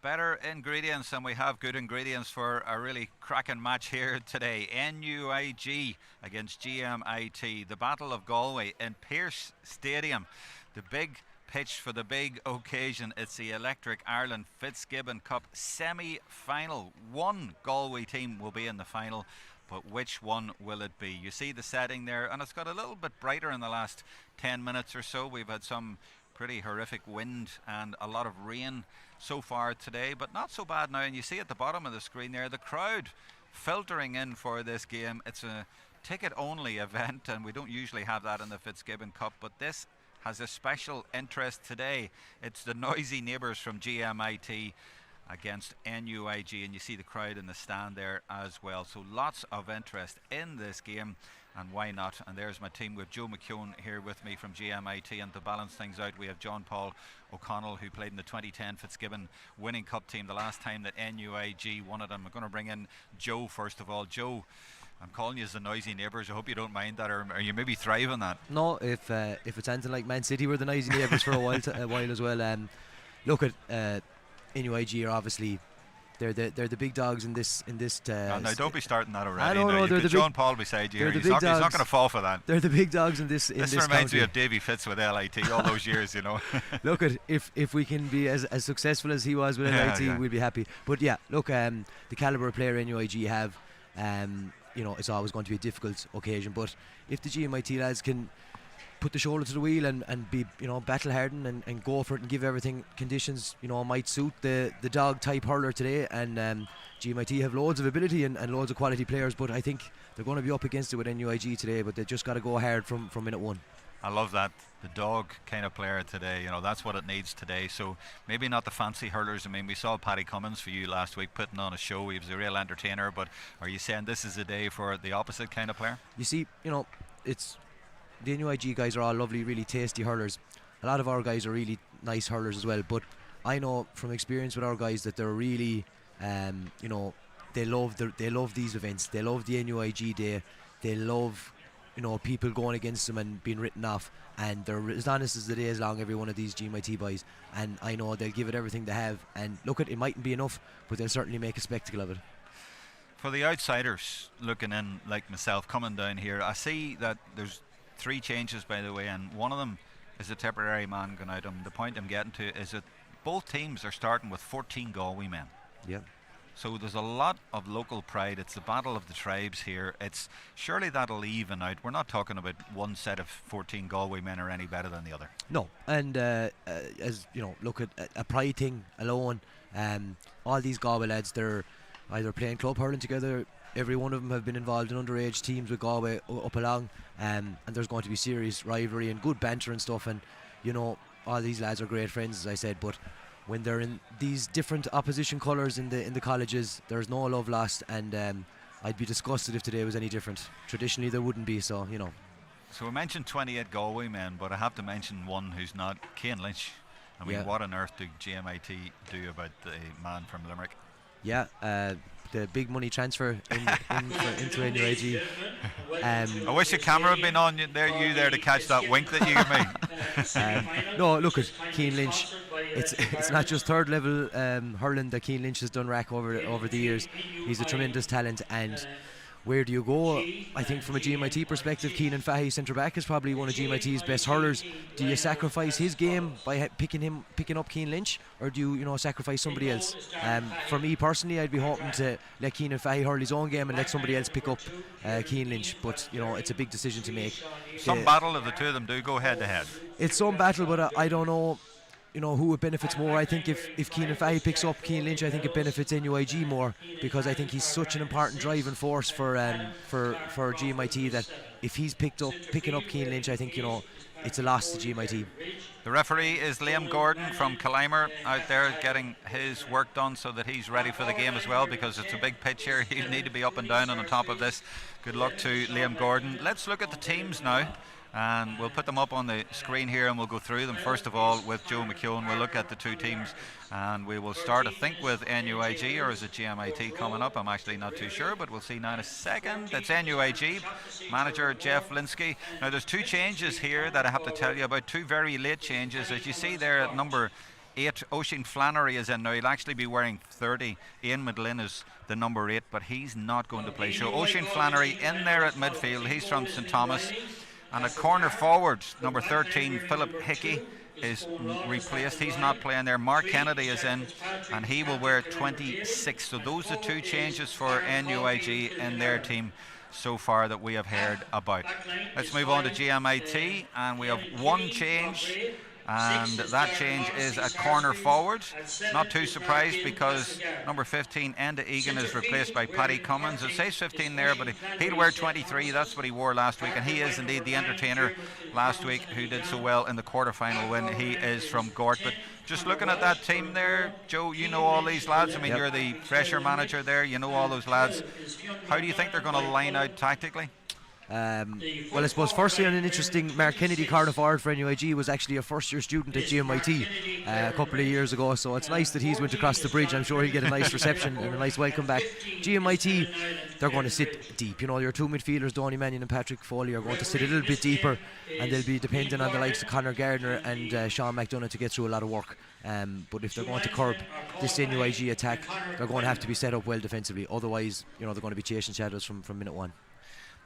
Better ingredients, and we have good ingredients for a really cracking match here today. NUIG against GMIT, the Battle of Galway in Pearse Stadium. The big pitch for the big occasion. It's the Electric Ireland Fitzgibbon Cup semi-final. One Galway team will be in the final, but which one will it be? You see the setting there, and it's got a little bit brighter in the last 10 minutes or so. We've had some pretty horrific wind and a lot of rain so far today, but not so bad now. And you see at the bottom of the screen there the crowd filtering in for this game. It's a ticket only event, and we don't usually have that in the Fitzgibbon Cup, but this has a special interest today. It's the noisy neighbours from GMIT against NUIG, and you see the crowd in the stand there as well. So lots of interest in this game, and why not? And there's my team with Joe McKeown here with me from GMIT, and to balance things out we have John Paul O'Connell, who played in the 2010 Fitzgibbon winning cup team the last time that NUIG won it. And I'm going to bring in Joe first of all. Joe, I'm calling you as the noisy neighbours. I hope you don't mind that, or are you maybe thrive on that? No, if it's anything like Man City, we're the noisy neighbours for a while as well. Look at NUIG are obviously they're the big dogs in this. No, don't be starting that already. I don't know. You've got John Paul beside you here. He's not going to fall for that. They're the big dogs in this. This reminds me of Davy Fitz with LIT all those years, you know. Look at if we can be as successful as he was with LIT, we'll be happy. But yeah, look, the calibre of player NUIG have, it's always going to be a difficult occasion. But if the GMIT lads can put the shoulder to the wheel and be battle hardened and go for it and give everything, conditions might suit the dog type hurler today. And GMIT have loads of ability and loads of quality players, but I think they're going to be up against it with NUIG today. But they just got to go hard from minute one. I love that, the dog kind of player today. That's what it needs today. So maybe not the fancy hurlers. I mean, we saw Paddy Cummins for you last week putting on a show. He was a real entertainer. But are you saying this is a day for the opposite kind of player? You see, it's the NUIG guys are all lovely, really tasty hurlers. A lot of our guys are really nice hurlers as well. But I know from experience with our guys that they're really, they love these events. They love the NUIG day. They love people going against them and being written off, and they're as honest as the day is long, every one of these GMIT boys, and I know they'll give it everything they have. And look, it mightn't be enough, but they'll certainly make a spectacle of it. For the outsiders looking in, like myself coming down here, I see that there's 3 changes, by the way, and one of them is a temporary man going out. The point I'm getting to is that both teams are starting with 14 Galway men. Yeah. So there's a lot of local pride. It's the battle of the tribes here. It's surely that'll even out. We're not talking about one set of 14 Galway men are any better than the other. No, and as look at a pride thing alone. All these Galway lads, they're either playing club hurling together. Every one of them have been involved in underage teams with Galway up along, and there's going to be serious rivalry and good banter and stuff. And all these lads are great friends, as I said. But when they're in these different opposition colours in the colleges, there's no love lost, and I'd be disgusted if today was any different. Traditionally there wouldn't be, so So we mentioned 28 Galway men, but I have to mention one who's not, Cian Lynch. I mean, what on earth do GMIT do about the man from Limerick? Yeah, the big money transfer into NUIG. I wish the camera had been on you there to catch that wink that you gave me. No, look at Cian Lynch. It's not just third level hurling that Cian Lynch has done rack over the years. He's a tremendous talent, and where do you go? I think from a GMIT perspective, Keenan Fahy, centre back, is probably one of GMIT's best hurlers. Do you sacrifice his game by picking up Cian Lynch, or do you sacrifice somebody else? For me personally, I'd be hoping to let Keenan Fahy hurl his own game and let somebody else pick up Cian Lynch. But it's a big decision to make. Some battle if the two of them do go head to head. It's some battle, but I don't know. Who it benefits more. I think if Keenan Fahy picks up Cian Lynch, I think it benefits NUIG more, because I think he's such an important driving force for GMIT, that if he's picking up Cian Lynch, I think it's a loss to GMIT. The referee is Liam Gordon from Killimer, out there getting his work done so that he's ready for the game as well, because it's a big pitch here. He'll need to be up and down on the top of this. Good luck to Liam Gordon. Let's look at the teams now, and we'll put them up on the screen here and we'll go through them. First of all, with Joe McKeown, we'll look at the 2 teams, and we will start, I think, with NUIG, or is it GMIT coming up? I'm actually not too sure, but we'll see now in a second. It's NUIG, manager Jeff Linsky. Now there's 2 changes here that I have to tell you about, 2 very late changes. As you see there at number 8, Oisin Flannery is in now. He'll actually be wearing 30. Ian McGlynn is the number 8, but he's not going to play. So Oisin Flannery in there at midfield. He's from St Thomas. And at corner forward, number 13, Philip Hickey is replaced. He's not playing there. Mark Kennedy is in, and he will wear 26. So those are 2 changes for NUIG in their team so far that we have heard about. Let's move on to GMIT, and we have 1 change, and that change is at corner forward. Not too surprised, because number 15, Enda Egan, is replaced by Paddy Cummins. It says 15 there, but he'll wear 23. That's what he wore last week, and he is indeed the entertainer last week who did so well in the quarter-final win. He is from Gort. But just looking at that team there, Joe, you know all these lads. I mean, you're the fresher manager there. You know all those lads. How do you think they're going to line out tactically? Well, I suppose firstly, on an interesting, Mark Kennedy, corner forward for NUIG, was actually a first-year student at GMIT a couple of years ago, so it's nice that he's went across the bridge. I'm sure he'll get a nice reception and a nice welcome back. GMIT, they're going to sit deep. You know, your 2 midfielders, Donny Mannion and Patrick Foley, are going to sit a little bit deeper, and they'll be dependent on the likes of Conor Gardner and Sean McDonough to get through a lot of work. But if they're going to curb this NUIG attack, they're going to have to be set up well defensively. Otherwise, you know, they're going to be chasing shadows from minute 1.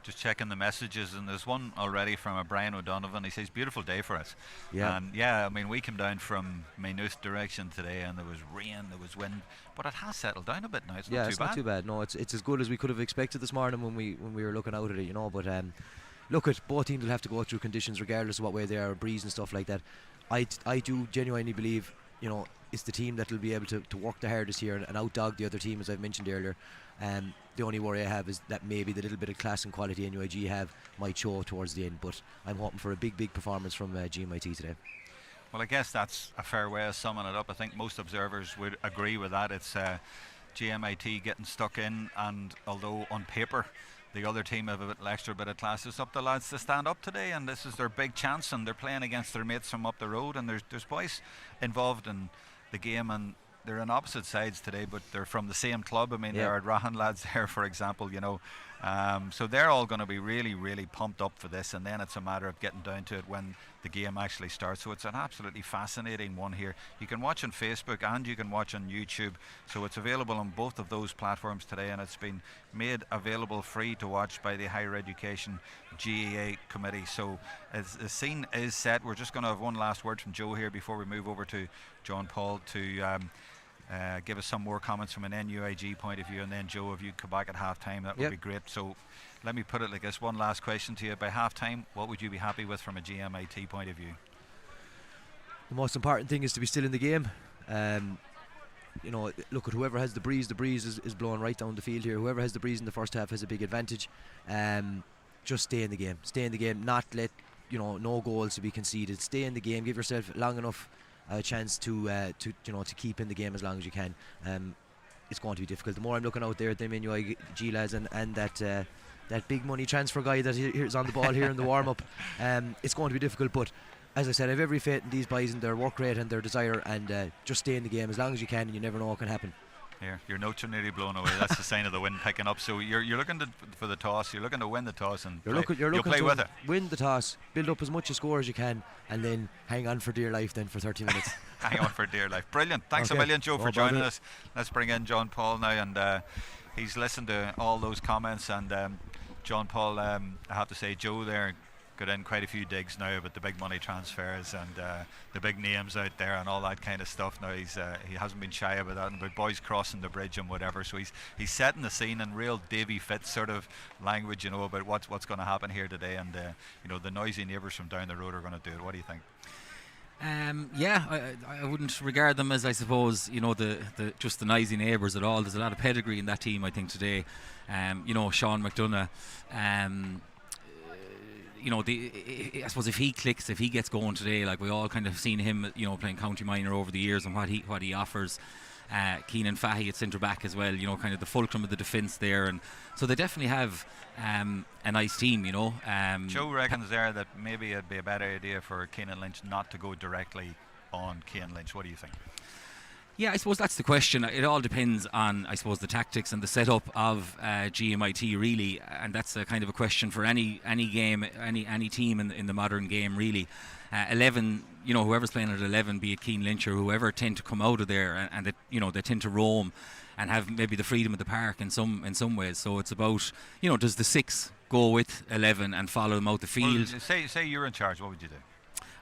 Just checking the messages, and there's one already from a Brian O'Donovan. He says, beautiful day for us. Yeah. And yeah, I mean, we came down from Maynooth direction today, and there was rain, there was wind, but it has settled down a bit now. It's not too bad. It's not too bad. No, it's as good as we could have expected this morning when we were looking out at it, you know. But look, at both teams will have to go through conditions regardless of what way they are, breeze and stuff like that. I do genuinely believe, you know, it's the team that will be able to work the hardest here and outdog the other team, as I've mentioned earlier. The only worry I have is that maybe the little bit of class and quality NUIG have might show towards the end, but I'm hoping for a big performance from GMIT today. Well, I guess that's a fair way of summing it up. I think most observers would agree with that. It's GMIT getting stuck in, and although on paper the other team have a extra bit of class, it's up to lads to stand up today, and this is their big chance, and they're playing against their mates from up the road, and there's boys involved in the game, and they're on opposite sides today, but they're from the same club. I mean, there are Rahan lads there, for example, you know. So they're all going to be really pumped up for this, and then it's a matter of getting down to it when the game actually starts. So it's an absolutely fascinating one here. You can watch on Facebook and you can watch on YouTube. So it's available on both of those platforms today, and it's been made available free to watch by the Higher Education GEA Committee. So as the scene is set, we're just going to have one last word from Joe here before we move over to John Paul to give us some more comments from an NUIG point of view, and then Joe, if you come back at half-time, that would be great. So let me put it like this, one last question to you. By half-time, what would you be happy with from a GMIT point of view? The most important thing is to be still in the game. You know, look at whoever has the breeze is blowing right down the field here. Whoever has the breeze in the first half has a big advantage. Just stay in the game, not let, you know, no goals to be conceded. Stay in the game, give yourself long enough a chance to keep in the game as long as you can. It's going to be difficult. The more I'm looking out there at them NUIG lads and that big money transfer guy that is on the ball here in the warm up, it's going to be difficult. But as I said, I have every faith in these boys and their work rate and their desire, and just stay in the game as long as you can, and you never know what can happen. Here, your notes are nearly blown away. That's the sign of the wind picking up. So you're looking for the toss. You're looking to win the toss, and you're looking play with it. Win the toss, build up as much a score as you can, and then hang on for dear life then for 30 minutes. Hang on for dear life. Brilliant. Thanks a million, Joe, for joining us. Let's bring in John Paul now, and he's listened to all those comments. And John Paul, I have to say, Joe there got in quite a few digs now about the big money transfers and the big names out there and all that kind of stuff. Now he hasn't been shy about that, and about boys crossing the bridge and whatever. So he's setting the scene in real Davy Fitz sort of language, you know, about what's going to happen here today. And you know, the noisy neighbours from down the road are going to do it. What do you think? I wouldn't regard them as, I suppose, you know, the just the noisy neighbours at all. There's a lot of pedigree in that team, I think, today. You know, Sean McDonough. You know, I suppose if he clicks, if he gets going today, like we all kind of seen him, you know, playing county minor over the years and what he offers. Keenan Fahy at centre back as well, you know, kind of the fulcrum of the defence there, and so they definitely have a nice team, you know. Joe reckons there that maybe it'd be a better idea for Cianan Lynch not to go directly on Cian Lynch. What do you think? Yeah, I suppose that's the question. It all depends on, I suppose, the tactics and the setup of GMIT, really, and that's a kind of a question for any game, any team in the modern game, really. 11, whoever's playing at 11, be it Keane Lynch or whoever, tend to come out of there and they tend to roam and have maybe the freedom of the park in some ways. So it's about, does the 6 go with 11 and follow them out the field? Well, say you're in charge, what would you do?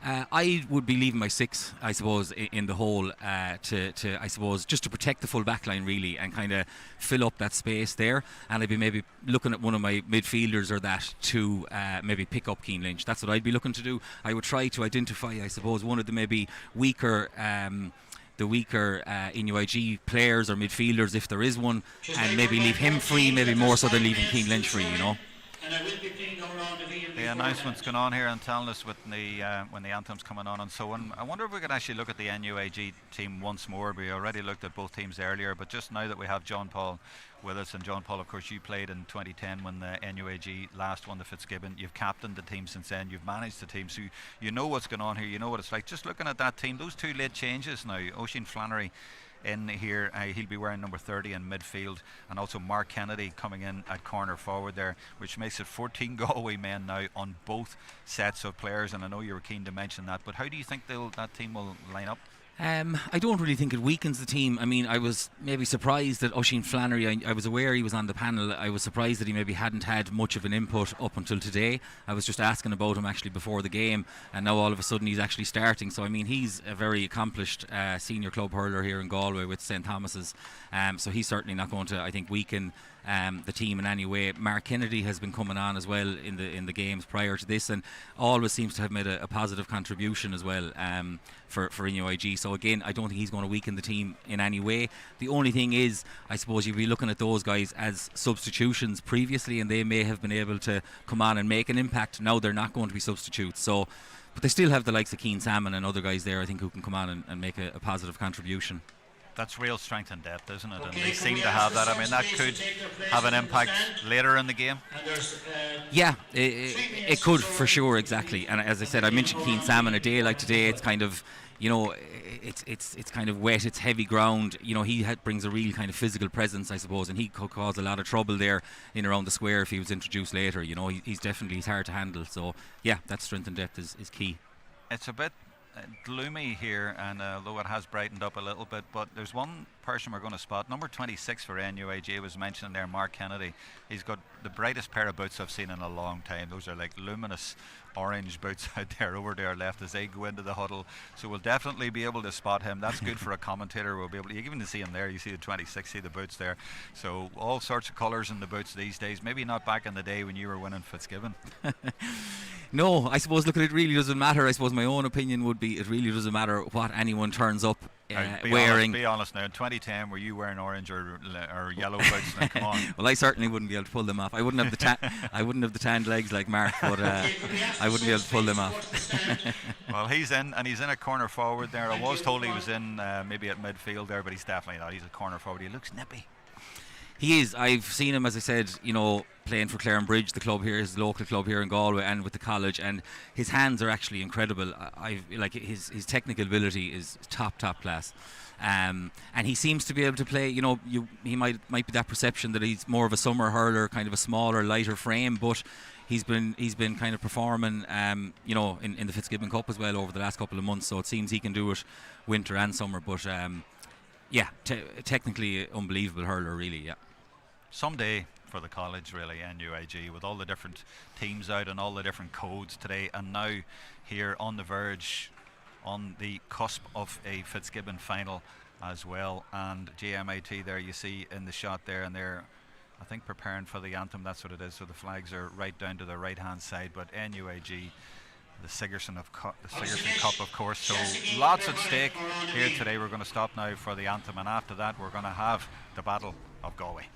I would be leaving my 6, I suppose, in the hole to I suppose, just to protect the full back line, really, and kind of fill up that space there. And I'd be maybe looking at one of my midfielders or that to maybe pick up Keane Lynch. That's what I'd be looking to do. I would try to identify, I suppose, one of the maybe weaker NUIG players or midfielders, if there is one, and maybe leave him free, maybe more so than leaving Keane Lynch free, The announcement's going on here and telling us when the anthem's coming on and so on. I wonder if we could actually look at the NUIG team once more. We already looked at both teams earlier, but just now that we have John Paul with us, and John Paul, of course, you played in 2010 when the NUIG last won the Fitzgibbon. You've captained the team since then. You've managed the team, so you know what's going on here. You know what it's like. Just looking at that team, those 2 late changes now. Oisin Flannery in here, he'll be wearing number 30 in midfield, and also Mark Kennedy coming in at corner forward there, which makes it 14 Galway men now on both sets of players. And I know you were keen to mention that, but how do you think that team will line up? I don't really think it weakens the team. I mean, I was maybe surprised that Oisin Flannery, I was aware he was on the panel. I was surprised that he maybe hadn't had much of an input up until today. I was just asking about him actually before the game, and now all of a sudden he's actually starting. So I mean, he's a very accomplished senior club hurler here in Galway with St Thomas's, so he's certainly not going to, I think, weaken the team in any way. Mark Kennedy has been coming on as well in the games prior to this, and always seems to have made a positive contribution as well for NUIG. So again, I don't think he's going to weaken the team in any way. The only thing is, I suppose you'd be looking at those guys as substitutions previously, and they may have been able to come on and make an impact. Now they're not going to be substitutes, so but they still have the likes of Keane Salmon and other guys there, I think, who can come on and make a positive contribution. That's real strength and depth, isn't it? And they seem to have that. I mean, that could have an impact later in the game. Yeah, it could for sure, exactly. And as I said, I mentioned Keane Salmon. A day like today, it's kind of, it's kind of wet, it's heavy ground. He brings a real kind of physical presence, I suppose, and he could cause a lot of trouble there in around the square if he was introduced later. He's hard to handle. So yeah, that strength and depth is key. It's a bit gloomy here, and although it has brightened up a little bit, but there's one person we're going to spot. Number 26 for NUIG was mentioned there, Mark Kennedy. He's got the brightest pair of boots I've seen in a long time. Those are like luminous orange boots out there over there left as they go into the huddle, so we'll definitely be able to spot him. That's good for a commentator. We'll be able to, even to see him there. You see the 26, see the boots there, so all sorts of colours in the boots these days. Maybe not back in the day when you were winning Fitzgibbon. No, I suppose, look, it really doesn't matter. I suppose my own opinion would be it really doesn't matter what anyone turns up wearing. Be honest now, in 2010 were you wearing orange or yellow boots? Now, come on. Well, I certainly wouldn't be able to pull them off. I wouldn't have the tanned legs like Mark, but I wouldn't be able to pull them off. Well, he's in a corner forward there. I was told he was in maybe at midfield there, but he's definitely not. He's a corner forward. He looks nippy. He is. I've seen him, as I said, playing for Clarenbridge, the club here, his local club here in Galway, and with the college, and his hands are actually incredible. His technical ability is top class, and he seems to be able to play. He might be that perception that he's more of a summer hurler, kind of a smaller, lighter frame, but he's been kind of performing, in the Fitzgibbon Cup as well over the last couple of months. So it seems he can do it winter and summer, but. Yeah, technically unbelievable hurler, really, yeah. Someday for the college, really, NUIG, with all the different teams out and all the different codes today, and now here on the verge, on the cusp of a Fitzgibbon final as well. And GMIT there, you see in the shot there, and they're, I think, preparing for the anthem. That's what it is. So the flags are right down to the right-hand side, but NUIG, the Sigerson Cup, of course. So lots at stake here today. We're going to stop now for the anthem, and after that we're going to have the Battle of Galway.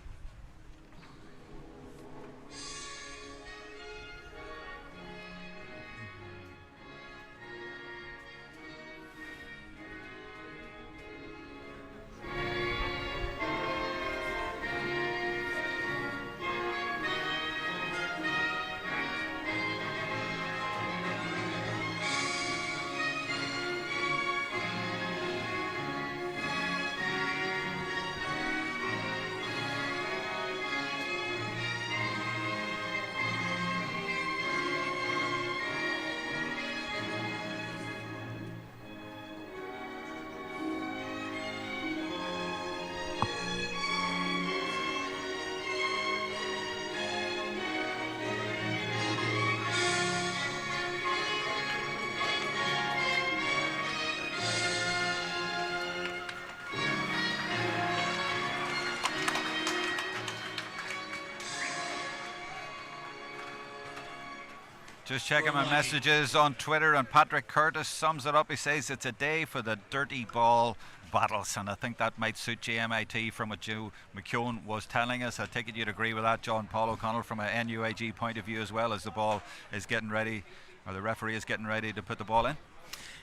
Just checking my messages on Twitter, and Patrick Curtis sums it up. He says it's a day for the dirty ball battles, and I think that might suit GMIT from what Joe McKeown was telling us. I take it you'd agree with that, John Paul O'Connell, from a NUIG point of view as well, as the ball is getting ready, or the referee is getting ready to put the ball in.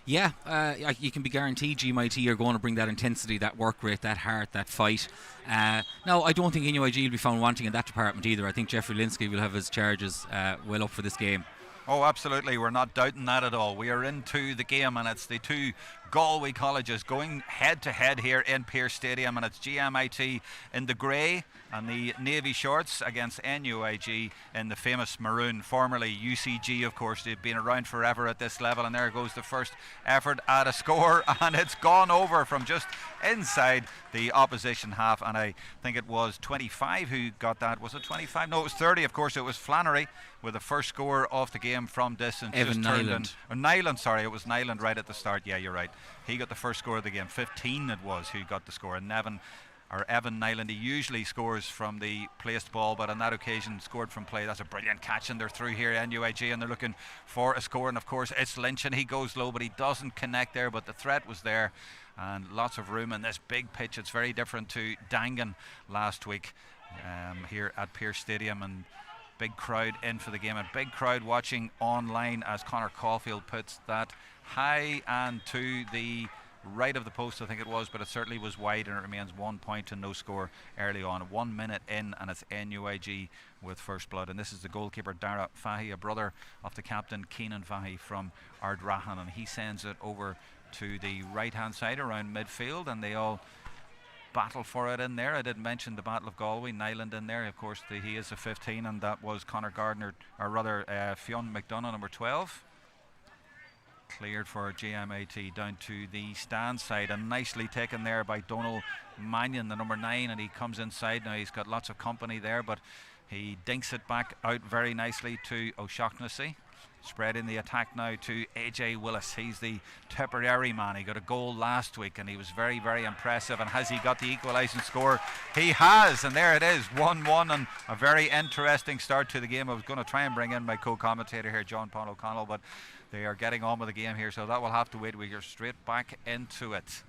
Yeah, you can be guaranteed GMIT are going to bring that intensity, that work rate, that heart, that fight. No, I don't think NUIG will be found wanting in that department either. I think Jeffrey Linsky will have his charges well up for this game. Oh, absolutely. We're not doubting that at all. We are into the game, and it's the two Galway colleges going head to head here in Pearse Stadium, and it's GMIT in the grey and the navy shorts against NUIG in the famous maroon, formerly UCG, of course. They've been around forever at this level, and there goes the first effort at a score, and it's gone over from just inside the opposition half, and I think it was 25 who got that. Was it 25? No, it was 30. Of course, it was Flannery with the first score of the game from distance. Evan Nyland. Nyland, sorry, it was Nyland right at the start. Yeah, you're right. He got the first score of the game. 15 it was who got the score, and Evan Nyland, he usually scores from the placed ball, but on that occasion scored from play. That's a brilliant catch, and they're through here, NUIG, and they're looking for a score, and of course it's Lynch, and he goes low, but he doesn't connect there, but the threat was there, and lots of room in this big pitch. It's very different to Dangan last week here at Pearse Stadium, and big crowd in for the game, and big crowd watching online as Conor Caulfield puts that high and to the right of the post, I think it was, but it certainly was wide, and it remains 1 point and no score early on. 1 minute in, and it's NUIG with first blood, and this is the goalkeeper Dara Fahy, a brother of the captain Keenan Fahy from Ardrahan, and he sends it over to the right hand side around midfield, and they all battle for it in there. I didn't mention the Battle of Galway. Nyland in there, of course, he is a 15, and that was Conor Gardner, or rather Fionn McDonough, number 12. Cleared for GMIT down to the stand side, and nicely taken there by Donal Mannion, the number 9, and he comes inside. Now he's got lots of company there, but he dinks it back out very nicely to O'Shaughnessy. Spread in the attack now to AJ Willis. He's the Tipperary man. He got a goal last week, and he was very, very impressive. And has he got the equalising score? He has, and there it is, 1-1, and a very interesting start to the game. I was going to try and bring in my co-commentator here, John Paul O'Connell, but they are getting on with the game here, so that will have to wait. We go straight back into it,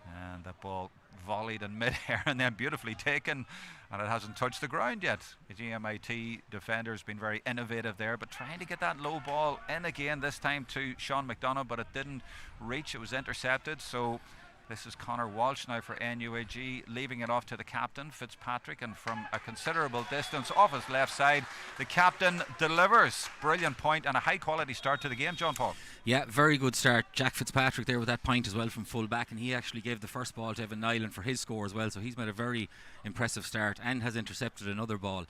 and that ball volleyed in mid-air and then beautifully taken, and it hasn't touched the ground yet. The GMIT defender has been very innovative there, but trying to get that low ball in again, this time to Sean McDonough, but it didn't reach. It was intercepted, so this is Conor Walsh now for NUIG, leaving it off to the captain Fitzpatrick, and from a considerable distance off his left side, the captain delivers. Brilliant point and a high quality start to the game, John Paul. Yeah, very good start. Jack Fitzpatrick there with that point as well from full back, and he actually gave the first ball to Evan Nyland for his score as well, so he's made a very impressive start and has intercepted another ball.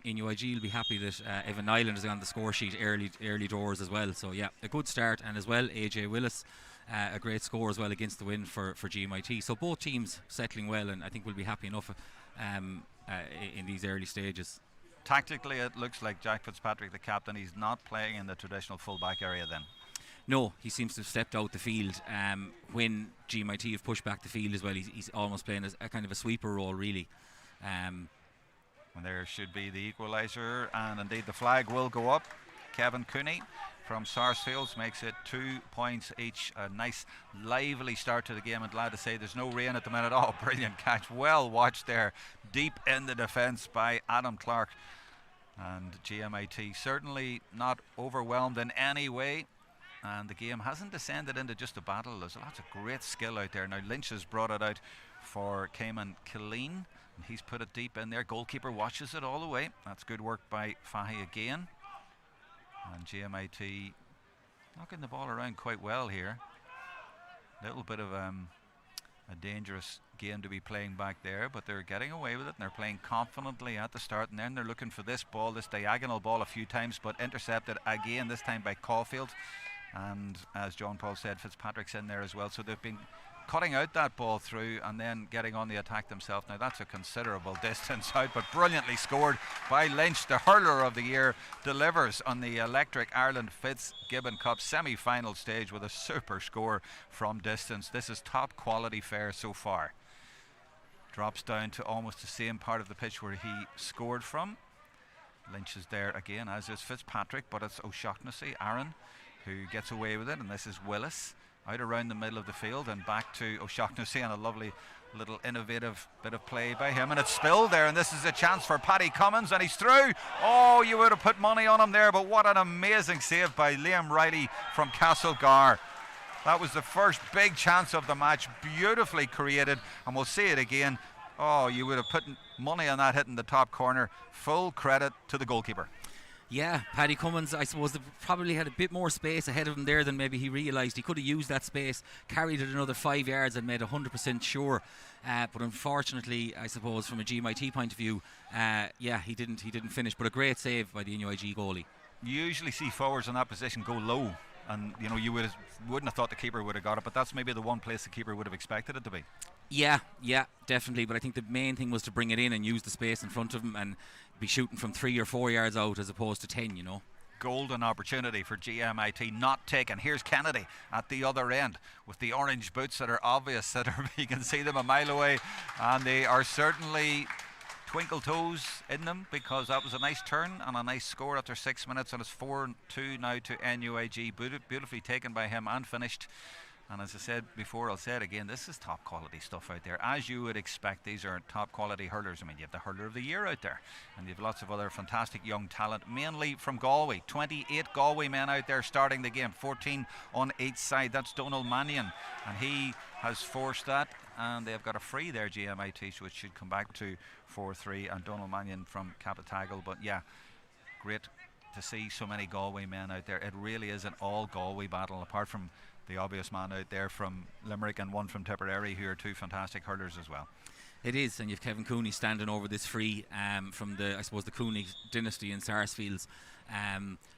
NUIG will be happy that Evan Nyland is on the score sheet early doors as well, so yeah, a good start. And as well AJ Willis, a great score as well against the win for GMIT. So both teams settling well, and I think we'll be happy enough in these early stages. Tactically, it looks like Jack Fitzpatrick, the captain, he's not playing in the traditional full-back area then. No, he seems to have stepped out the field. When GMIT have pushed back the field as well, he's almost playing as a kind of a sweeper role, really. And there should be the equaliser, and indeed the flag will go up. Kevin Cooney from Sarsfields makes it 2 points each. A nice lively start to the game, and glad to say there's no rain at the minute. Oh, brilliant catch, well watched there, deep in the defence by Adam Clark. And GMIT certainly not overwhelmed in any way, and the game hasn't descended into just a battle. There's lots of great skill out there. Now Lynch has brought it out for Cayman Killeen, and he's put it deep in there. Goalkeeper watches it all the way. That's good work by Fahy again. And GMIT knocking the ball around quite well here. A little bit of a dangerous game to be playing back there, but they're getting away with it, and they're playing confidently at the start, and then they're looking for this ball, this diagonal ball a few times, but intercepted again, this time by Caulfield. And as John Paul said, Fitzpatrick's in there as well, so they've been cutting out that ball through and then getting on the attack themselves. Now that's a considerable distance out, but brilliantly scored by Lynch. The hurler of the year delivers on the Electric Ireland Fitzgibbon Cup semi-final stage with a super score from distance. This is top quality fare so far. Drops down to almost the same part of the pitch where he scored from. Lynch is there again, as is Fitzpatrick, but it's O'Shaughnessy, Aaron, who gets away with it, and this is Willis out around the middle of the field and back to O'Shaughnessy, and a lovely little innovative bit of play by him, and it's spilled there, and this is a chance for Paddy Cummins, and he's through. Oh, you would have put money on him there, but what an amazing save by Liam Riley from Castlegar. That was the first big chance of the match, beautifully created, and we'll see it again. Oh, you would have put money on that hitting the top corner. Full credit to the goalkeeper. Yeah, Paddy Cummins, I suppose, probably had a bit more space ahead of him there than maybe he realised. He could have used that space, carried it another 5 yards and made 100% sure. But unfortunately, I suppose, from a GMIT point of view, he didn't finish. But a great save by the NUIG goalie. You usually see forwards in that position go low, and you know you wouldn't have thought the keeper would have got it, but that's maybe the one place the keeper would have expected it to be. Yeah, definitely. But I think the main thing was to bring it in and use the space in front of him and be shooting from 3 or 4 yards out as opposed to 10, you know. Golden opportunity for GMIT, not taken. Here's Kennedy at the other end with the orange boots that are obvious, that you can see them a mile away, and they are certainly twinkle toes in them, because that was a nice turn and a nice score after 6 minutes, and it's 4-2 now to NUIG. Beautifully taken by him and finished. And as I said before, I'll say it again, this is top quality stuff out there, as you would expect. These are top quality hurlers. I mean, you have the hurler of the year out there, and you have lots of other fantastic young talent, mainly from Galway. 28 Galway men out there starting the game, 14 on each side. That's Donald Mannion, and he has forced that, and they've got a free there, GMIT, so it should come back to 4-3, and Donald Mannion from Capitagle. But yeah, great to see so many Galway men out there. It really is an all Galway battle, apart from the obvious man out there from Limerick and one from Tipperary, who are two fantastic hurlers as well. It is, and you've Kevin Cooney standing over this free from the, I suppose, the Cooney dynasty in Sarsfields.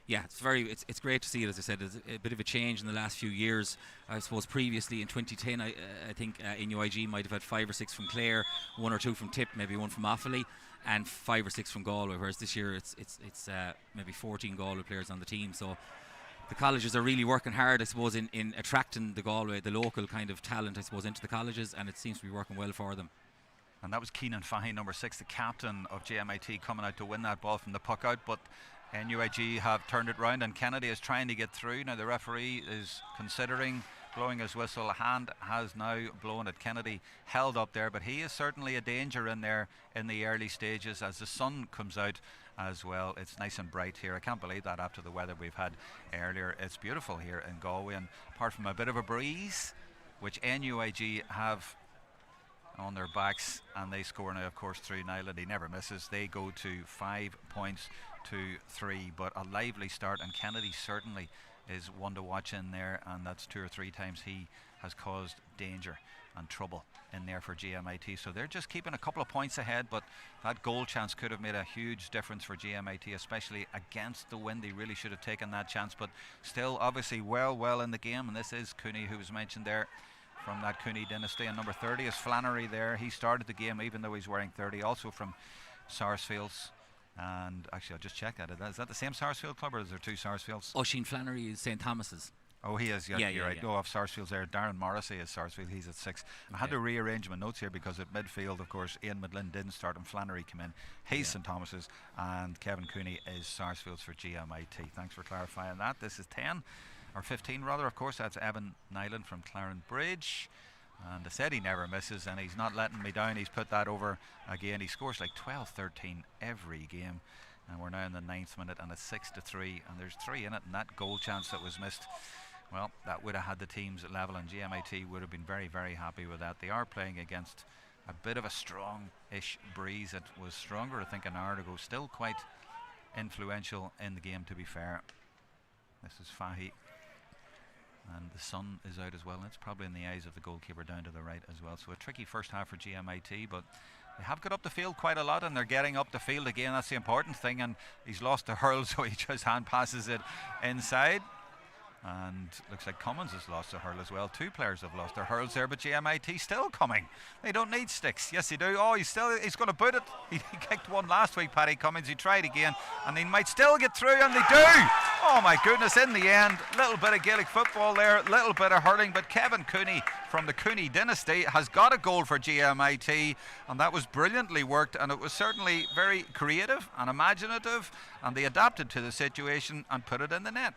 It's great to see it. As I said, it's a bit of a change in the last few years. I suppose previously in 2010, I think NUIG might have had 5 or 6 from Clare, 1 or 2 from Tip, maybe 1 from Offaly, and 5 or 6 from Galway. Whereas this year it's maybe 14 Galway players on the team. So the colleges are really working hard, I suppose, in attracting the Galway, the local kind of talent, I suppose, into the colleges, and it seems to be working well for them. And that was Keenan Fahey, number 6, the captain of GMIT, coming out to win that ball from the puck out, but NUIG have turned it round, and Kennedy is trying to get through. Now the referee is considering blowing his whistle. A hand has now blown it. Kennedy held up there, but he is certainly a danger in there in the early stages as the sun comes out as well. It's nice and bright here. I can't believe that after the weather we've had earlier. It's beautiful here in Galway, and apart from a bit of a breeze, which NUIG have on their backs, and they score now, of course, through Nyland. He never misses. They go to 5 points to 3, but a lively start, and Kennedy certainly is one to watch in there, and that's 2 or 3 times he has caused danger and trouble in there for GMIT. So they're just keeping a couple of points ahead, but that goal chance could have made a huge difference for GMIT, especially against the wind. They really should have taken that chance, but still obviously well in the game. And this is Cooney, who was mentioned there from that Cooney dynasty, and number 30 is Flannery there. He started the game even though he's wearing 30, also from Sarsfields. And actually I'll just check that. Is that the same Sarsfield club, or is there 2 Sarsfields? Oisin Flannery is St Thomas's. Oh, he is, you're right. Yeah. Oh, off Sarsfield's there. Darren Morrissey is Sarsfield, he's at 6. I had to rearrange my notes here because at midfield, of course, Ian Midlin didn't start and Flannery came in. He's St Thomas's, and Kevin Cooney is Sarsfield's for GMIT. Thanks for clarifying that. This is 10, or 15 rather, of course. That's Evan Nyland from Clarence Bridge. And I said he never misses, and he's not letting me down. He's put that over again. He scores like 12-13 every game, and we're now in the 9th minute, and it's 6-3, and there's 3 in it, and that goal chance that was missed, well, that would have had the teams at level, and GMIT would have been very happy with that. They are playing against a bit of a strong-ish breeze. It was stronger, I think, an hour ago. Still quite influential in the game, to be fair. This is Fahey, and the sun is out as well, and it's probably in the eyes of the goalkeeper down to the right as well. So a tricky first half for GMIT, but they have got up the field quite a lot, and they're getting up the field again. That's the important thing, and he's lost the hurl, so he just hand passes it inside. And looks like Cummins has lost a hurl as well. 2 players have lost their hurls there, but GMIT still coming. They don't need sticks. Yes, they do. Oh, he's going to boot it. He kicked one last week, Paddy Cummins. He tried again, and he might still get through, and they do. Oh my goodness, in the end, little bit of Gaelic football there, little bit of hurling, but Kevin Cooney from the Cooney dynasty has got a goal for GMIT, and that was brilliantly worked, and it was certainly very creative and imaginative, and they adapted to the situation and put it in the net.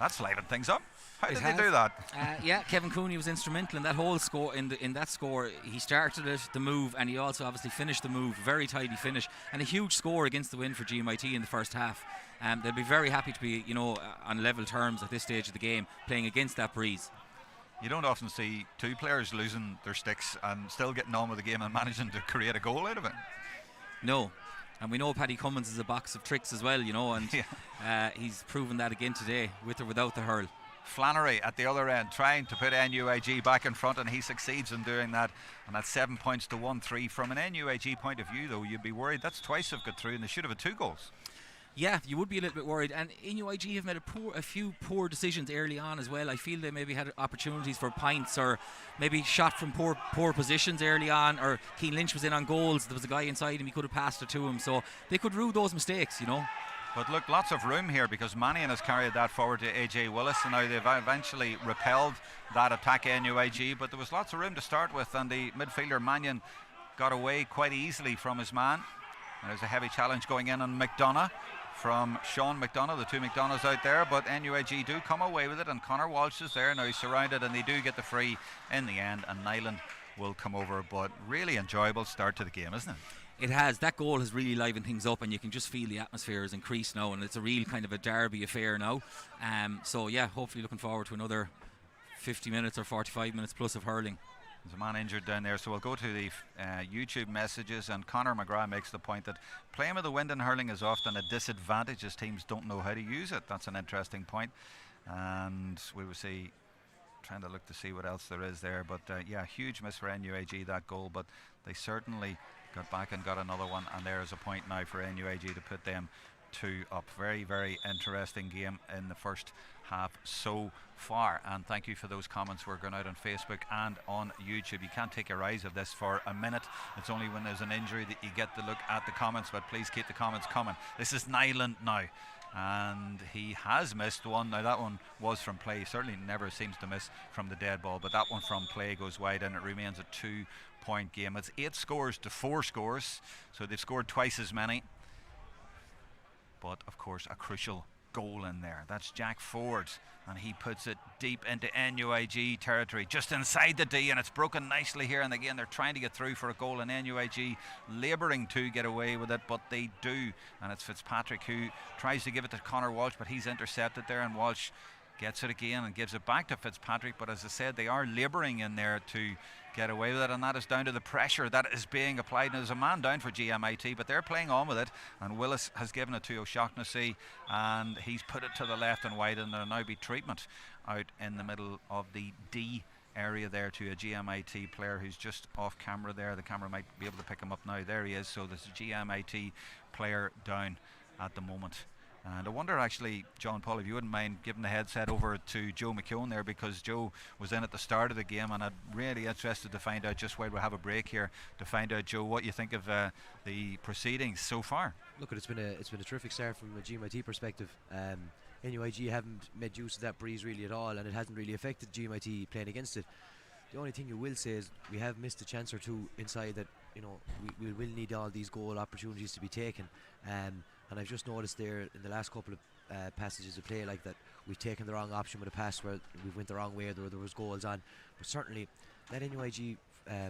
That's livened things up. How did they do that? Yeah, Kevin Cooney was instrumental in that whole score. In that score, he started it, the move, and he also obviously finished the move. Very tidy finish, and a huge score against the win for GMIT in the first half. They'll be very happy to be, on level terms at this stage of the game, playing against that breeze. You don't often see 2 players losing their sticks and still getting on with the game and managing to create a goal out of it. No. And we know Paddy Cummins is a box of tricks as well, and he's proven that again today, with or without the hurl. Flannery at the other end trying to put NUIG back in front, and he succeeds in doing that, and that's 7 points to 1-3. From an NUIG point of view, though, you'd be worried. That's twice they've got through, and they should have had 2 goals. Yeah, you would be a little bit worried, and NUIG have made a few poor decisions early on as well. I feel they maybe had opportunities for pints, or maybe shot from poor positions early on, or Keane Lynch was in on goals, there was a guy inside him, he could have passed it to him, so they could rue those mistakes, But look, lots of room here, because Mannion has carried that forward to AJ Willis, and now they've eventually repelled that attack NUIG, but there was lots of room to start with, and the midfielder Mannion got away quite easily from his man. And there's a heavy challenge going in on McDonough from Sean McDonough, the 2 McDonoughs out there, but NUIG do come away with it, and Conor Walsh is there now. He's surrounded, and they do get the free in the end, and Nyland will come over. But really enjoyable start to the game, isn't it? It has. That goal has really livened things up, and you can just feel the atmosphere has increased now, and it's a real kind of a derby affair now. So yeah, hopefully looking forward to another 50 minutes or 45 minutes plus of hurling. There's a man injured down there, so we'll go to the YouTube messages, and Conor McGrath makes the point that playing with the wind in hurling is often a disadvantage as teams don't know how to use it. That's an interesting point, and we will see, trying to look to see what else there is there, but yeah, huge miss for NUIG, that goal, but they certainly got back and got another one, and there is a point now for NUIG to put them 2 up. Very, very interesting game in the first half so far, and thank you for those comments. We're going out on Facebook and on YouTube. You can't take your eyes off this for a minute. It's only when there's an injury that you get to look at the comments, but please keep the comments coming. This is Nyland now, and he has missed one. Now that one was from play. He certainly never seems to miss from the dead ball, but that one from play goes wide, and it remains a 2-point game. It's 8 scores to 4 scores, so they've scored twice as many, but of course a crucial goal in there. That's Jack Ford, and he puts it deep into NUIG territory, just inside the D, and it's broken nicely here, and again they're trying to get through for a goal, and NUIG labouring to get away with it, but they do, and it's Fitzpatrick who tries to give it to Conor Walsh, but he's intercepted there, and Walsh gets it again and gives it back to Fitzpatrick, but as I said, they are labouring in there to get away with it, and that is down to the pressure that is being applied. And there's a man down for GMIT, but they're playing on with it, and Willis has given it to O'Shaughnessy, and he's put it to the left and wide, and there'll now be treatment out in the middle of the D area there to a GMIT player who's just off camera there. The camera might be able to pick him up now. There he is. So there's a GMIT player down at the moment. And I wonder actually, John Paul, if you wouldn't mind giving the headset over to Joe McKeown there, because Joe was in at the start of the game, and I'm really interested to find out, just while we have a break here, to find out, Joe, what you think of the proceedings so far. Look, it's been a terrific start from a GMIT perspective. NUIG haven't made use of that breeze really at all, and it hasn't really affected GMIT playing against it. The only thing you will say is we have missed a chance or two inside that, we will need all these goal opportunities to be taken. And I've just noticed there in the last couple of passages of play like that, we've taken the wrong option with a pass where we went the wrong way, or there was goals on. But certainly that NUIG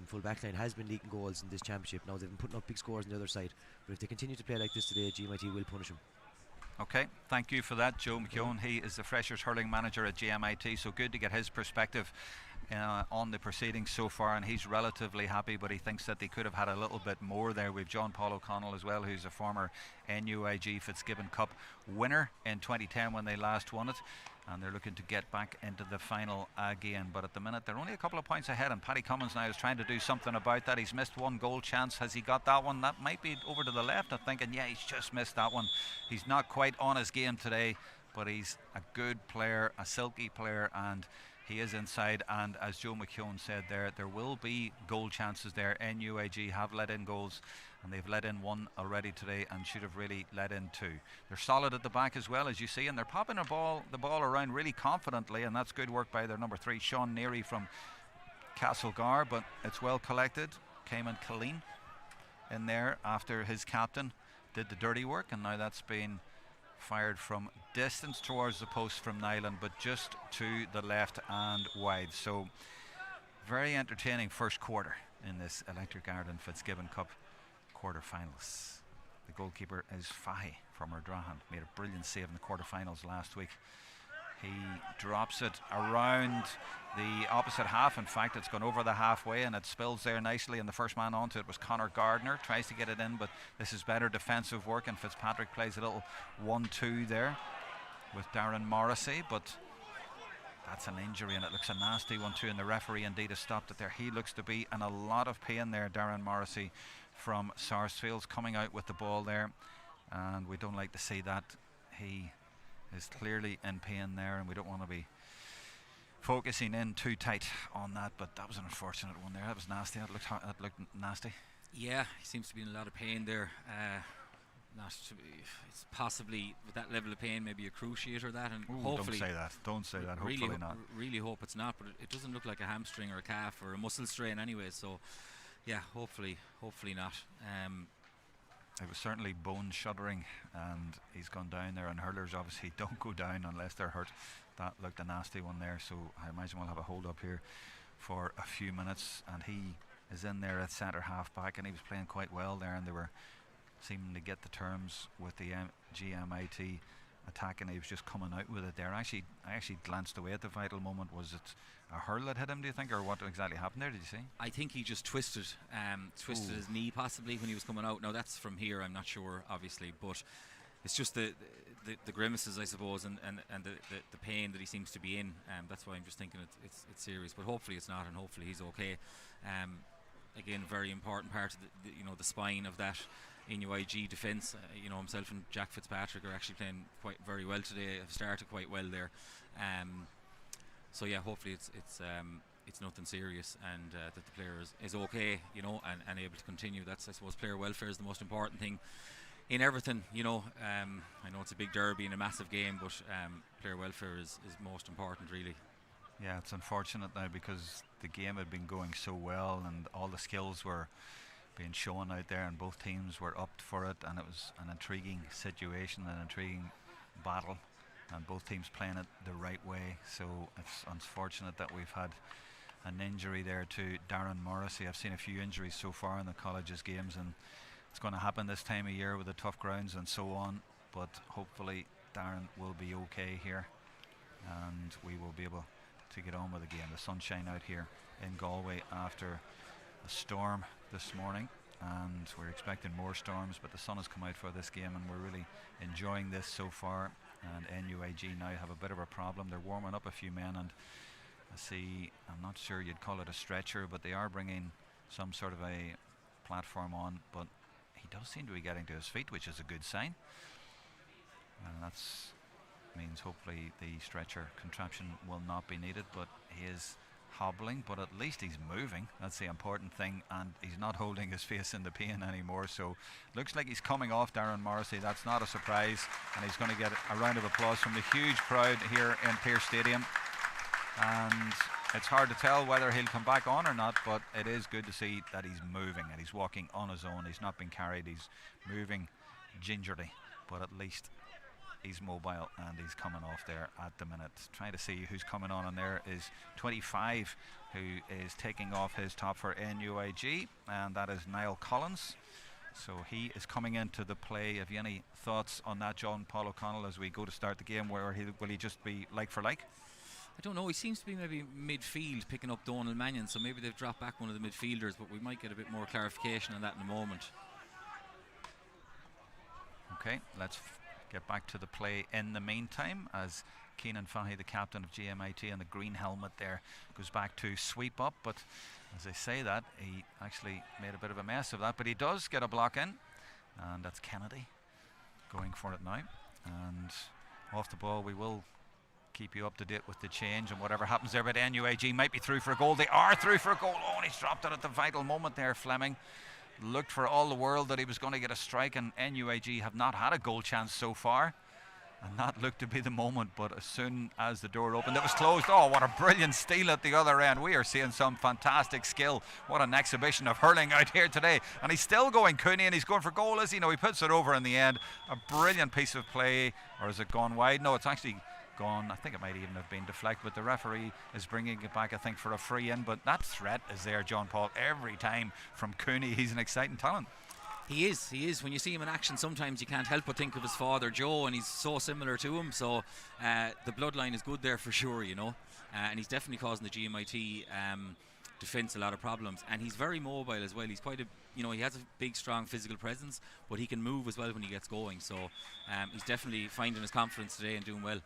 full back line has been leaking goals in this championship. Now they've been putting up big scores on the other side, but if they continue to play like this today, GMIT will punish them. Okay, thank you for that, Joe McKeown. He is the Freshers hurling manager at GMIT, so good to get his perspective on the proceedings so far, and he's relatively happy, but he thinks that they could have had a little bit more there. We've John Paul O'Connell as well, who's a former NUIG Fitzgibbon Cup winner in 2010 when they last won it, and they're looking to get back into the final again, but at the minute they're only a couple of points ahead, and Paddy Cummins now is trying to do something about that. He's missed one goal chance. Has he got that one? That might be over to the left. I'm thinking, yeah, he's just missed that one. He's not quite on his game today, but he's a good player, a silky player, and he is inside. And as Joe McKeown said there will be goal chances there. NUIG have let in goals, and they've let in one already today and should have really let in two. They're solid at the back as well, as you see, and they're popping the ball around really confidently, and that's good work by their number 3, Sean Neary from Castlegar, but it's well collected. Cayman Colleen in there after his captain did the dirty work, and now that's been fired from distance towards the post from Nyland, but just to the left and wide. So very entertaining first quarter in this Electric Ireland Fitzgibbon Cup quarterfinals. The goalkeeper is Fahy from Ardrahan, made a brilliant save in the quarterfinals last week. He drops it around the opposite half. In fact, it's gone over the halfway and it spills there nicely, and the first man onto it was Conor Gardner. Tries to get it in, but this is better defensive work, and Fitzpatrick plays a little 1-2 there with Darren Morrissey, but that's an injury and it looks a nasty one too, and the referee indeed has stopped it there. He looks to be in a lot of pain there, Darren Morrissey from Sarsfield's coming out with the ball there, and we don't like to see that. He is clearly in pain there, and we don't want to be focusing in too tight on that, but that was an unfortunate one there. That was nasty. That looked nasty. Yeah, he seems to be in a lot of pain there. It's possibly with that level of pain, maybe a cruciate or that, and hopefully don't say that. Hopefully not. Really hope it's not, but it doesn't look like a hamstring or a calf or a muscle strain anyway, so yeah, hopefully not. It was certainly bone shuddering, and he's gone down there, and hurlers obviously don't go down unless they're hurt. That looked a nasty one there, so I imagine we'll have a hold up here for a few minutes, and he is in there at centre half back, and he was playing quite well there, and they were seeming to get the terms with the GMIT attack, and he was just coming out with it there. I actually glanced away at the vital moment. Was it a hurl that hit him, do you think, or what exactly happened there? Did you see? I think he just twisted his knee possibly when he was coming out. Now that's from here, I'm not sure obviously, but it's just the grimaces, I suppose, and the pain that he seems to be in. That's why I'm just thinking it's serious, but hopefully it's not, and hopefully he's okay. Again, very important part of the spine of that NUIG defence. Himself and Jack Fitzpatrick are actually playing quite very well today. Have started quite well there. So yeah, hopefully it's nothing serious, and that the player is okay, and able to continue. That's, I suppose, player welfare is the most important thing in everything. I know it's a big derby and a massive game, but player welfare is most important, really. Yeah, it's unfortunate now because the game had been going so well and all the skills were being shown out there, and both teams were up for it, and it was an intriguing situation, an intriguing battle, and both teams playing it the right way. So it's unfortunate that we've had an injury there to Darren Morrissey. I've seen a few injuries so far in the college's games, and it's going to happen this time of year with the tough grounds and so on, but hopefully Darren will be okay here and we will be able to get on with the game. The sunshine out here in Galway after a storm this morning, and we're expecting more storms, but the sun has come out for this game and we're really enjoying this so far. And NUIG now have a bit of a problem. They're warming up a few men, and I see, I'm not sure you'd call it a stretcher, but they are bringing some sort of a platform on, but he does seem to be getting to his feet, which is a good sign, and that's means hopefully the stretcher contraption will not be needed, but he is hobbling, but at least he's moving. That's the important thing, and he's not holding his face in the pain anymore. So looks like he's coming off, Darren Morrissey. That's not a surprise, and he's going to get a round of applause from the huge crowd here in Pearse Stadium. And it's hard to tell whether he'll come back on or not, but it is good to see that he's moving and he's walking on his own. He's not being carried, he's moving gingerly, but at least he's mobile and he's coming off there at the minute. Trying to see who's coming on there is 25, who is taking off his top for NUIG, and that is Niall Collins. So he is coming into the play. Have you any thoughts on that, John Paul O'Connell, as we go to start the game? Where will he just be like for like? I don't know, he seems to be maybe midfield picking up Donald Mannion, so maybe they've dropped back one of the midfielders, but we might get a bit more clarification on that in a moment. Okay, let's get back to the play in the meantime, as Keenan Fahy, the captain of GMIT, and the green helmet there, goes back to sweep up, but as I say that, he actually made a bit of a mess of that, but he does get a block in, and that's Kennedy going for it now, and off the ball. We will keep you up to date with the change and whatever happens there, but NUIG might be through for a goal. They are through for a goal. Oh, and he's dropped it at the vital moment there. Fleming looked for all the world that he was going to get a strike, and NUIG have not had a goal chance so far, and that looked to be the moment. But as soon as the door opened, it was closed. Oh, what a brilliant steal at the other end. We are seeing some fantastic skill. What an exhibition of hurling out here today, and he's still going, Cooney, and he's going for goal, is he? No, he puts it over in the end. A brilliant piece of play. Or has it gone wide? No, it's actually gone. I think it might even have been deflected, but the referee is bringing it back, I think, for a free in. But that threat is there, John Paul, every time from Cooney. He's an exciting talent. He is. When you see him in action, sometimes you can't help but think of his father Joe, and he's so similar to him. So the bloodline is good there for sure, you know. And he's definitely causing the GMIT defence a lot of problems. And he's very mobile as well. He's quite a, you know, he has a big, strong physical presence, but he can move as well when he gets going. So he's definitely finding his confidence today and doing well.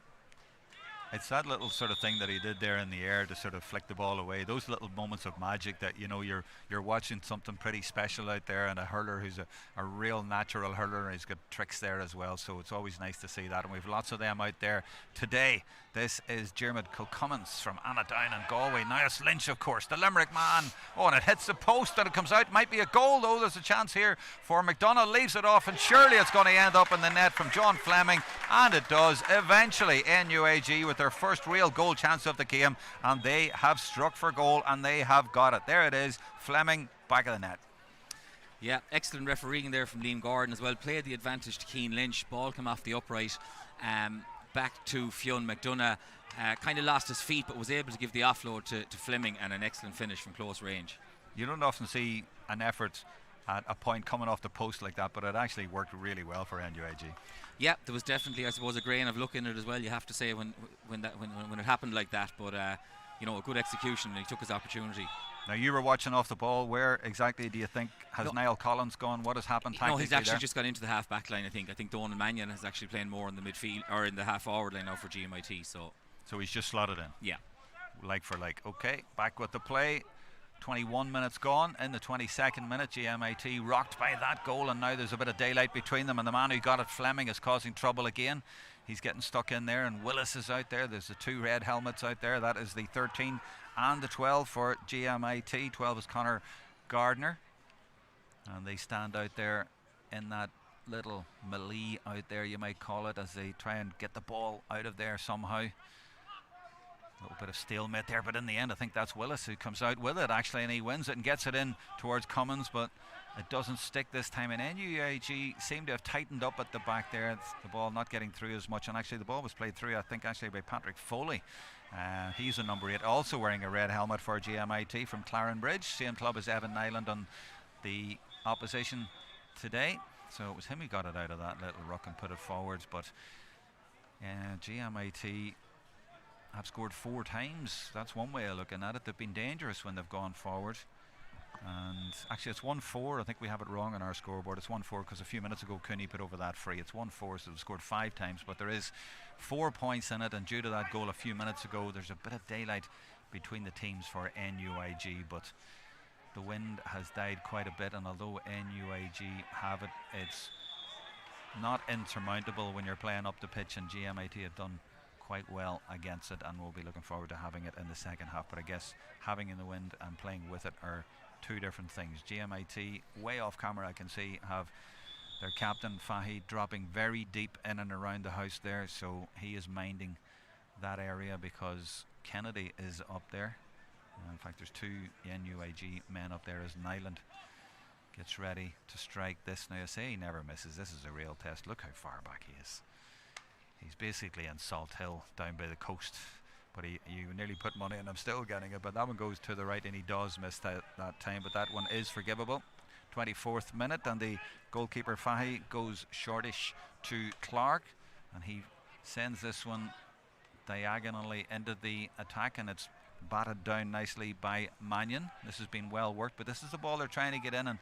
It's that little sort of thing that he did there in the air to sort of flick the ball away. Those little moments of magic that, you know, you're watching something pretty special out there, and a hurler who's a real natural hurler, and he's got tricks there as well. So it's always nice to see that, and we've lots of them out there today. This is Dermot Kilcummins from Annadown and Galway. Nias Lynch, of course, the Limerick man. Oh, and it hits the post and it comes out. Might be a goal, though. There's a chance here for McDonagh. Leaves it off, and surely it's going to end up in the net from John Fleming. And it does. Eventually, NUIG with their first real goal chance of the game. And they have struck for goal, and they have got it. There it is. Fleming, back of the net. Yeah, excellent refereeing there from Liam Gordon as well. Played the advantage to Cian Lynch. Ball came off the upright. Back to Fionn McDonagh, kind of lost his feet, but was able to give the offload to Fleming, and an excellent finish from close range. You don't often see an effort at a point coming off the post like that, but it actually worked really well for NUIG. Yeah, there was definitely, I suppose, a grain of luck in it as well, you have to say, when it happened like that. But you know, a good execution, and he took his opportunity. Now, you were watching off the ball. Where exactly do you think has Niall Collins gone? What has happened tactically? No, he's actually there? just got into the half back line, I think. I think Donal Mannion is actually playing more in the midfield, or in the half forward line now for GMIT. So he's just slotted in. Yeah. Like for like. Okay, back with the play. 21 minutes gone. In the 22nd minute, GMIT rocked by that goal, and now there's a bit of daylight between them, and the man who got it, Fleming, is causing trouble again. He's getting stuck in there, and Willis is out there. There's the two red helmets out there. That is the 13 and the 12 for GMIT. 12 is Conor Gardner, and they stand out there in that little melee out there, you might call it, as they try and get the ball out of there somehow. A little bit of stalemate there, but in the end I think that's Willis who comes out with it actually, and he wins it and gets it in towards Cummins, but it doesn't stick this time. And NUIG seem to have tightened up at the back there. It's the ball not getting through as much, and actually the ball was played through, I think, actually by Patrick Foley. He's a number 8, also wearing a red helmet for GMIT from Clarenbridge. Same club as Evan Nyland on the opposition today. So it was him who got it out of that little ruck and put it forwards. But GMIT have scored 4 times. That's one way of looking at it. They've been dangerous when they've gone forward. And actually it's 1-4. I think we have it wrong on our scoreboard. It's 1-4 because a few minutes ago Cooney put over that free. It's 1-4, so they've scored 5 times, but there is 4 points in it, and due to that goal a few minutes ago, there's a bit of daylight between the teams for NUIG, but the wind has died quite a bit, and although NUIG have it, it's not insurmountable when you're playing up the pitch, and GMIT have done quite well against it, and we'll be looking forward to having it in the second half. But I guess having in the wind and playing with it are two different things. GMIT, way off camera I can see, have their captain Fahy dropping very deep in and around the house there, so he is minding that area because Kennedy is up there. In fact, there's 2 NUIG men up there as Nyland gets ready to strike this. Now I say he never misses. This is a real test. Look how far back he is. He's basically in Salt Hill down by the coast, but you nearly put money and I'm still getting it. But that one goes to the right, and he does miss that time, but that one is forgivable. 24th minute, and the goalkeeper Fahy goes shortish to Clark, and he sends this one diagonally into the attack, and it's batted down nicely by Mannion. This has been well worked, but this is the ball they're trying to get in, and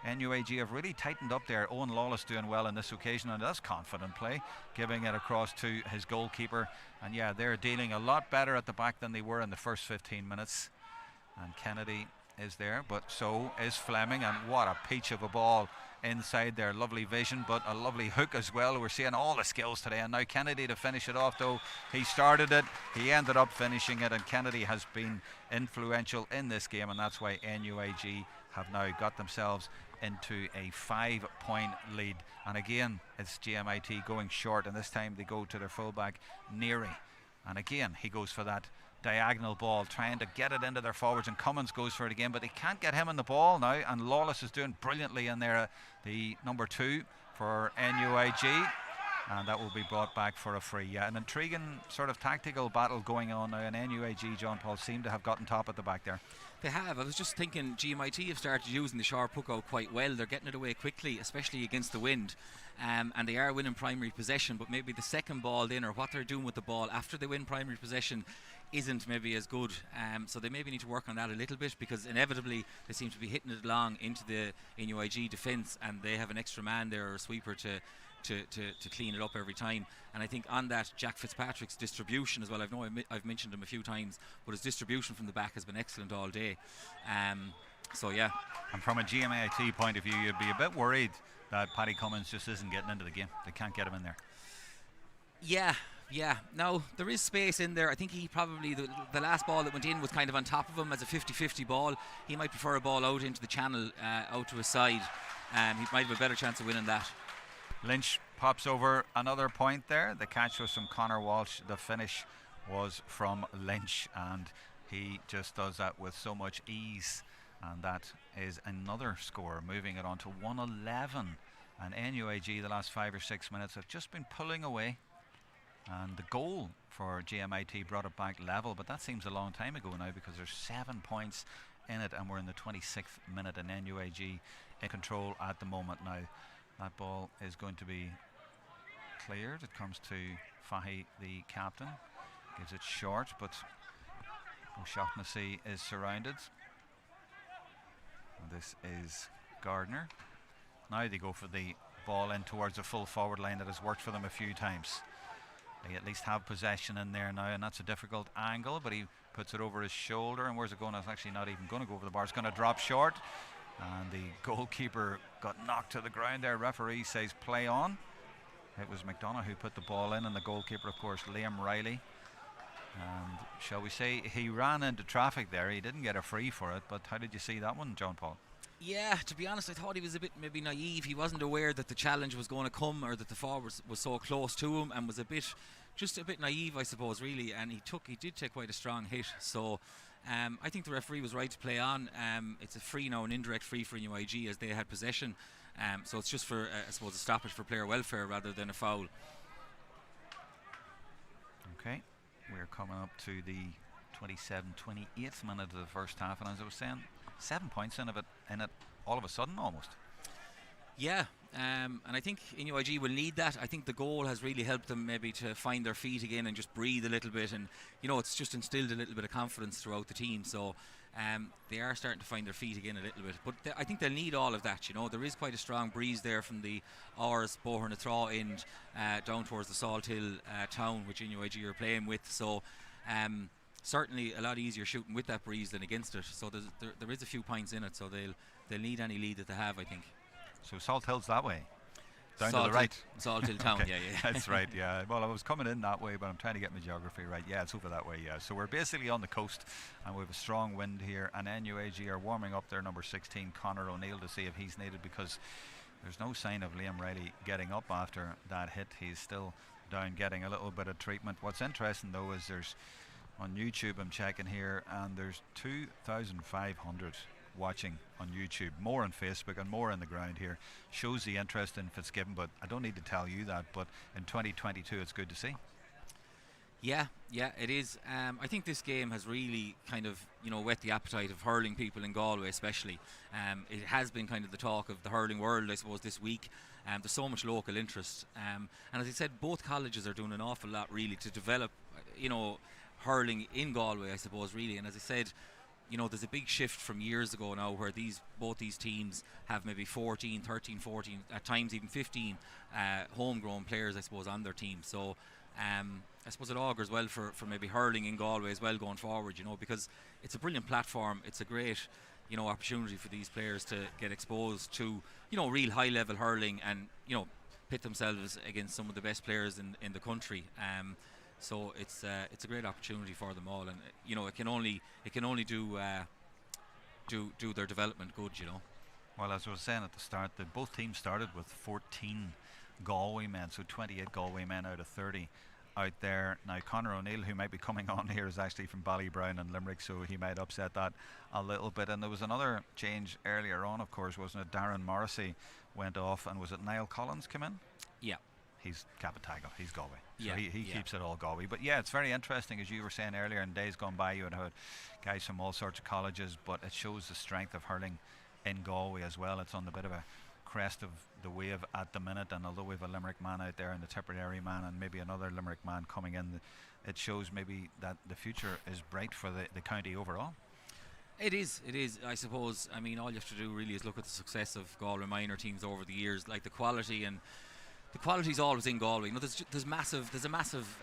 NUIG have really tightened up there. Owen Lawless doing well on this occasion, and that's confident play, giving it across to his goalkeeper. And yeah, they're dealing a lot better at the back than they were in the first 15 minutes. And Kennedy is there, but so is Fleming, and what a peach of a ball inside there. Lovely vision, but a lovely hook as well. We're seeing all the skills today, and now Kennedy to finish it off, though. He started it, he ended up finishing it, and Kennedy has been influential in this game, and that's why NUIG have now got themselves into a 5-point lead. And again, it's GMIT going short, and this time they go to their fullback Neary, and again he goes for that diagonal ball, trying to get it into their forwards, and Cummins goes for it again, but they can't get him in the ball now, and Lawless is doing brilliantly in there, the number 2 for NUIG, and that will be brought back for a free. Yeah, an intriguing sort of tactical battle going on now, and NUIG, John Paul, seem to have gotten top at the back there. They have. I was just thinking GMIT have started using the sharp hook out quite well. They're getting it away quickly, especially against the wind, and they are winning primary possession, but maybe the second ball in, or what they're doing with the ball after they win primary possession, isn't maybe as good, so they maybe need to work on that a little bit, because inevitably they seem to be hitting it along into the NUIG defence, and they have an extra man there, or a sweeper to clean it up every time. And I think on that, Jack Fitzpatrick's distribution as well, I've mentioned him a few times, but his distribution from the back has been excellent all day. So yeah. And from a GMIT point of view, you'd be a bit worried that Paddy Cummins just isn't getting into the game. They can't get him in there. Yeah, no, there is space in there. I think he probably, the last ball that went in was kind of on top of him as a 50-50 ball. He might prefer a ball out into the channel, out to his side. He might have a better chance of winning that. Lynch pops over another point there. The catch was from Connor Walsh. The finish was from Lynch, and he just does that with so much ease. And that is another score, moving it on to 111. And NUIG, the last 5 or 6 minutes, have just been pulling away. And the goal for GMIT brought it back level, but that seems a long time ago now, because there's 7 points in it, and we're in the 26th minute, and NUIG in control at the moment now. That ball is going to be cleared. It comes to Fahy, the captain. Gives it short, but O'Shaughnessy is surrounded. And this is Gardner. Now they go for the ball in towards the full forward line that has worked for them a few times. They at least have possession in there now, and that's a difficult angle, but he puts it over his shoulder, and where's it going? It's actually not even going to go over the bar. It's going to drop short, and the goalkeeper got knocked to the ground there. Referee says play on. It was McDonough who put the ball in, and the goalkeeper, of course, Liam Riley. And shall we say he ran into traffic there. He didn't get a free for it, but how did you see that one, John Paul? Yeah, to be honest, I thought he was a bit maybe naive. He wasn't aware that the challenge was going to come, or that the forward was so close to him, and was just a bit naive, I suppose, really. And he did take quite a strong hit. So I think the referee was right to play on. It's a free now, an indirect free for NUIG, as they had possession. So it's just for, I suppose, a stoppage for player welfare rather than a foul. Okay, we're coming up to the 28th minute of the first half, and as I was saying, 7 points in it all of a sudden almost. Yeah, and I think NUIG will need that. I think the goal has really helped them maybe to find their feet again and just breathe a little bit, and it's just instilled a little bit of confidence throughout the team. So they are starting to find their feet again a little bit, but I think they'll need all of that. There is quite a strong breeze there from the Ors Bohern Athra end down towards the Salt Hill town, which NUIG are playing with. So certainly a lot easier shooting with that breeze than against it. So there is a few points in it, so they'll need any lead that they have, I think. So Salt Hill's that way, down Salt to the right. Salt Hill town. Okay. Yeah. That's right, yeah. Well, I was coming in that way, but I'm trying to get my geography right. Yeah, it's over that way, yeah. So we're basically on the coast, and we have a strong wind here, and NUIG are warming up their number 16, Conor O'Neill, to see if he's needed, because there's no sign of Liam Riley getting up after that hit. He's still down getting a little bit of treatment. What's interesting, though, is there's on YouTube, I'm checking here, and there's 2,500 watching on YouTube, more on Facebook and more on the ground here. Shows the interest in Fitzgibbon, but I don't need to tell you that, but in 2022 it's good to see. Yeah, it is. I think this game has really kind of whet the appetite of hurling people in Galway, especially. It has been kind of the talk of the hurling world, I suppose, this week. There's so much local interest, and as I said, both colleges are doing an awful lot really to develop hurling in Galway, I suppose, really. And as I said, there's a big shift from years ago now, where both these teams have maybe 14, 13, 14, at times even 15 homegrown players, I suppose, on their team. So I suppose it augurs well for maybe hurling in Galway as well going forward, because it's a brilliant platform. It's a great opportunity for these players to get exposed to, real high level hurling and, pit themselves against some of the best players in the country. So it's a great opportunity for them all, and it can only do their development good. Well, as I was saying at the start, both teams started with 14 Galway men, so 28 Galway men out of 30 out there. Now Conor O'Neill, who might be coming on here, is actually from Ballybrown and Limerick, so he might upset that a little bit. And there was another change earlier on, of course, wasn't it? Darren Morrissey went off, and was it Niall Collins come in? Yeah. He's Capitago, he's Galway, so yeah, he keeps it all Galway. But yeah, it's very interesting, as you were saying earlier, in days gone by you had had guys from all sorts of colleges, but it shows the strength of hurling in Galway as well. It's on the bit of a crest of the wave at the minute, and although we have a Limerick man out there and the Tipperary man and maybe another Limerick man coming in, it shows maybe that the future is bright for the county overall. It is, I suppose. I mean, all you have to do really is look at the success of Galway minor teams over the years, like the quality is always in Galway. There's a massive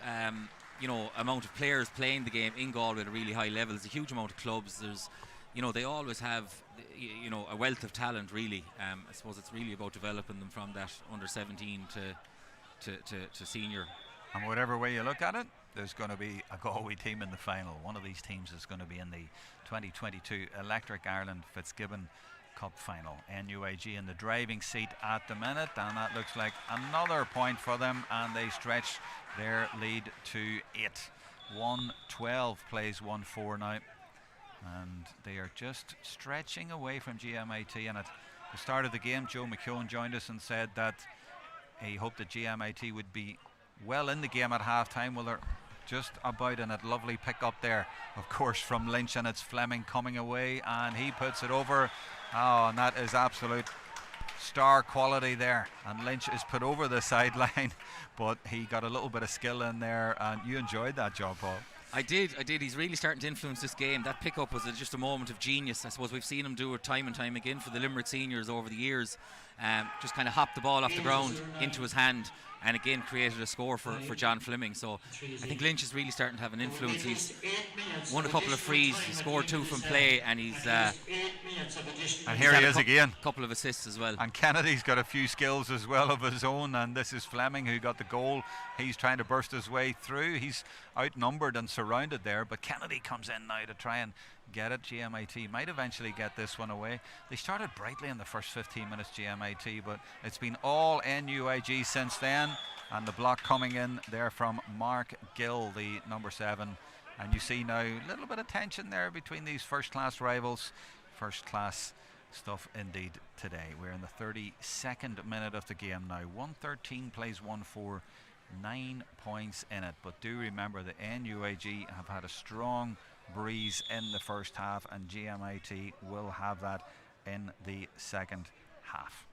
amount of players playing the game in Galway at a really high level. There's a huge amount of clubs. There's they always have a wealth of talent, really. I suppose it's really about developing them from that under 17 to senior. And whatever way you look at it, there's going to be a Galway team in the final. One of these teams is going to be in the 2022 Electric Ireland Fitzgibbon Cup final. NUIG in the driving seat at the minute, and that looks like another point for them, and they stretch their lead to 8. 1-12 plays 1-4 now, and they are just stretching away from GMIT. And at the start of the game, Joe McKeown joined us and said that he hoped that GMIT would be well in the game at half time. Well, they're just about in. A lovely pick up there, of course, from Lynch, and it's Fleming coming away, and he puts it over. Oh, and that is absolute star quality there, and Lynch is put over the sideline, but he got a little bit of skill in there, and you enjoyed that job, Paul. I did. He's really starting to influence this game. That pickup was just a moment of genius. I suppose we've seen him do it time and time again for the Limerick seniors over the years. Just kind of hopped the ball off the ground into his hand, and again created a score for John Fleming. So I think Lynch is really starting to have an influence. He's won a couple of frees, he scored 2 from play, and he's and here he is again. A couple of assists as well. And Kennedy's got a few skills as well of his own, and this is Fleming who got the goal. He's trying to burst his way through. He's outnumbered and surrounded there, but Kennedy comes in now to try and get it. GMIT might eventually get this one away. They started brightly in the first 15 minutes, GMIT, but it's been all NUIG since then, and the block coming in there from Mark Gill, the number 7, and you see now a little bit of tension there between these first class rivals. First class stuff indeed today. We're in the 32nd minute of the game now. 113 plays 1-4, 9 points in it, but do remember the NUIG have had a strong breeze in the first half, and GMIT will have that in the second half.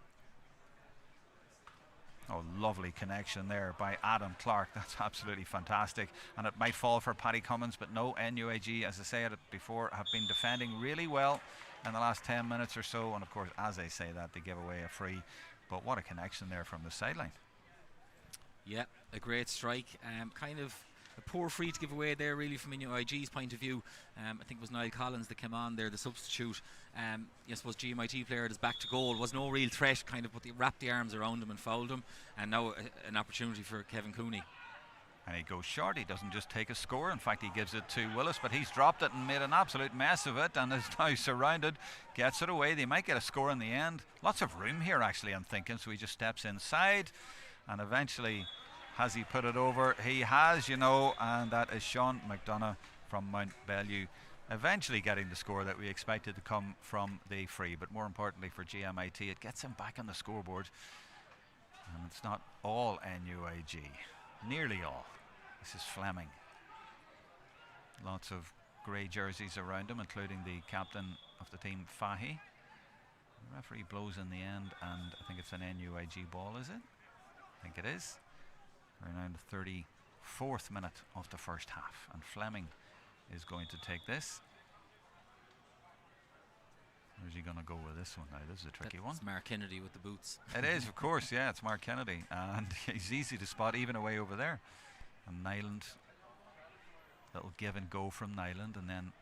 Oh, lovely connection there by Adam Clark. That's absolutely fantastic, and it might fall for Paddy Cummins, but no, NUIG, as I said it before, have been defending really well in the last 10 minutes or so, and of course, as I say that, they give away a free, but what a connection there from the sideline. Yeah, a great strike. Kind of a poor free to give away there, really, from NUIG's point of view. I think it was Niall Collins that came on there, the substitute. I suppose GMIT player is back to goal. Was no real threat, kind of, but they wrapped the arms around him and fouled him. And now an opportunity for Kevin Cooney. And he goes short. He doesn't just take a score. In fact, he gives it to Willis, but he's dropped it and made an absolute mess of it, and is now surrounded. Gets it away. They might get a score in the end. Lots of room here, actually, I'm thinking. So he just steps inside, and eventually, has he put it over? He has, and that is Sean McDonough from Mount Bellew, eventually getting the score that we expected to come from the free. But more importantly for GMIT, it gets him back on the scoreboard, and it's not all NUIG, nearly all. This is Fleming. Lots of grey jerseys around him, including the captain of the team, Fahy. The referee blows in the end, and I think it's an NUIG ball, is it? I think it is. We're now in the 34th minute of the first half, and Fleming is going to take this. Where's he going to go with this one now? This is a tricky one. It's Mark Kennedy with the boots. It is, of course, yeah, it's Mark Kennedy, and he's easy to spot even away over there. And Nyland, little give and go from Nyland, and then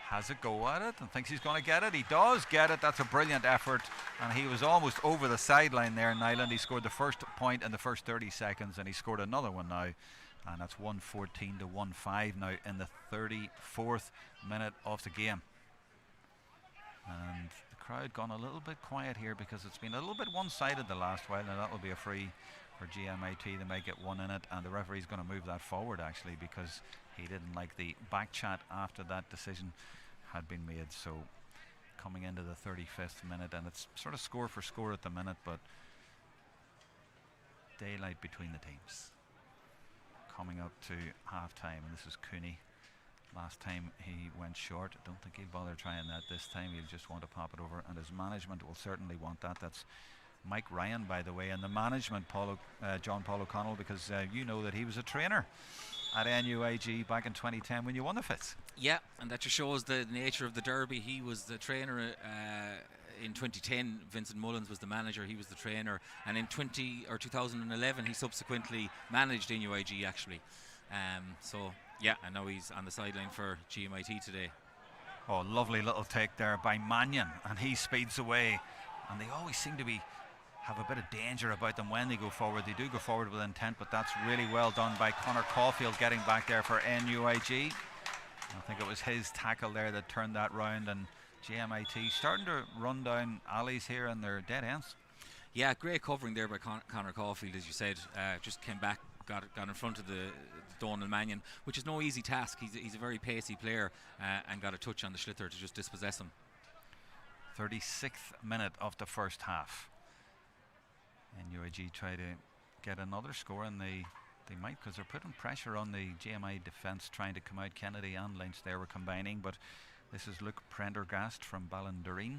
has a go at it and thinks he's going to get it. He does get it. That's a brilliant effort, and he was almost over the sideline there in Nyland. He scored the first point in the first 30 seconds, and he scored another one now, and that's 114 to 1-5 now in the 34th minute of the game. And the crowd gone a little bit quiet here because it's been a little bit one-sided the last while. Now that will be a free for GMIT. They might get one in it, and the referee's going to move that forward actually, because he didn't like the back chat after that decision had been made. So coming into the 35th minute, and it's sort of score for score at the minute, but daylight between the teams. Coming up to half time, and this is Cooney. Last time he went short. I don't think he'll bother trying that this time. He'll just want to pop it over, and his management will certainly want that. That's Mike Ryan, by the way, and the management, John Paul O'Connell, because you know that he was a trainer at NUIG back in 2010 when you won the Fitz. Yeah, and that just shows the nature of the derby. He was the trainer in 2010. Vincent Mullins was the manager. He was the trainer, and in 2011 he subsequently managed NUIG actually. So yeah, I know he's on the sideline for GMIT today. Oh, lovely little take there by Mannion, and he speeds away, and they always seem to have a bit of danger about them when they go forward. They do go forward with intent, but that's really well done by Conor Caulfield getting back there for NUIG. I think it was his tackle there that turned that round, and GMIT starting to run down alleys here and their dead ends. Yeah, great covering there by Conor Caulfield, as you said. Just came back, got in front of the Donald Mannion, which is no easy task. He's a very pacey player, and got a touch on the Schlither to just dispossess him. 36th minute of the first half. NUIG try to get another score, and they might, because they're putting pressure on the GMI defence, trying to come out. Kennedy and Lynch there were combining, but this is Luke Prendergast from Ballindereen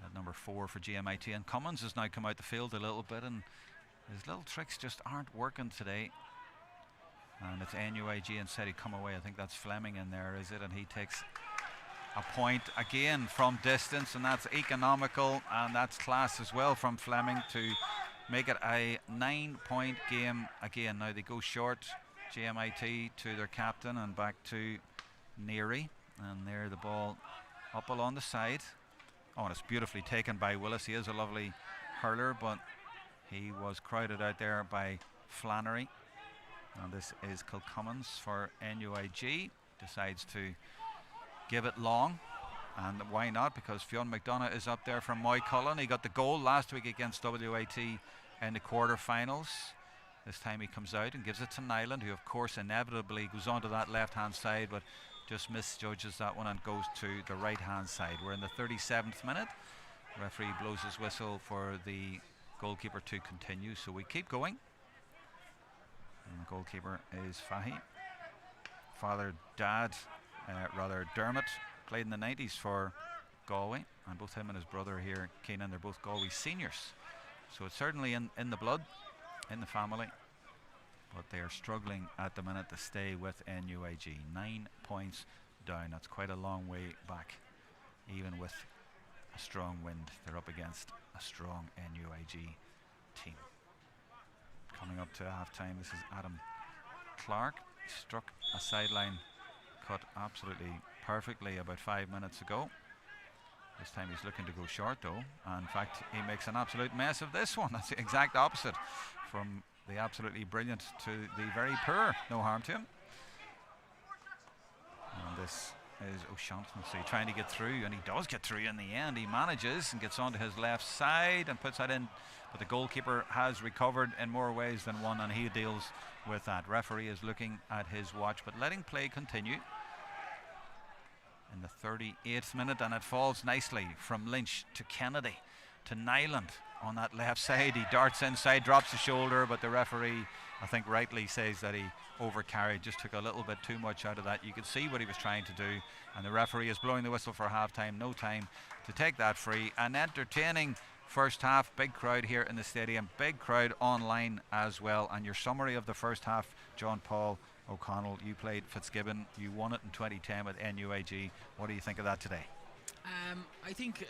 at number 4 for GMIT, and Cummins has now come out the field a little bit, and his little tricks just aren't working today. And it's NUIG and said he'd come away. I think that's Fleming in there, is it? And he takes a point again from distance, and that's economical, and that's class as well from Fleming to make it a 9-point game again. Now they go short, GMIT, to their captain and back to Neary, and there the ball up along the side. Oh, and it's beautifully taken by Willis. He is a lovely hurler, but he was crowded out there by Flannery. And this is Kilcummins for NUIG. Decides to give it long, and why not, because Fionn McDonough is up there from Moycullen. He got the goal last week against WAT in the quarter-finals. This time he comes out and gives it to Nyland, who of course inevitably goes onto that left-hand side, but just misjudges that one and goes to the right-hand side. We're in the 37th minute. Referee blows his whistle for the goalkeeper to continue, so we keep going. And the goalkeeper is Fahy. Dermot played in the 90s for Galway, and both him and his brother here, Keenan, they're both Galway seniors. So it's certainly in the blood, in the family, but they are struggling at the minute to stay with NUIG. 9 points down. That's quite a long way back. Even with a strong wind, they're up against a strong NUIG team. Coming up to half time, this is Adam Clark. He struck a sideline cut absolutely perfectly about 5 minutes ago. This time he's looking to go short though, and in fact he makes an absolute mess of this one. That's the exact opposite, from the absolutely brilliant to the very poor. No harm to him. And this is O'Shaughnessy trying to get through, and he does get through in the end. He manages and gets onto his left side and puts that in, but the goalkeeper has recovered in more ways than one, and he deals with that. Referee is looking at his watch, but letting play continue in the 38th minute, and it falls nicely from Lynch to Kennedy to Nyland on that left side. He darts inside, drops the shoulder, but the referee, I think rightly, says that he overcarried, just took a little bit too much out of that. You could see what he was trying to do, and the referee is blowing the whistle for half time. No time to take that free. An entertaining first half, big crowd here in the stadium, big crowd online as well. And your summary of the first half, John Paul O'Connell, you played Fitzgibbon, you won it in 2010 with NUIG. What do you think of that today? I think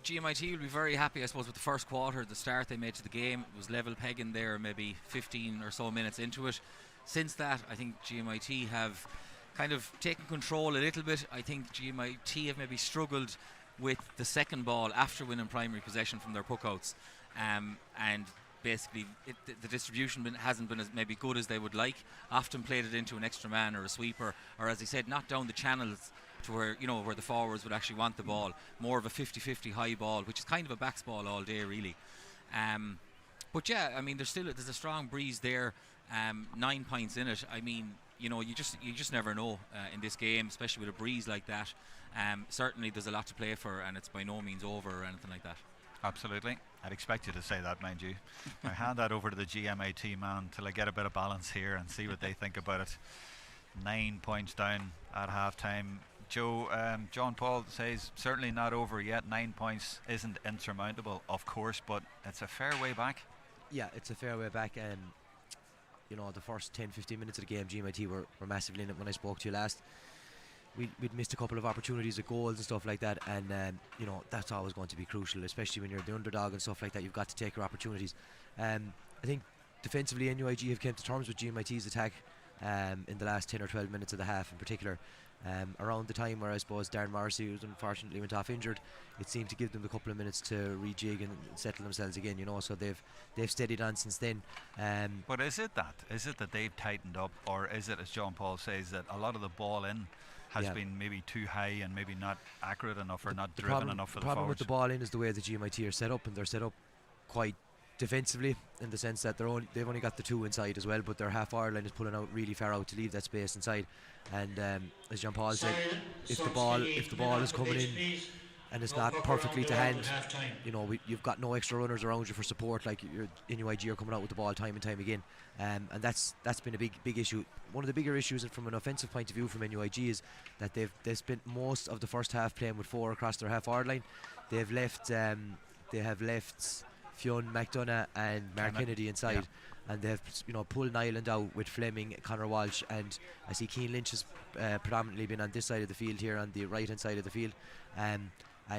GMIT will be very happy, I suppose, with the first quarter. The start they made to the game, it was level pegging there maybe 15 or so minutes into it. Since that, I think GMIT have kind of taken control a little bit. I think GMIT have maybe struggled with the second ball after winning primary possession from their puckouts, and basically the distribution hasn't been as maybe good as they would like. Often played it into an extra man or a sweeper, or as I said, not down the channels to where where the forwards would actually want the ball. More of a 50-50 high ball, which is kind of a backs ball all day really. But yeah, I mean there's a strong breeze there. 9 points in it. I mean, you just never know in this game, especially with a breeze like that. Certainly there's a lot to play for, and it's by no means over or anything like that. Absolutely. I'd expect you to say that, mind you. I hand that over to the GMIT man till I get a bit of balance here and see what they think about it. 9 points down at half time. Joe, John Paul says certainly not over yet. 9 points isn't insurmountable, of course, but it's a fair way back. Yeah, it's a fair way back. The first 10-15 minutes of the game, GMIT were massively in it. When I spoke to you last, we'd missed a couple of opportunities of goals and stuff like that, and that's always going to be crucial, especially when you're the underdog and stuff like that. You've got to take your opportunities. I think defensively NUIG have come to terms with GMIT's attack in the last 10 or 12 minutes of the half in particular. Around the time where I suppose Darren Morrissey, who unfortunately went off injured, it seemed to give them a couple of minutes to rejig and settle themselves again, so they've steadied on since then. But is it that they've tightened up, or is it, as John Paul says, that a lot of the ball in has been maybe too high and maybe not accurate enough or not driven enough for the forwards? The problem with the ball in is the way the GMIT are set up, and they're set up quite defensively in the sense that they've only got the two inside as well, but their half-hour line is pulling out really far out to leave that space inside. And as John Paul said, if the ball is coming in and it's not perfectly to hand, you've got no extra runners around you for support. Like your NUIG are coming out with the ball time and time again, and that's been a big issue. One of the bigger issues from an offensive point of view from NUIG is that they've spent most of the first half playing with 4 across their half-hour line. They have left Fionn McDonough and Mark Kennedy inside, and they've pulled Nyland out with Fleming, Conor Walsh, and I see Cian Lynch has predominantly been on this side of the field here, on the right hand side of the field, and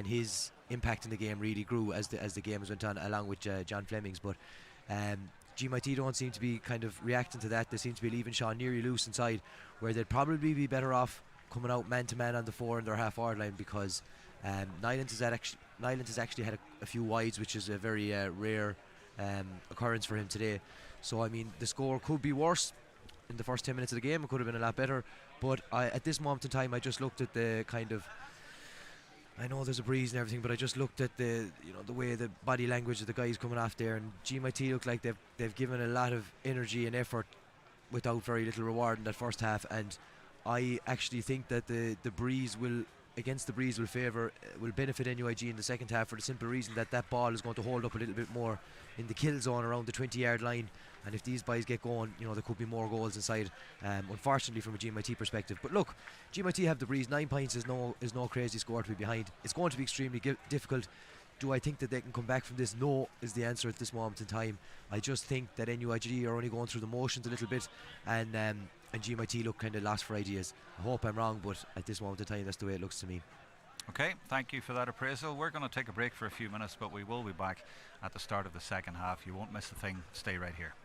his impact in the game really grew as the game went on, along with John Fleming's. But GMIT don't seem to be kind of reacting to that. They seem to be leaving Sean Neary loose inside, where they'd probably be better off coming out man to man on the 4 in their half-hour line, because Nyland has actually had a few wides, which is a very rare occurrence for him today. So I mean, the score could be worse in the first 10 minutes of the game. It could have been a lot better, but at this moment in time I just looked at the kind of, I know there's a breeze and everything, but I just looked at the way the body language of the guys coming off there, and GMIT look like they've given a lot of energy and effort without very little reward in that first half, and I actually think that the breeze will benefit NUIG in the second half, for the simple reason that ball is going to hold up a little bit more in the kill zone around the 20-yard line, and if these boys get going, there could be more goals inside, unfortunately from a GMIT perspective. But look, GMIT have the breeze. 9 points is no crazy score to be behind. It's going to be extremely difficult. Do I think that they can come back from this? No is the answer at this moment in time. I just think that NUIG are only going through the motions a little bit, and GMIT look kind of lost for ideas. I hope I'm wrong, but at this moment in time that's the way it looks to me. Okay, thank you for that appraisal. We're going to take a break for a few minutes, but we will be back at the start of the second half. You won't miss a thing. Stay right here.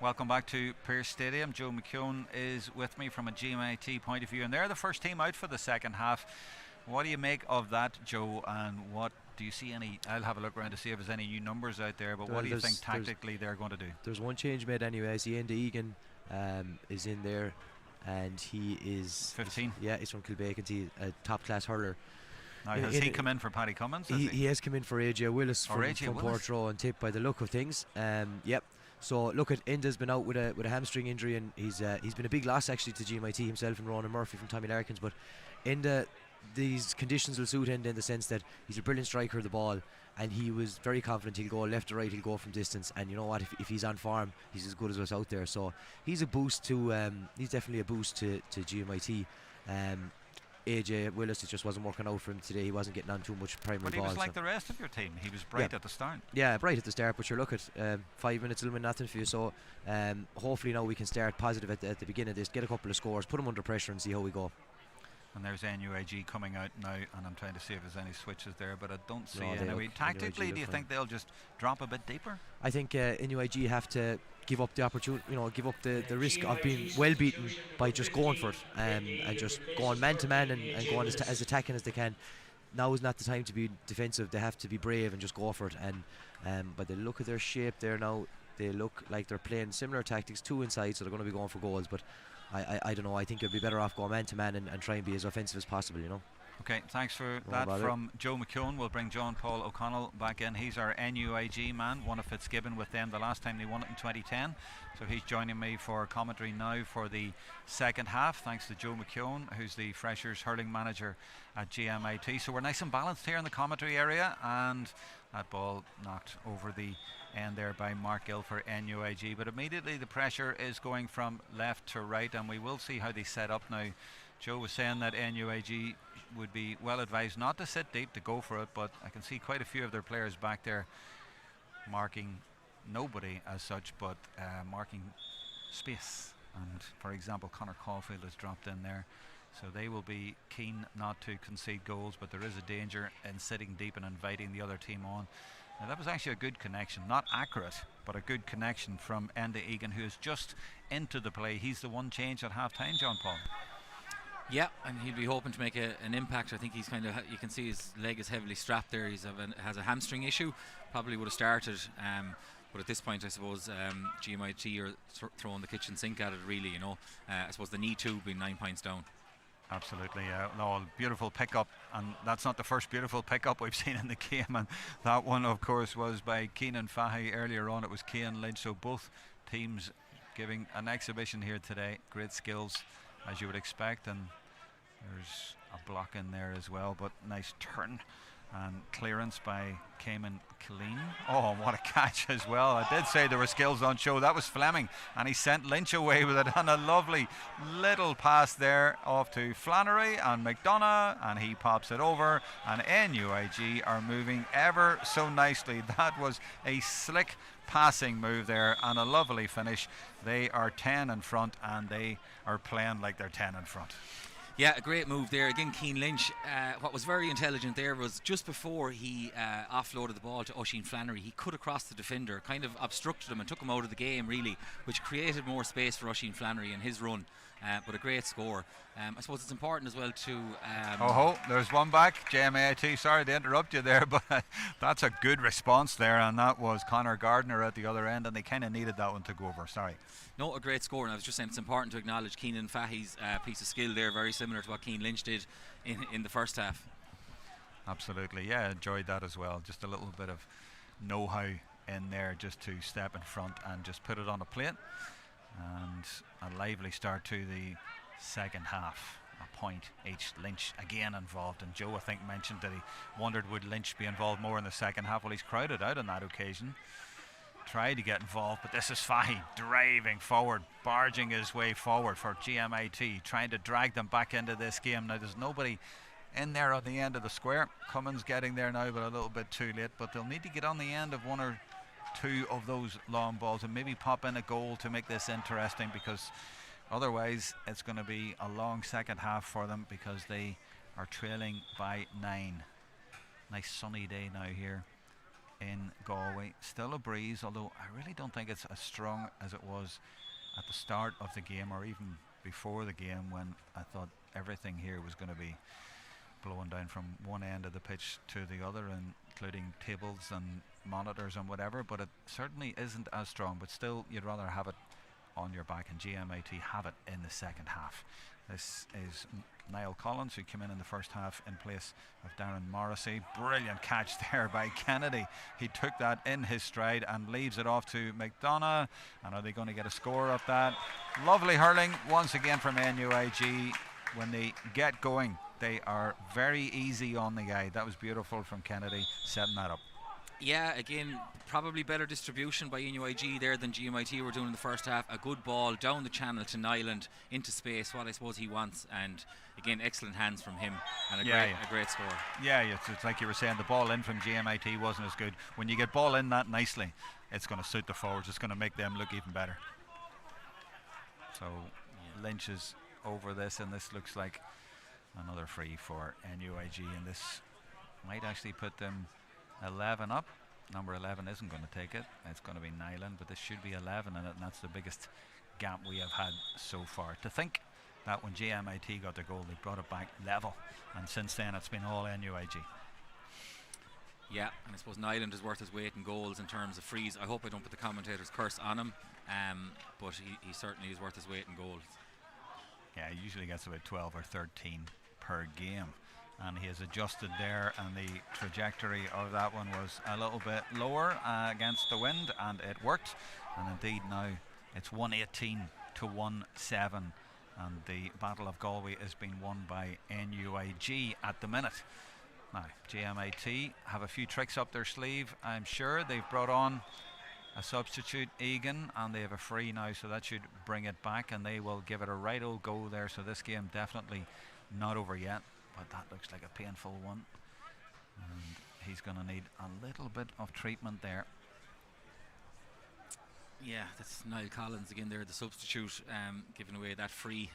Welcome back to Pearse Stadium. Joe McKeown is with me from a GMIT point of view, and they're the first team out for the second half. What do you make of that, Joe, and what do you see any? I'll have a look around to see if there's any new numbers out there, but what do you think tactically they're going to do? There's one change made anyway. I see Egan is in there, and he is 15. Yeah, he's from Kilbacon. He's a top class hurler. Now, has he come in for Paddy Cummins? He has come in for AJ Willis from Portroe and Tip by the look of things. Yep. So look at Enda's been out with a hamstring injury, and he's been a big loss actually to GMIT himself and Ronan Murphy from Tommy Larkins. But Enda, these conditions will suit Enda in the sense that he's a brilliant striker of the ball, and he was very confident he'll go left to right, he'll go from distance, and you know what, if he's on form, he's as good as what's out there. So he's a boost to he's definitely a boost to GMIT. AJ Willis, it just wasn't working out for him today. He wasn't getting on too much primary ball. But he was like the rest of your team. He was bright at the start. Yeah, bright at the start. But you look at 5 minutes, it'll mean nothing for you. So hopefully now we can start positive at the beginning of this, get a couple of scores, put them under pressure, and see how we go. And there's NUIG coming out now, and I'm trying to see if there's any switches there, but I don't see any. Tactically, do you think they'll just drop a bit deeper? I think NUIG have to give up the opportunity, give up the risk of being well beaten by just going for it and just going man to man and going as attacking as they can. Now is not the time to be defensive. They have to be brave and just go for it. And by the look of their shape there now, they look like they're playing similar tactics, two inside, so they're going to be going for goals. But I don't know. I think it'd be better off going man to man and try and be as offensive as possible. Okay, thanks for that from Joe McKeown. We'll bring John Paul O'Connell back in. He's our NUIG man, one of Fitzgibbon with them the last time they won it in 2010. So he's joining me for commentary now for the second half, thanks to Joe McKeown, who's the Freshers hurling manager at GMIT. So we're nice and balanced here in the commentary area, and that ball knocked over the end there by Mark Gill for NUIG. But immediately the pressure is going from left to right, and we will see how they set up now. Joe was saying that NUIG would be well advised not to sit deep, to go for it, but I can see quite a few of their players back there marking nobody as such, but marking space. And for example, Conor Caulfield has dropped in there, so they will be keen not to concede goals, but there is a danger in sitting deep and inviting the other team on. Now that was actually a good connection, not accurate, but a good connection from Enda Egan, who is just into the play. He's the one change at half time, John Paul. Yeah, and he'll be hoping to make an impact. I think he's kind of, you can see his leg is heavily strapped there. He has a hamstring issue. Probably would have started, but at this point, I suppose GMIT are throwing the kitchen sink at it. Really, I suppose the need to being 9 points down. Absolutely, yeah. No, beautiful pickup, and that's not the first beautiful pickup we've seen in the game. And that one, of course, was by Keenan Fahy. Earlier on, it was Cian Lynch. So both teams giving an exhibition here today. Great skills, as you would expect, and there's a block in there as well, but nice turn and clearance by Cayman Killeen. Oh, what a catch as well. I did say there were skills on show. That was Fleming, and he sent Lynch away with it, and a lovely little pass there off to Flannery and McDonough, and he pops it over, and NUIG are moving ever so nicely. That was a slick passing move there and a lovely finish. They are 10 in front, and they are playing like they're 10 in front. Yeah, a great move there. Again, Cian Lynch, what was very intelligent there was just before he offloaded the ball to Oisin Flannery, he cut across the defender, kind of obstructed him and took him out of the game, really, which created more space for Oisin Flannery in his run. But a great score. I suppose it's important as well to... there's one back. GMIT, sorry to interrupt you there, but that's a good response there, and that was Conor Gardner at the other end, and they kind of needed that one to go over. Sorry. No, a great score, and I was just saying it's important to acknowledge Keenan Fahy's piece of skill there, very similar to what Cian Lynch did in the first half. Absolutely, yeah, enjoyed that as well. Just a little bit of know-how in there, just to step in front and just put it on a plate. And a lively start to the second half. A point each. Lynch again involved, and Joe, I think, mentioned that he wondered would Lynch be involved more in the second half. Well, he's crowded out on that occasion. Tried to get involved, but this is Fahy driving forward, barging his way forward for GMIT, trying to drag them back into this game. Now there's nobody in there on the end of the square. Cummins getting there now, but a little bit too late. But they'll need to get on the end of one or two of those long balls and maybe pop in a goal to make this interesting, because otherwise it's going to be a long second half for them, because they are trailing by 9. Nice sunny day now here in Galway. Still a breeze, although I really don't think it's as strong as it was at the start of the game, or even before the game, when I thought everything here was going to be blowing down from one end of the pitch to the other, including tables and monitors and whatever. But it certainly isn't as strong, but still you'd rather have it on your back, and GMIT have it in the second half. This is Niall Collins, who came in the first half in place of Darren Morrissey. Brilliant catch there by Kennedy. He took that in his stride and leaves it off to McDonough. And are they going to get a score of that? Lovely hurling once again from NUIG. When they get going, they are very easy on the guy. That was beautiful from Kennedy, setting that up. Yeah, again, probably better distribution by NUIG there than GMIT were doing in the first half. A good ball down the channel to Nyland into space, what I suppose he wants, and again, excellent hands from him, and a great score. Yeah, it's like you were saying, the ball in from GMIT wasn't as good. When you get ball in that nicely, it's going to suit the forwards. It's going to make them look even better. So Lynch is over this, and this looks like another free for NUIG, and this might actually put them 11 up. Number 11 isn't going to take it. It's going to be Nyland, but this should be 11 in it, and that's the biggest gap we have had so far. To think that when GMIT got their goal, they brought it back level, and since then it's been all NUIG. Yeah, and I suppose Nyland is worth his weight in goals in terms of frees. I hope I don't put the commentator's curse on him, but he certainly is worth his weight in goals. Yeah, he usually gets about 12 or 13 per game, and he has adjusted there, and the trajectory of that one was a little bit lower against the wind, and it worked. And indeed now it's 118 to 17, and the Battle of Galway is being won by NUIG at the minute. Now GMIT have a few tricks up their sleeve, I'm sure. They've brought on a substitute, Egan, and they have a free now, so that should bring it back, and they will give it a right old go there. So this game definitely not over yet, but that looks like a painful one, and he's going to need a little bit of treatment there. Yeah, that's Niall Collins again there, the substitute, giving away that free.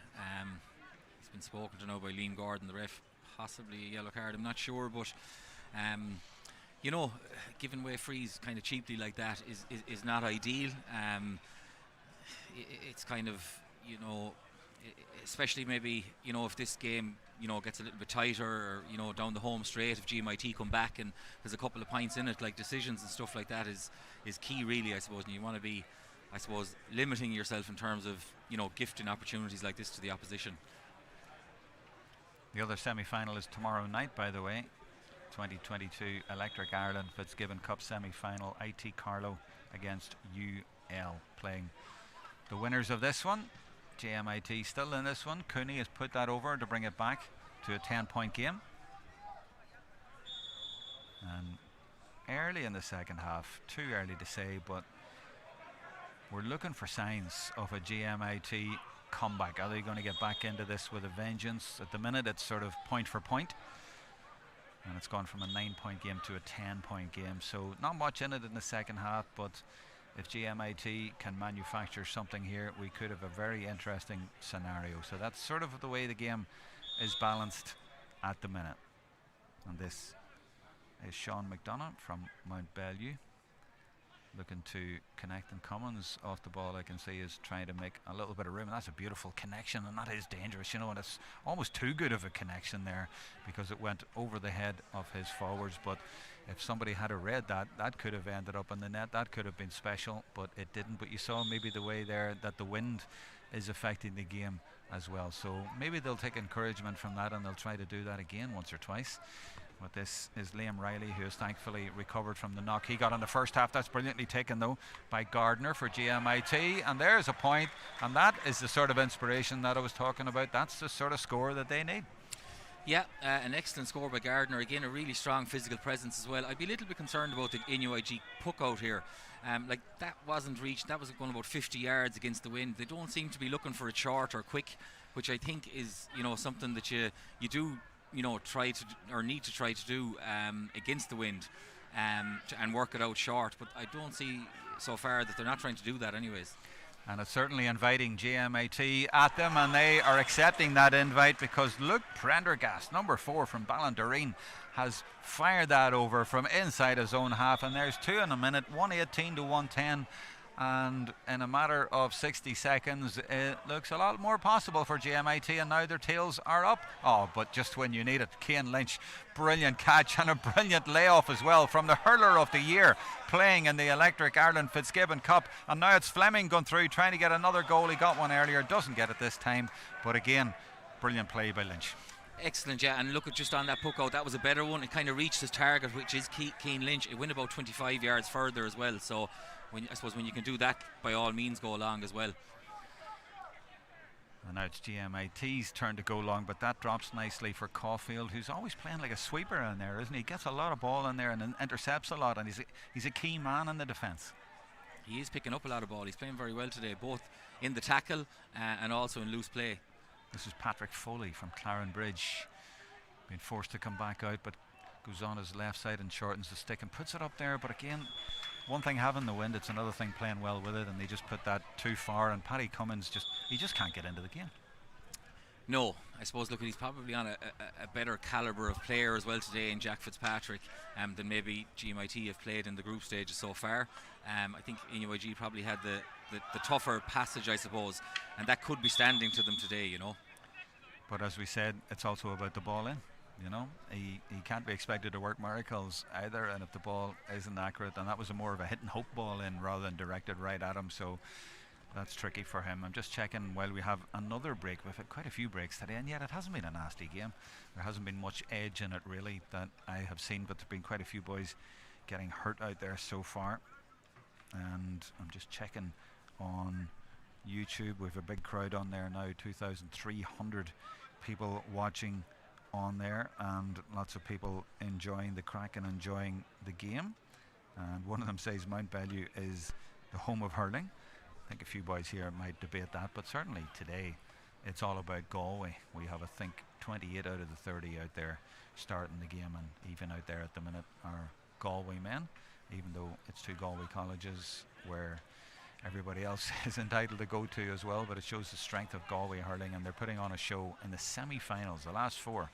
He's been spoken to now by Liam Gordon, the ref, possibly a yellow card, I'm not sure, but you know, giving away frees kind of cheaply like that is not ideal. It's kind of, you know, especially maybe, you know, if this game, you know, gets a little bit tighter, or, you know, down the home straight, if GMIT come back and there's a couple of points in it, like decisions and stuff like that is key really, I suppose, and you want to be, I suppose, limiting yourself in terms of, you know, gifting opportunities like this to the opposition. The other semi-final is tomorrow night, by the way. 2022 Electric Ireland Fitzgibbon Cup semi-final. IT Carlow against UL, playing the winners of this one. GMIT still in this one. Cooney has put that over to bring it back to a 10-point game. And early in the second half, too early to say, but we're looking for signs of a GMIT comeback. Are they going to get back into this with a vengeance? At the minute it's sort of point for point, and it's gone from a 9-point game to a 10-point game, so not much in it in the second half. But if GMIT can manufacture something here, we could have a very interesting scenario. So that's sort of the way the game is balanced at the minute. And this is Sean McDonough from Mount Bellew, looking to connect, and Cummins off the ball, I can see, is trying to make a little bit of room, and that's a beautiful connection, and that is dangerous, you know, and it's almost too good of a connection there because it went over the head of his forwards. But if somebody had read that, that could have ended up in the net, that could have been special, but it didn't. But you saw maybe the way there that the wind is affecting the game as well, so maybe they'll take encouragement from that and they'll try to do that again once or twice. But this is Liam Riley, who has thankfully recovered from the knock he got in the first half. That's brilliantly taken though by Gardner for GMIT, and there's a point, and that is the sort of inspiration that I was talking about. That's the sort of score that they need. Yeah, an excellent score by Gardner. Again, a really strong physical presence as well. I'd be a little bit concerned about the NUIG puck out here. Like, that wasn't reached. That was going about 50 yards against the wind. They don't seem to be looking for it short or quick, which I think is, you know, something that you do, you know, try to, or need to try to do against the wind, and work it out short. But I don't see so far that they're not trying to do that anyways. And it's certainly inviting GMIT at them, and they are accepting that invite because Luke Prendergast, number 4 from Ballindereen, has fired that over from inside his own half, and there's 2 in a minute, 118 to 110. And in a matter of 60 seconds, it looks a lot more possible for GMIT, and now their tails are up. Oh, but just when you need it, Cian Lynch, brilliant catch and a brilliant layoff as well from the hurler of the year, playing in the Electric Ireland Fitzgibbon Cup. And now it's Fleming going through, trying to get another goal. He got one earlier, doesn't get it this time, but again, brilliant play by Lynch. Excellent, yeah, and look at just on that puck out, that was a better one. It kind of reached his target, which is Cian Lynch. It went about 25 yards further as well, so I suppose when you can do that, by all means go along as well. And now it's GMIT's turn to go long, but that drops nicely for Caulfield, who's always playing like a sweeper in there, isn't he? Gets a lot of ball in there and intercepts a lot, and he's a key man in the defence. He is picking up a lot of ball. He's playing very well today, both in the tackle and also in loose play. This is Patrick Foley from Clarenbridge, being forced to come back out, but goes on his left side and shortens the stick and puts it up there. But again, one thing having the wind, it's another thing playing well with it, and they just put that too far, and Paddy Cummins just can't get into the game. No, I suppose, look, he's probably on a better calibre of player as well today in Jack Fitzpatrick than maybe GMIT have played in the group stages so far. I think NUIG probably had the tougher passage, I suppose, and that could be standing to them today, you know. But as we said, it's also about the ball in. You know, he can't be expected to work miracles either, and if the ball isn't accurate, then that was more of a hit and hope ball in rather than directed right at him, so that's tricky for him. I'm just checking while we have another break. We've had quite a few breaks today, and yet it hasn't been a nasty game. There hasn't been much edge in it really that I have seen, but there have been quite a few boys getting hurt out there so far. And I'm just checking on YouTube. We have a big crowd on there now, 2,300 people watching on there, and lots of people enjoying the crack and enjoying the game. And one of them says Mount Bellew is the home of hurling. I think a few boys here might debate that, but certainly today it's all about Galway. We have, I think, 28 out of the 30 out there starting the game, and even out there at the minute are Galway men, even though it's 2 Galway colleges where everybody else is entitled to go to as well. But it shows the strength of Galway hurling, and they're putting on a show in the semi-finals, the last 4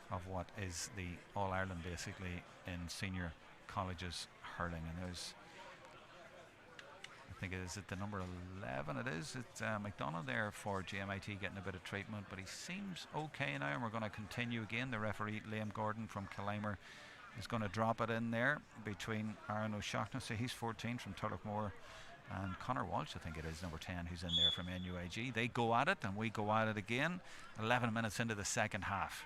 of what is the All-Ireland basically in senior colleges hurling. And there's, I think it is at the number 11, it is, it's McDonough there for GMIT getting a bit of treatment, but he seems okay now, and we're going to continue again. The referee Liam Gordon from Killimer is going to drop it in there between Aaron O'Shaughnessy, he's 14 from Tullochmore, and Conor Walsh, I think it is, number 10, who's in there from NUIG. They go at it, and we go at it again. 11 minutes into the second half,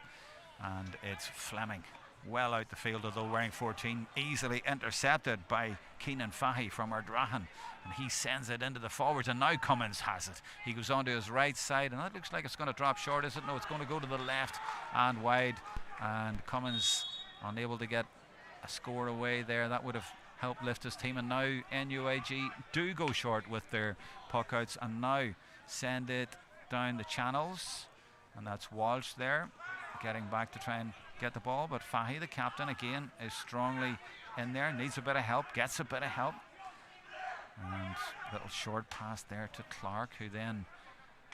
and it's Fleming well out the field, although wearing 14, easily intercepted by Keenan Fahy from Ardrahan, and he sends it into the forwards, and now Cummins has it. He goes on to his right side, and that looks like it's going to drop short, is it? No, it's going to go to the left and wide, and Cummins unable to get a score away there. That would have helped lift his team, and now NUIG do go short with their puck outs and now send it down the channels, and that's Walsh there getting back to try and get the ball, but Fahy, the captain, again is strongly in there, needs a bit of help, gets a bit of help, and little short pass there to Clark, who then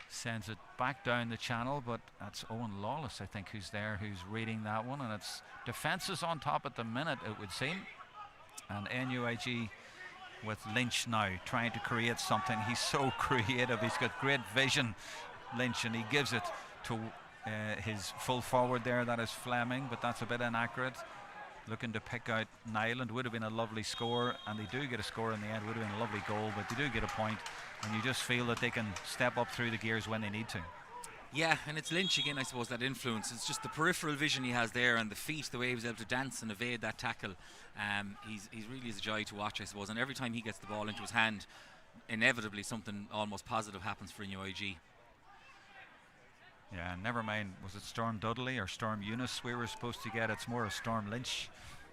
sends it back down the channel, but that's Owen Lawless, I think, who's there, who's reading that one, and it's defence is on top at the minute, it would seem. And NUIG with Lynch now trying to create something. He's so creative, he's got great vision, Lynch, and he gives it to his full forward there, that is Fleming, but that's a bit inaccurate. Looking to pick out Nyland, would have been a lovely score, and they do get a score in the end, would have been a lovely goal, but they do get a point, and you just feel that they can step up through the gears when they need to. Yeah, and it's Lynch again, I suppose, that influence. It's just the peripheral vision he has there, and the feet, the way he was able to dance and evade that tackle. He's really is a joy to watch, I suppose, and every time he gets the ball into his hand, inevitably something almost positive happens for NUIG. Yeah, never mind, was it Storm Dudley or Storm Eunice we were supposed to get? It's more of Storm Lynch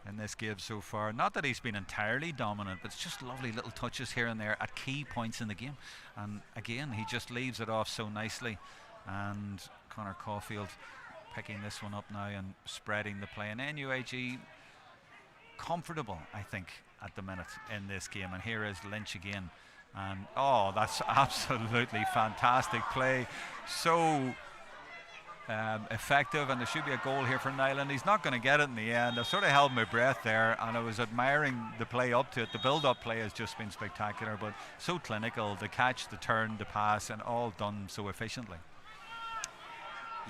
in this game so far. Not that he's been entirely dominant, but it's just lovely little touches here and there at key points in the game, and again he just leaves it off so nicely. And Conor Caulfield picking this one up now and spreading the play, and NUIG comfortable, I think, at the minute in this game. And here is Lynch again And oh, that's absolutely fantastic play. So effective, and there should be a goal here for Nyland. He's not going to get it in the end. I sort of held my breath there, and I was admiring the play up to it. The build-up play has just been spectacular, but so clinical. The catch, the turn, the pass, and all done so efficiently.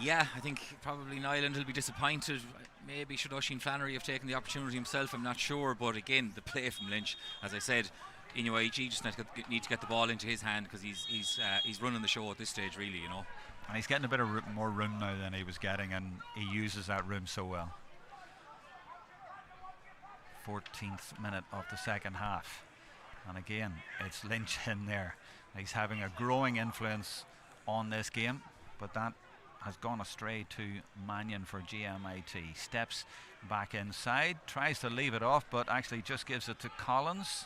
Yeah, I think probably Nyland will be disappointed. Maybe should Oisin Flannery have taken the opportunity himself, I'm not sure. But again, the play from Lynch, as I said, NUIG just need to get the ball into his hand, because he's running the show at this stage, really, you know. And he's getting a bit of more room now than he was getting, and he uses that room so well. 14th minute of the second half, and again it's Lynch in there. He's having a growing influence on this game, but that has gone astray to Mannion for GMIT. Steps back inside, tries to leave it off, but actually just gives it to Collins.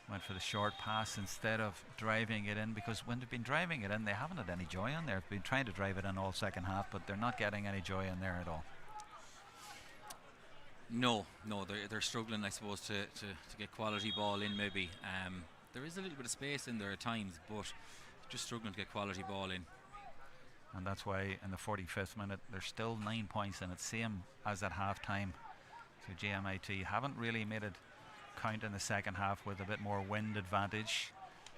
Went for the short pass instead of driving it in, because when they've been driving it in, they haven't had any joy in there. They've been trying to drive it in all second half, but they're not getting any joy in there at all. No, they're struggling, I suppose, to get quality ball in, maybe. There is a little bit of space in there at times, but just struggling to get quality ball in. And that's why in the 45th minute there's still 9 points in it, same as at half time. So GMIT haven't really made it count in the second half with a bit more wind advantage.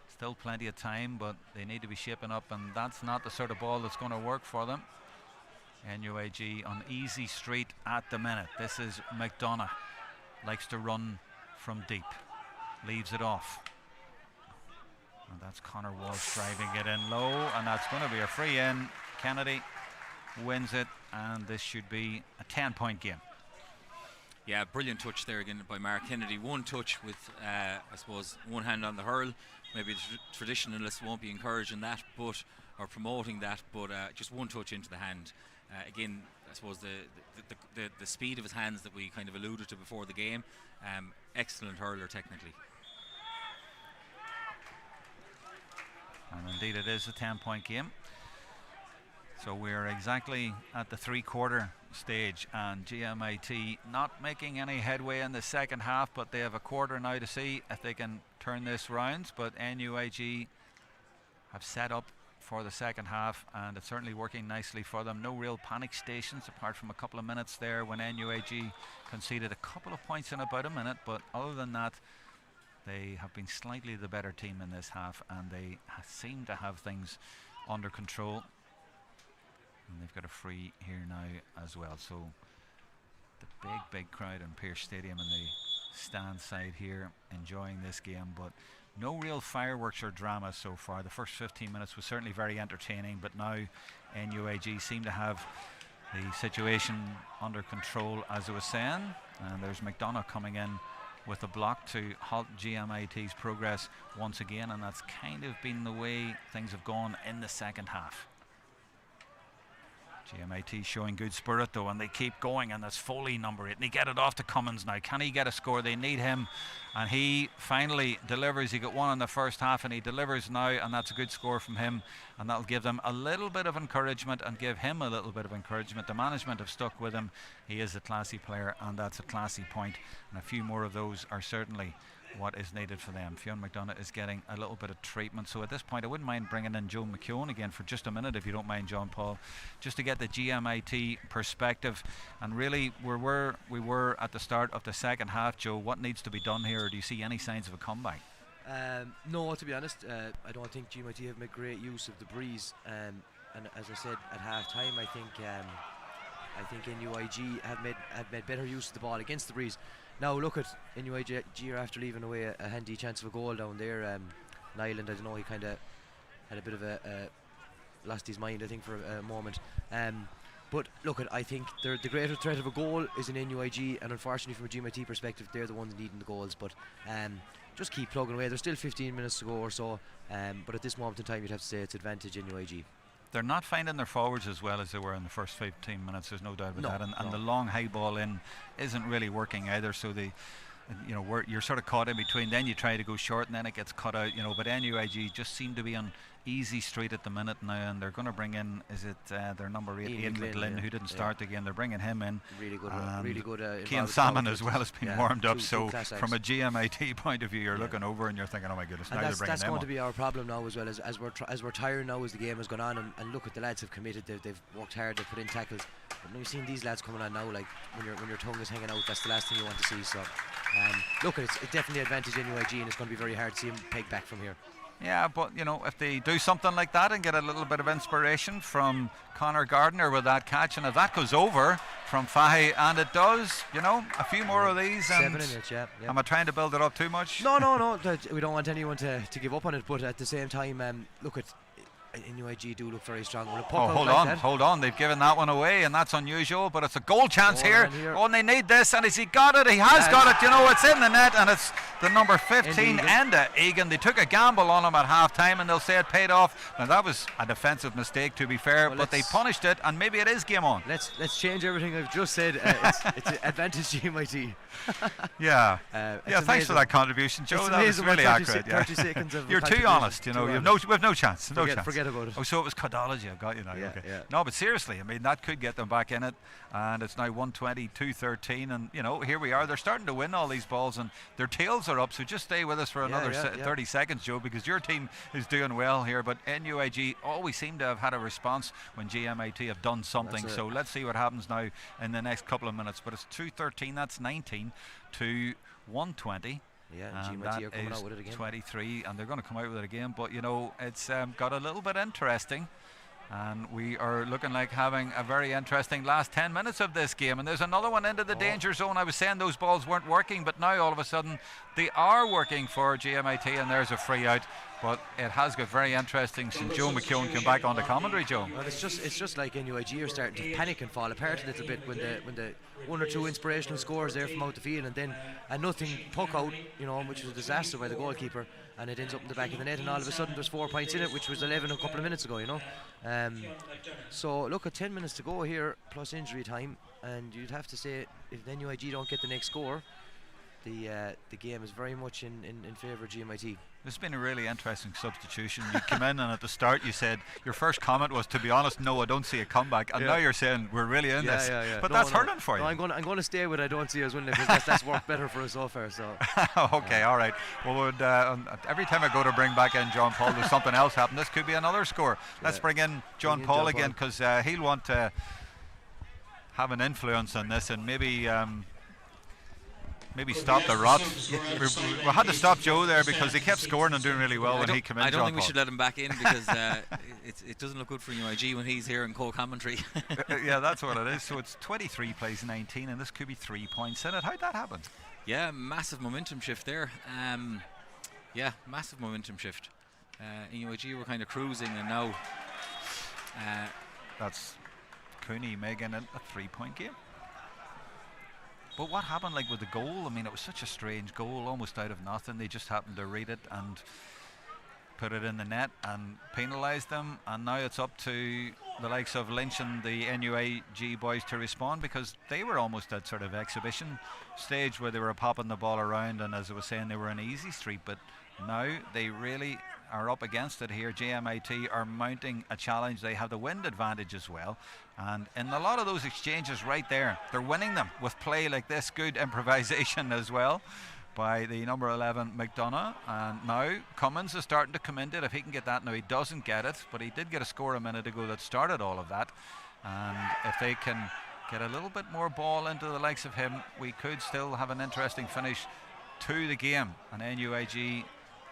Still plenty of time, but they need to be shaping up, and that's not the sort of ball that's going to work for them. NUIG on easy street at the minute. This is McDonough, likes to run from deep, leaves it off, and that's Connor Walsh driving it in low, and that's going to be a free in. Kennedy wins it, and this should be a 10-point game. Yeah, brilliant touch there again by Mark Kennedy. One touch with, I suppose, one hand on the hurl. Maybe the traditionalists won't be encouraging that, but or promoting that, but just one touch into the hand. Again, I suppose the speed of his hands that we kind of alluded to before the game. Excellent hurler technically. And indeed it is a 10-point game. So we're exactly at the 3/4 stage, and GMIT not making any headway in the second half, but they have a quarter now to see if they can turn this round. But NUIG have set up for the second half, and it's certainly working nicely for them. No real panic stations apart from a couple of minutes there when NUIG conceded a couple of points in about a minute, but other than that they have been slightly the better team in this half, and they seem to have things under control. And they've got a free here now as well. So the big crowd in Pearse Stadium and the stand side here enjoying this game, but no real fireworks or drama so far. The first 15 minutes was certainly very entertaining, but now NUIG seem to have the situation under control, as I was saying. And there's McDonough coming in with a block to halt GMIT's progress once again, and that's kind of been the way things have gone in the second half. GMIT showing good spirit though, and they keep going, and that's Foley number 8, and they get it off to Cummins now. Can he get a score? They need him, and he finally delivers. He got one in the first half, and he delivers now, and that's a good score from him, and that'll give them a little bit of encouragement and give him a little bit of encouragement. The management have stuck with him. He is a classy player, and that's a classy point, and a few more of those are certainly what is needed for them. Fionn McDonough is getting a little bit of treatment, so at this point I wouldn't mind bringing in Joe McKeown again for just a minute, if you don't mind, John Paul, just to get the GMIT perspective. And really we were at the start of the second half. Joe, what needs to be done here, or do you see any signs of a comeback? No, to be honest, I don't think GMIT have made great use of the breeze, and as I said at half time, I think NUIG have made better use of the ball against the breeze. Now look at NUIG after leaving away a handy chance of a goal down there. Nyland, I don't know, he kind of had a bit of a lost his mind, I think, for a moment. But look, I think the greater threat of a goal is in NUIG, and unfortunately from a GMIT perspective they're the ones needing the goals. But just keep plugging away. There's still 15 minutes to go or so, but at this moment in time you'd have to say it's advantage NUIG. They're not finding their forwards as well as they were in the first 15 minutes, there's no doubt about that, and the long high ball in isn't really working either, so you know, you're sort of caught in between. Then you try to go short, and then it gets cut out. You know, but NUIG just seem to be on easy street at the minute now, and they're going to bring in, is it their number 8, Ian McGlynn, who didn't start the game. They're bringing him in. Really good. Cian Salmon as well has been warmed up. So from a GMIT point of view, you're looking over and you're thinking, oh my goodness, and now they're bringing that's them going on. to be our problem now as well, as we're tired now as the game has gone on, and look at the lads have committed. They've worked hard. They've put in tackles. But now you've seen these lads coming on now, like when your tongue is hanging out, that's the last thing you want to see. So look, it's definitely advantage NUIG, and it's going to be very hard to see him peg back from here. Yeah, but you know, if they do something like that and get a little bit of inspiration from Conor Gardner with that catch, and if that goes over from Fahy, and it does, you know, a few more of these. 7 in it, yeah. Am I trying to build it up too much? No. We don't want anyone to give up on it, but at the same time, look at NUIG do look very strong. Hold on. They've given that one away, and that's unusual, but it's a goal chance here. Oh, and they need this, and has he got it? He has got it. You know, it's in the net, and it's the number 15, Enda Egan. They took a gamble on him at half-time, and they'll say it paid off. Now, that was a defensive mistake, to be fair, but they punished it, and maybe it is game on. Let's change everything I've just said. It's advantage GMIT. Yeah. Thanks for that contribution, Joe. That was really accurate. 30 seconds of You're too honest, you know. We've no chance. Forget about it. Oh, so it was codology. I've got you now. Yeah, okay. yeah. No, but seriously, I mean, that could get them back in it, and it's now 120-213, and you know, here we are. They're starting to win all these balls, and their tails are up. So just stay with us for another 30 seconds, Joe, because your team is doing well here. But NUIG always seem to have had a response when GMIT have done something. So let's see what happens now in the next couple of minutes. But it's 213. That's 19 to 120. Yeah, and GMIT are coming out with it again. 23, and they're going to come out with it again. But you know, it's got a little bit interesting, and we are looking like having a very interesting last 10 minutes of this game. And there's another one into the danger zone. I was saying those balls weren't working, but now all of a sudden they are working for GMIT, and there's a free out. But it has got very interesting since Joe McKeown came back on the commentary, Joe. Well, it's just like NUIG are starting to panic and fall apart a little bit when the one or two inspirational scores there from out the field, and then a nothing puck out, you know, which was a disaster by the goalkeeper, and it ends up in the back of the net, and all of a sudden there's 4 points in it, which was 11 a couple of minutes ago, you know. So look, at 10 minutes to go here plus injury time, and you'd have to say if NUIG don't get the next score, the game is very much in favour of GMIT. This has been a really interesting substitution. You came in, and at the start you said your first comment was, to be honest, no, I don't see a comeback, and now you're saying we're really in this. But that's hurting for you. I'm going to stay with I don't see us winning, because that's worked better for us so far. So. Okay, all right. Well, every time I go to bring back in John Paul, there's something else happen. This could be another score. Let's bring in John Paul again, because he'll want to have an influence on this, and maybe stop the rot. We had to stop Joe there because he kept scoring and doing really well when he came in. I don't think we should let him back in, because it doesn't look good for NUIG when he's here in co-commentary. Yeah, that's what it is. So it's 23 plays 19, and this could be 3 points in it. How'd that happen? Yeah, massive momentum shift there. Massive momentum shift. NUIG were kind of cruising, and now that's Cooney making it a 3-point game. But what happened, like, with the goal? I mean, it was such a strange goal, almost out of nothing. They just happened to read it and put it in the net and penalised them. And now it's up to the likes of Lynch and the NUIG boys to respond, because they were almost at sort of exhibition stage where they were popping the ball around, and as I was saying, they were an easy street. But now they really are up against it here. GMIT are mounting a challenge. They have the wind advantage as well, and in a lot of those exchanges right there, they're winning them with play like this, good improvisation as well by the number 11 McDonough. And now Cummins is starting to come into it if he can get that. Now he doesn't get it, but he did get a score a minute ago that started all of that, and if they can get a little bit more ball into the likes of him, we could still have an interesting finish to the game. And NUIG,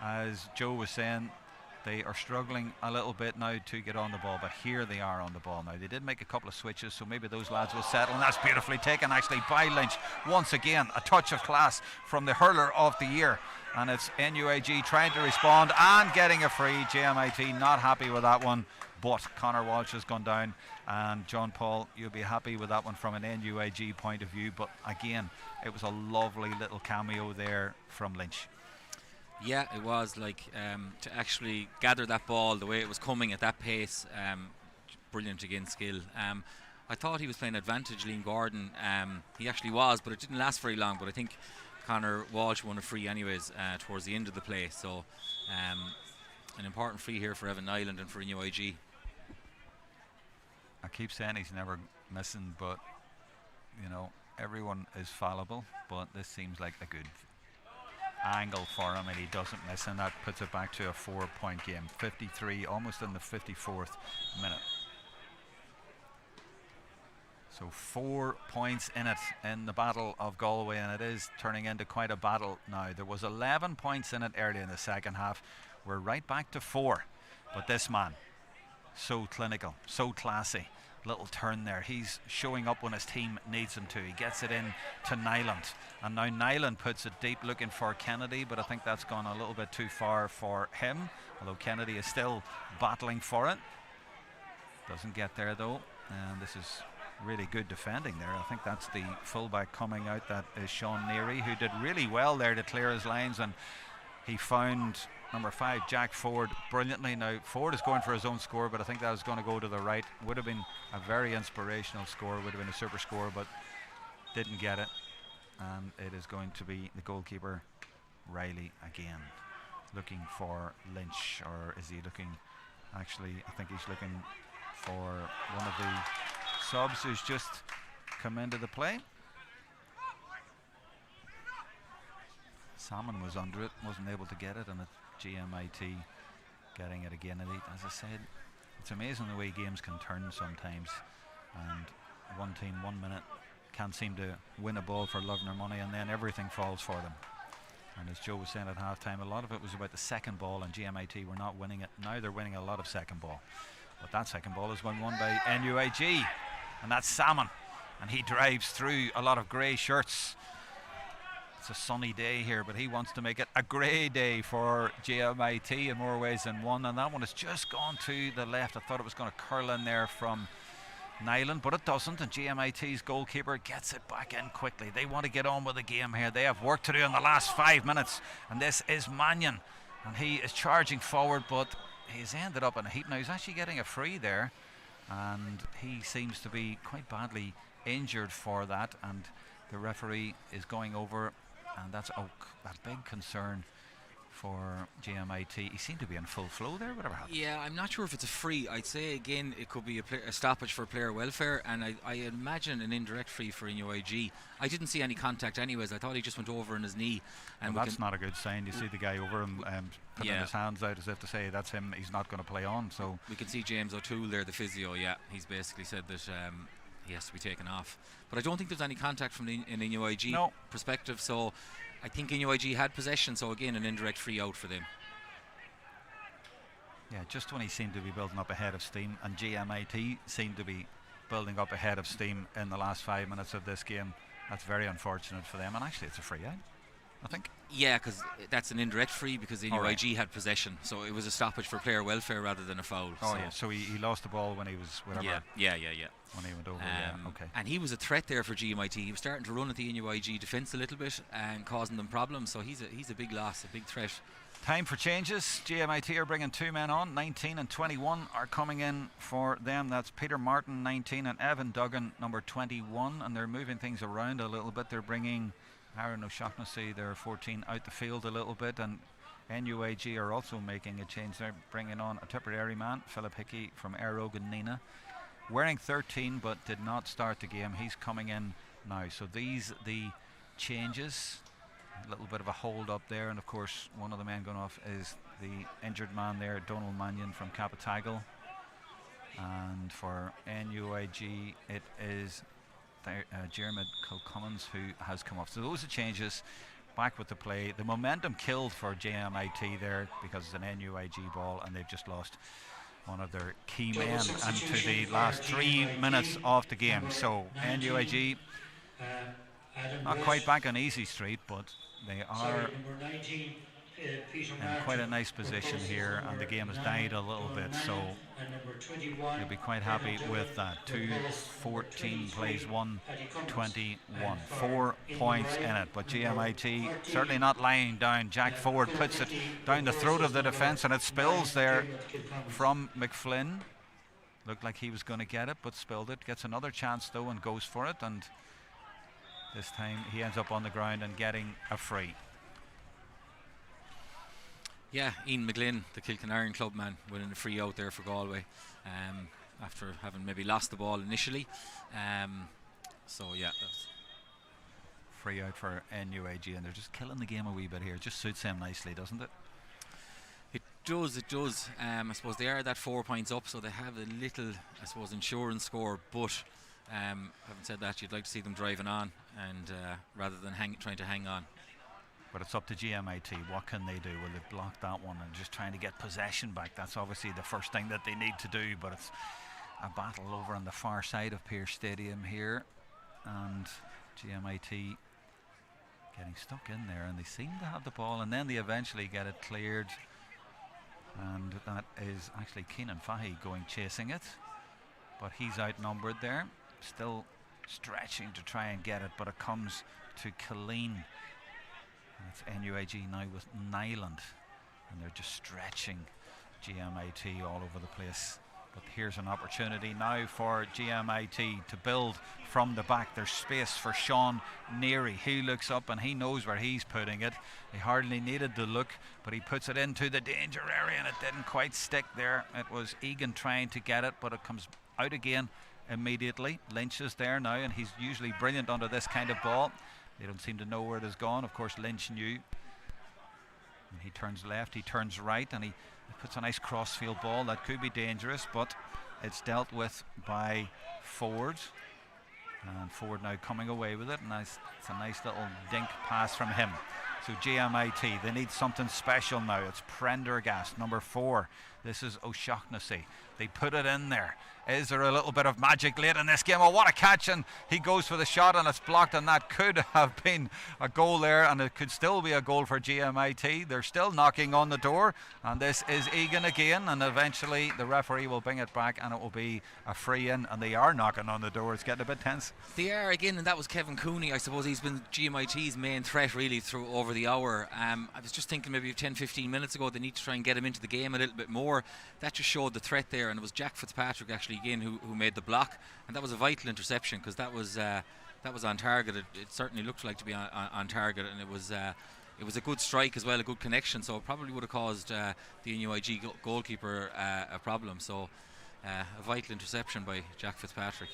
as Joe was saying, they are struggling a little bit now to get on the ball, but here they are on the ball now. They did make a couple of switches, so maybe those lads will settle, and that's beautifully taken actually by Lynch. Once again, a touch of class from the hurler of the year, and it's NUIG trying to respond and getting a free. GMIT not happy with that one, but Conor Walsh has gone down, and John Paul, you'll be happy with that one from an NUIG point of view. But again, it was a lovely little cameo there from Lynch. Yeah, it was, like, to actually gather that ball the way it was coming at that pace, brilliant again skill. I thought he was playing advantage, Liam Gordon. He actually was, but it didn't last very long. But I think Connor Walsh won a free anyways towards the end of the play. So an important free here for Evan Nyland and for NUIG. I keep saying he's never missing, but you know, everyone is fallible, but this seems like a good angle for him, and he doesn't miss, and that puts it back to a 4-point game. 53, almost in the 54th minute. So 4 points in it in the Battle of Galway, and it is turning into quite a battle now. There was 11 points in it early in the second half. We're right back to 4, but this man, so clinical, so classy. Little turn there. He's showing up when his team needs him to. He gets it in to Nyland, and now Nyland puts it deep looking for Kennedy, but I think that's gone a little bit too far for him, although Kennedy is still battling for it. Doesn't get there though, and this is really good defending there. I think that's the fullback coming out, that is Sean Neary, who did really well there to clear his lines, and he found number 5 Jack Ford brilliantly. Now Ford is going for his own score, but I think that was going to go to the right. Would have been a very inspirational score, would have been a super score, but didn't get it, and it is going to be the goalkeeper Riley again, looking for Lynch, or is he looking, actually I think he's looking for one of the subs who's just come into the play. Salmon was under it, wasn't able to get it, and GMIT getting it again. And as I said, it's amazing the way games can turn sometimes, and one team 1 minute can't seem to win a ball for love nor money, and then everything falls for them. And as Joe was saying at half time, a lot of it was about the second ball, and GMIT were not winning it. Now they're winning a lot of second ball, but that second ball is won by NUIG, and that's Salmon, and he drives through a lot of grey shirts. It's a sunny day here, but he wants to make it a grey day for GMIT in more ways than one, and that one has just gone to the left. I thought it was going to curl in there from Nyland, but it doesn't, and GMIT's goalkeeper gets it back in quickly. They want to get on with the game here. They have work to do in the last 5 minutes, and this is Mannion, and he is charging forward, but he's ended up in a heap. Now he's actually getting a free there, and he seems to be quite badly injured for that, and the referee is going over, and that's a big concern for GMIT. He seemed to be in full flow there, whatever happened. Yeah, I'm not sure if it's a free. I'd say again it could be a stoppage for player welfare, and I imagine an indirect free for NUIG. I didn't see any contact anyways. I thought he just went over on his knee. And well, that's not a good sign. You see the guy over him putting his hands out as if to say that's him, he's not going to play on. So we can see James O'Toole there, the physio. Yeah, he's basically said that he has to be taken off. But I don't think there's any contact from the NUIG perspective, so I think NUIG had possession, so again an indirect free out for them. Yeah, just when he seemed to be building up ahead of steam, and GMIT seemed to be building up ahead of steam in the last 5 minutes of this game. That's very unfortunate for them, and actually it's a free out, I think. Yeah, because that's an indirect free because NUIG had possession, so it was a stoppage for player welfare rather than a foul. So he lost the ball when he was whatever. Yeah. When he went over, okay. And he was a threat there for GMIT. He was starting to run at the NUIG defence a little bit and causing them problems, so he's a big loss, a big threat. Time for changes. GMIT are bringing 2 men on. 19 and 21 are coming in for them. That's Peter Martin, 19, and Evan Duggan, number 21, and they're moving things around a little bit. They're bringing Aaron O'Shaughnessy, they're 14, out the field a little bit, and NUIG are also making a change. They're bringing on a Tipperary man, Philip Hickey from Air Ogan Nina, wearing 13 but did not start the game. He's coming in now. So these the changes. A little bit of a hold up there, and of course one of the men going off is the injured man there, Donald Mannion from Capitagal, and for NUIG it is Jeremy Kilcummins who has come off. So those are changes. Back with the play. The momentum killed for GMIT there because it's an NUIG ball, and they've just lost one of their key men into the last 3 minutes of the game. So NUIG not quite back on easy street, but they are in quite a nice position here, and the game has died a little bit, so you'll be quite happy with that. 2-14 plays 1-21, 4 points in it, but GMIT certainly not lying down. Jack Ford puts it down the throat of the defence, and it spills there from McFlynn. Looked like he was going to get it, but spilled it. Gets another chance though and goes for it, and This time he ends up on the ground and getting a free. Yeah, Ian McGlynn, the Kilkenarren club man, winning a free out there for Galway, after having maybe lost the ball initially. So yeah, that's free out for NUIG, and they're just killing the game a wee bit here. It just suits them nicely, doesn't it? It does. I suppose they are that 4 points up, so they have a little, I suppose, insurance score. But having said that, you'd like to see them driving on, and rather than trying to hang on. But it's up to GMIT. What can they do? Will they block that one and just trying to get possession back? That's obviously the first thing that they need to do. But it's a battle over on the far side of Pearse Stadium here, and GMIT getting stuck in there, and they seem to have the ball, and then they eventually get it cleared, and that is actually Keenan Fahy going chasing it, but he's outnumbered there, still stretching to try and get it, but it comes to Killeen. It's NUIG now with Nyland, and they're just stretching GMIT all over the place. But here's an opportunity now for GMIT to build from the back. There's space for Sean Neary. He looks up and he knows where he's putting it. He hardly needed to look, but he puts it into the danger area, and it didn't quite stick there. It was Egan trying to get it, but it comes out again immediately. Lynch is there now, and he's usually brilliant under this kind of ball. They don't seem to know where it has gone. Of course, Lynch knew. And he turns left, he turns right, and he puts a nice crossfield ball that could be dangerous, but it's dealt with by Ford, and Ford now coming away with it, and it's a nice little dink pass from him. So GMIT, they need something special now. It's Prendergast, number 4. This is O'Shaughnessy. They put it in there. Is there a little bit of magic late in this game? Oh, what a catch, and he goes for the shot, and it's blocked, and that could have been a goal there, and it could still be a goal for GMIT. They're still knocking on the door, and this is Egan again, and eventually the referee will bring it back, and it will be a free in, and they are knocking on the door. It's getting a bit tense. They are again, and that was Kevin Cooney. I suppose he's been GMIT's main threat really through over the hour. I was just thinking maybe 10-15 minutes ago they need to try and get him into the game a little bit more. That just showed the threat there, and it was Jack Fitzpatrick actually again who made the block, and that was a vital interception, because that was on target. It certainly looked like to be on target, and it was a good strike as well, a good connection, so it probably would have caused the NUIG goalkeeper a problem. So a vital interception by Jack Fitzpatrick.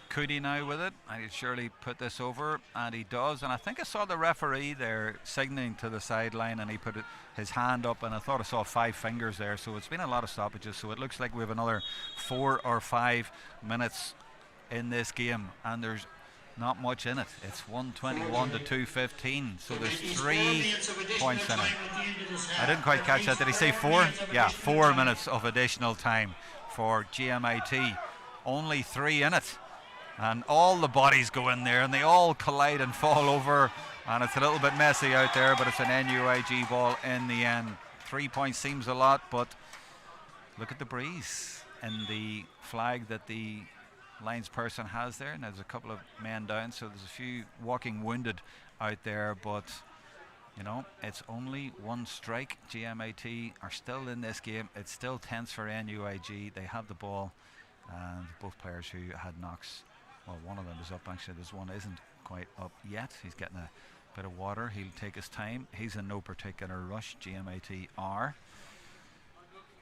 Could he now with it? And he'd surely put this over, and he does. And I think I saw the referee there signalling to the sideline, and he put his hand up, and I thought I saw 5 fingers there. So it's been a lot of stoppages, so it looks like we have another 4 or 5 minutes in this game, and there's not much in it. It's 121 to 215, so there's 3 points in it. I didn't quite catch that. Did he say 4? Yeah, 4 minutes of additional time for GMIT. Only 3 in it. And all the bodies go in there, and they all collide and fall over, and it's a little bit messy out there, but it's an NUIG ball in the end. 3 points seems a lot, but look at the breeze and the flag that the Lions person has there. And there's a couple of men down, so there's a few walking wounded out there, but you know, it's only 1 strike. GMIT are still in this game. It's still tense for NUIG. They have the ball, and both players who had knocks, well, one of them is up actually. This one isn't quite up yet. He's getting a bit of water. He'll take his time. He's in no particular rush. GMIT are,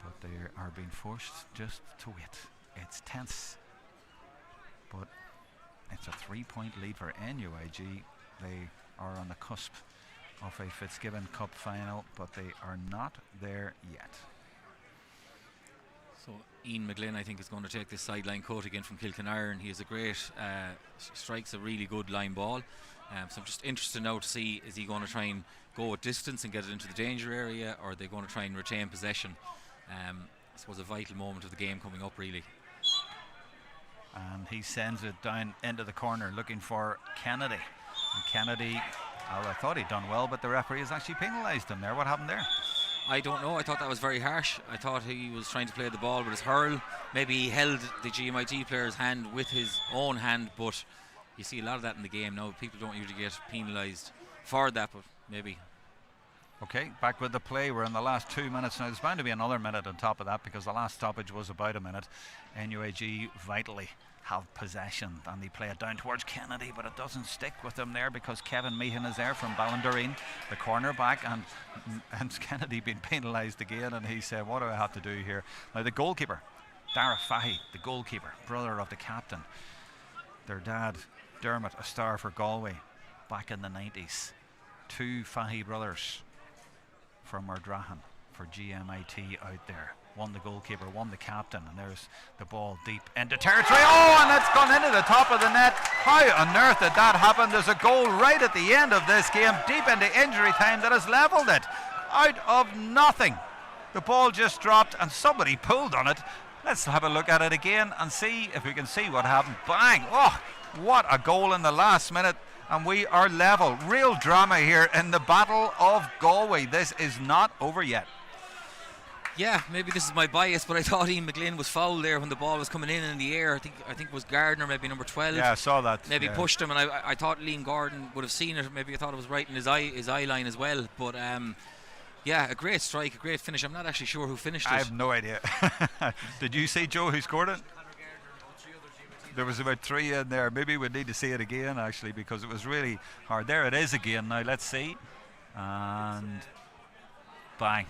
but they are being forced just to wait. It's tense, but it's a 3-point lead for NUIG. They are on the cusp of a Fitzgibbon Cup final, but they are not there yet. So Ian McGlynn, I think, is going to take this sideline cut again from Kilkenarren. He is a great, strikes a really good line ball. So I'm just interested now to see, is he going to try and go at distance and get it into the danger area, or are they going to try and retain possession? I suppose a vital moment of the game coming up, really. And he sends it down into the corner looking for Kennedy. And Kennedy, well, I thought he'd done well, but the referee has actually penalised him there. What happened there? I don't know. I thought that was very harsh. I thought he was trying to play the ball with his hurl. Maybe he held the GMIT player's hand with his own hand, but you see a lot of that in the game now. People don't usually get penalised for that, but maybe. Okay, back with the play. We're in the last 2 minutes now. There's bound to be another minute on top of that, because the last stoppage was about a minute. NUIG vitally have possession, and they play it down towards Kennedy, but it doesn't stick with them there because Kevin Meehan is there from Ballindereen, the cornerback, and Kennedy being penalised again, and he said, what do I have to do here? Now the goalkeeper, Dara Fahy, the goalkeeper, brother of the captain, their dad Dermot, a star for Galway back in the 90s. Two Fahy brothers from Ardrahan for GMIT out there. One the goalkeeper, one the captain, and there's the ball deep into territory. Oh, and it's gone into the top of the net. How on earth did that happen? There's a goal right at the end of this game, deep into injury time, that has levelled it. Out of nothing. The ball just dropped and somebody pulled on it. Let's have a look at it again and see if we can see what happened. Bang! Oh, what a goal in the last minute. And we are level. Real drama here in the Battle of Galway. This is not over yet. Yeah, maybe this is my bias, but I thought Ian McGlynn was fouled there when the ball was coming in the air. I think it was Gardner, maybe number 12. Yeah, I saw that. Maybe pushed him, and I thought Liam Gordon would have seen it. Maybe I thought it was right in his eye line as well. But yeah, a great strike, a great finish. I'm not actually sure who finished it. I have no idea. Did you see, Joe, who scored it? There was about 3 in there. Maybe we'd need to see it again, actually, because it was really hard. There it is again. Now let's see. And bang.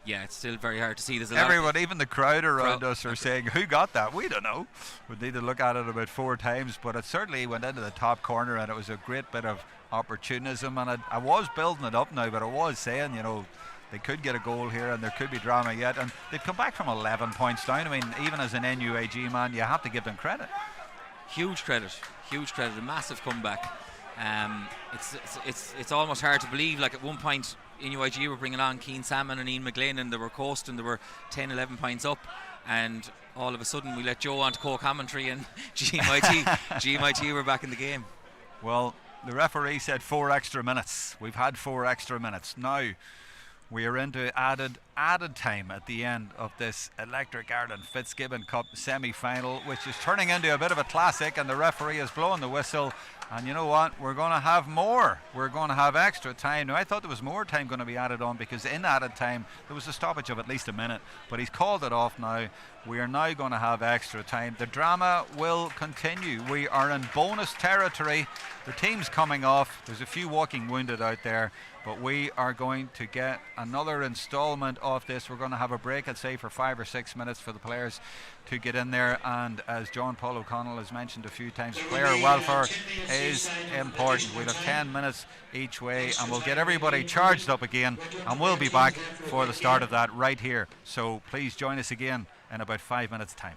Yeah, it's still very hard to see. There's everyone, even the crowd around us, are saying, who got that? We don't know. We'd need to look at it about 4 times, but it certainly went into the top corner, and it was a great bit of opportunism. And I was building it up now, but I was saying, you know, they could get a goal here and there could be drama yet, and they've come back from 11 points down. I mean, even as an NUIG man, you have to give them credit. Huge credit, a massive comeback. It's almost hard to believe. Like at one point NUIG were bringing on Keane Salmon and Ian McGlynn, and they were coasting, they were 10-11 points up, and all of a sudden we let Joe on to co-commentary, and GMIT were back in the game. Well, the referee said 4 extra minutes. We've had 4 extra minutes. Now we are into added time at the end of this Electric Ireland Fitzgibbon Cup semi-final, which is turning into a bit of a classic, and the referee is blowing the whistle. And you know what? We're going to have more. We're going to have extra time. Now, I thought there was more time going to be added on, because in added time there was a stoppage of at least a minute, but he's called it off now. We are now going to have extra time. The drama will continue. We are in bonus territory. The team's coming off. There's a few walking wounded out there, but we are going to get another installment of this. We're going to have a break, I'd say, for 5 or 6 minutes for the players to get in there. And as John Paul O'Connell has mentioned a few times, player welfare is important. We'll have 10 minutes each way, and we'll get everybody charged up again, and we'll be back for the start of that right here. So please join us again in about 5 minutes time.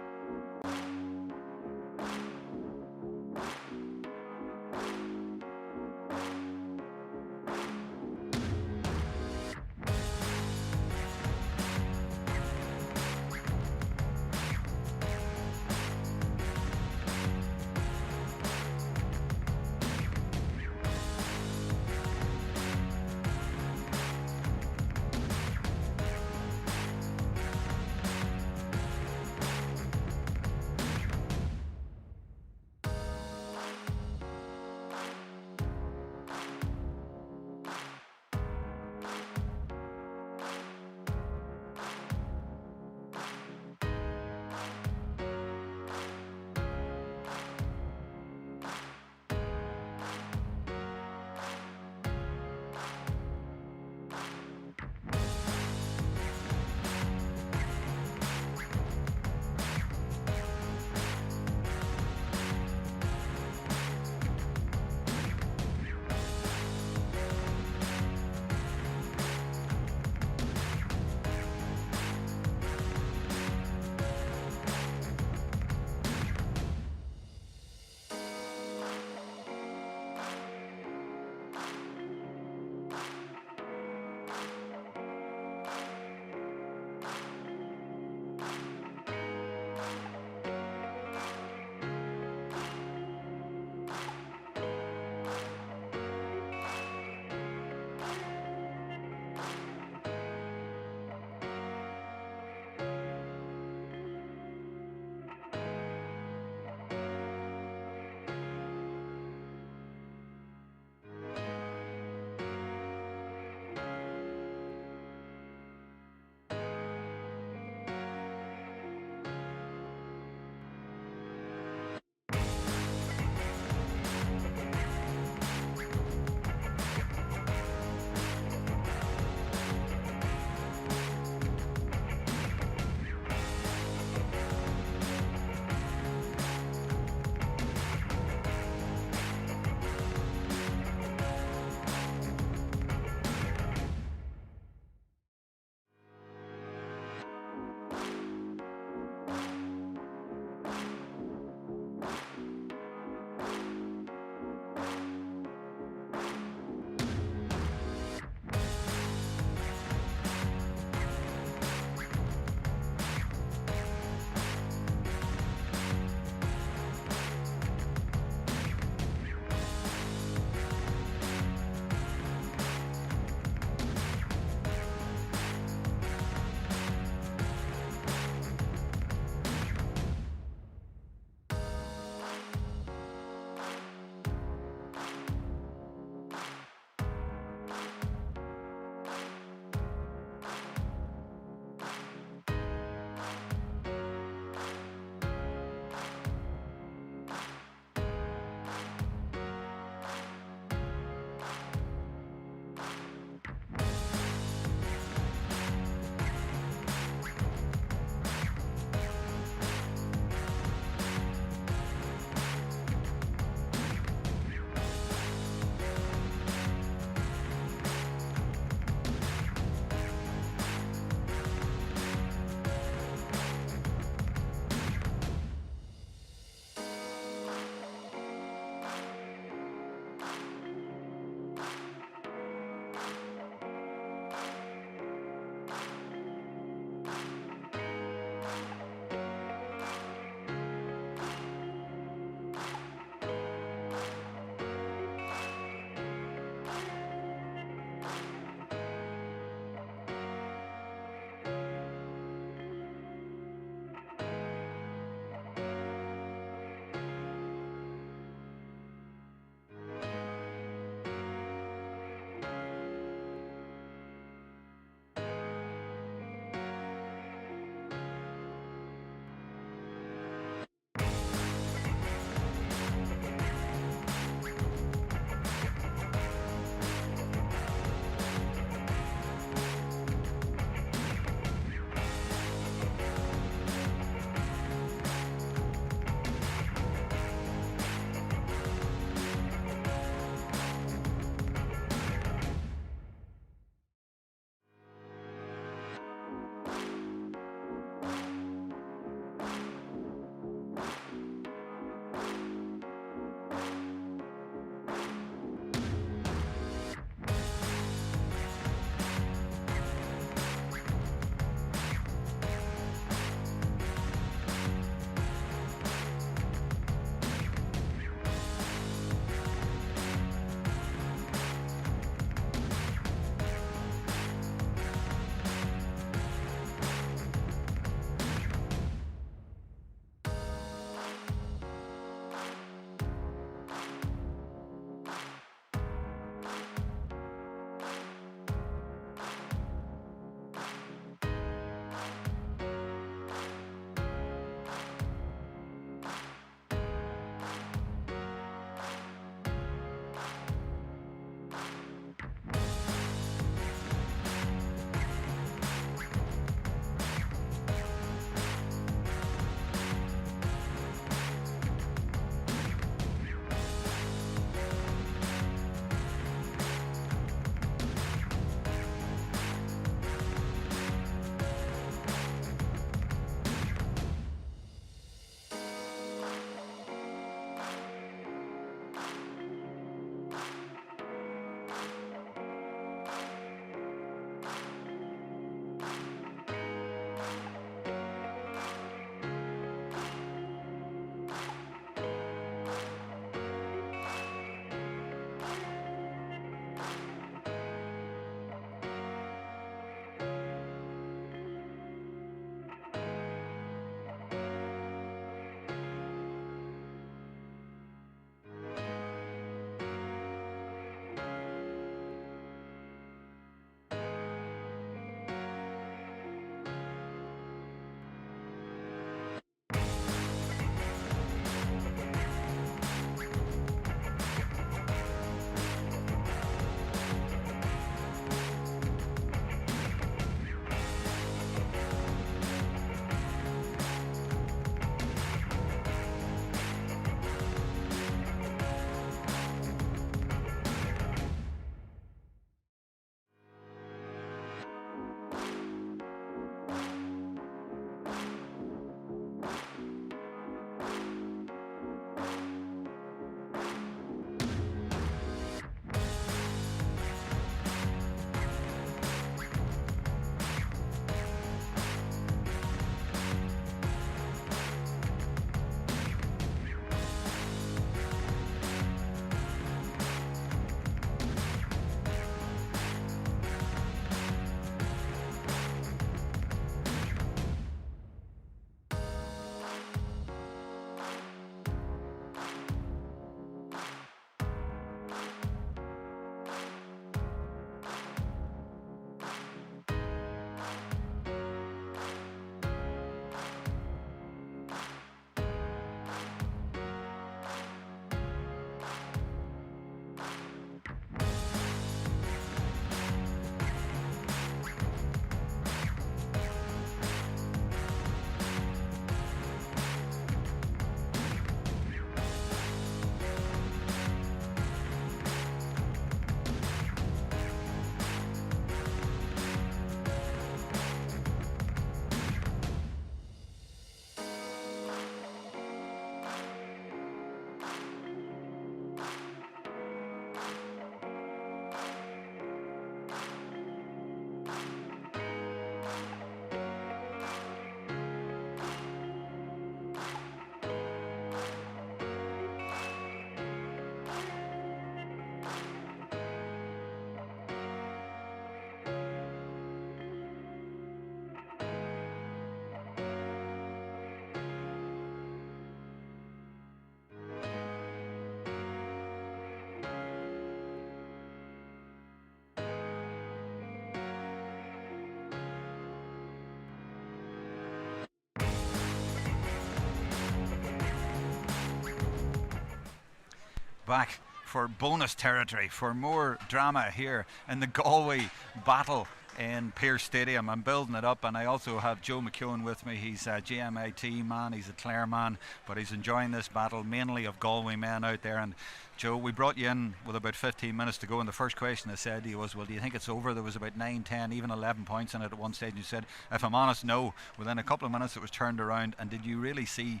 back for bonus territory, for more drama here in the Galway battle in Pearse Stadium. I'm building it up, and I also have Joe McKeown with me. He's a GMIT man, he's a Clare man, but he's enjoying this battle, mainly of Galway men out there. And Joe, we brought you in with about 15 minutes to go, and the first question I said to you was, well, do you think it's over? There was about 9, 10, even 11 points in it at one stage, and you said, if I'm honest, no. Within a couple of minutes it was turned around. And did you really see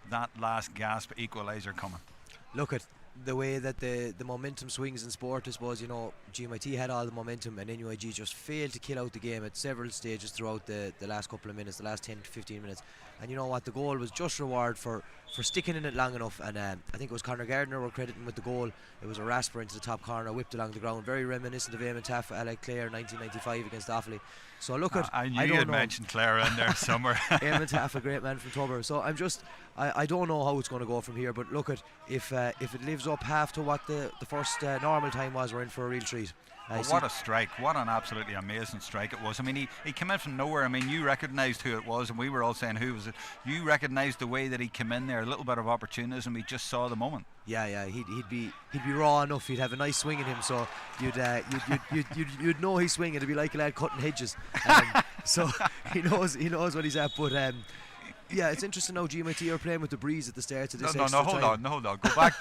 that last gasp equaliser coming? Look at the way that the momentum swings in sport. I suppose, you know, GMIT had all the momentum, and NUIG just failed to kill out the game at several stages throughout the last couple of minutes, the last 10 to 15 minutes. And you know what, the goal was just reward for sticking in it long enough. And I think it was Conor Gardner we're crediting with the goal. It was a rasper into the top corner, whipped along the ground, very reminiscent of Eamon Taff at Clare 1995 against Offaly. So look at, I knew you'd mentioned Clare in there somewhere. Eamon Taff, a great man from Tubber. So I don't know how it's going to go from here, but look at, if it lives up half to what the first normal time was, we're in for a real treat. What a strike, what an absolutely amazing strike it was. I mean, he came in from nowhere. I mean, you recognised who it was, and we were all saying who was it. You recognised the way that he came in there, a little bit of opportunism. He just saw the moment. Yeah, he'd be raw enough. He'd have a nice swing in him, so you'd know he's swinging. It'd be like a lad cutting hedges. So he knows what he's at. But yeah, it's interesting now GMIT are playing with the breeze at the start of this extra time. Hold on. Go back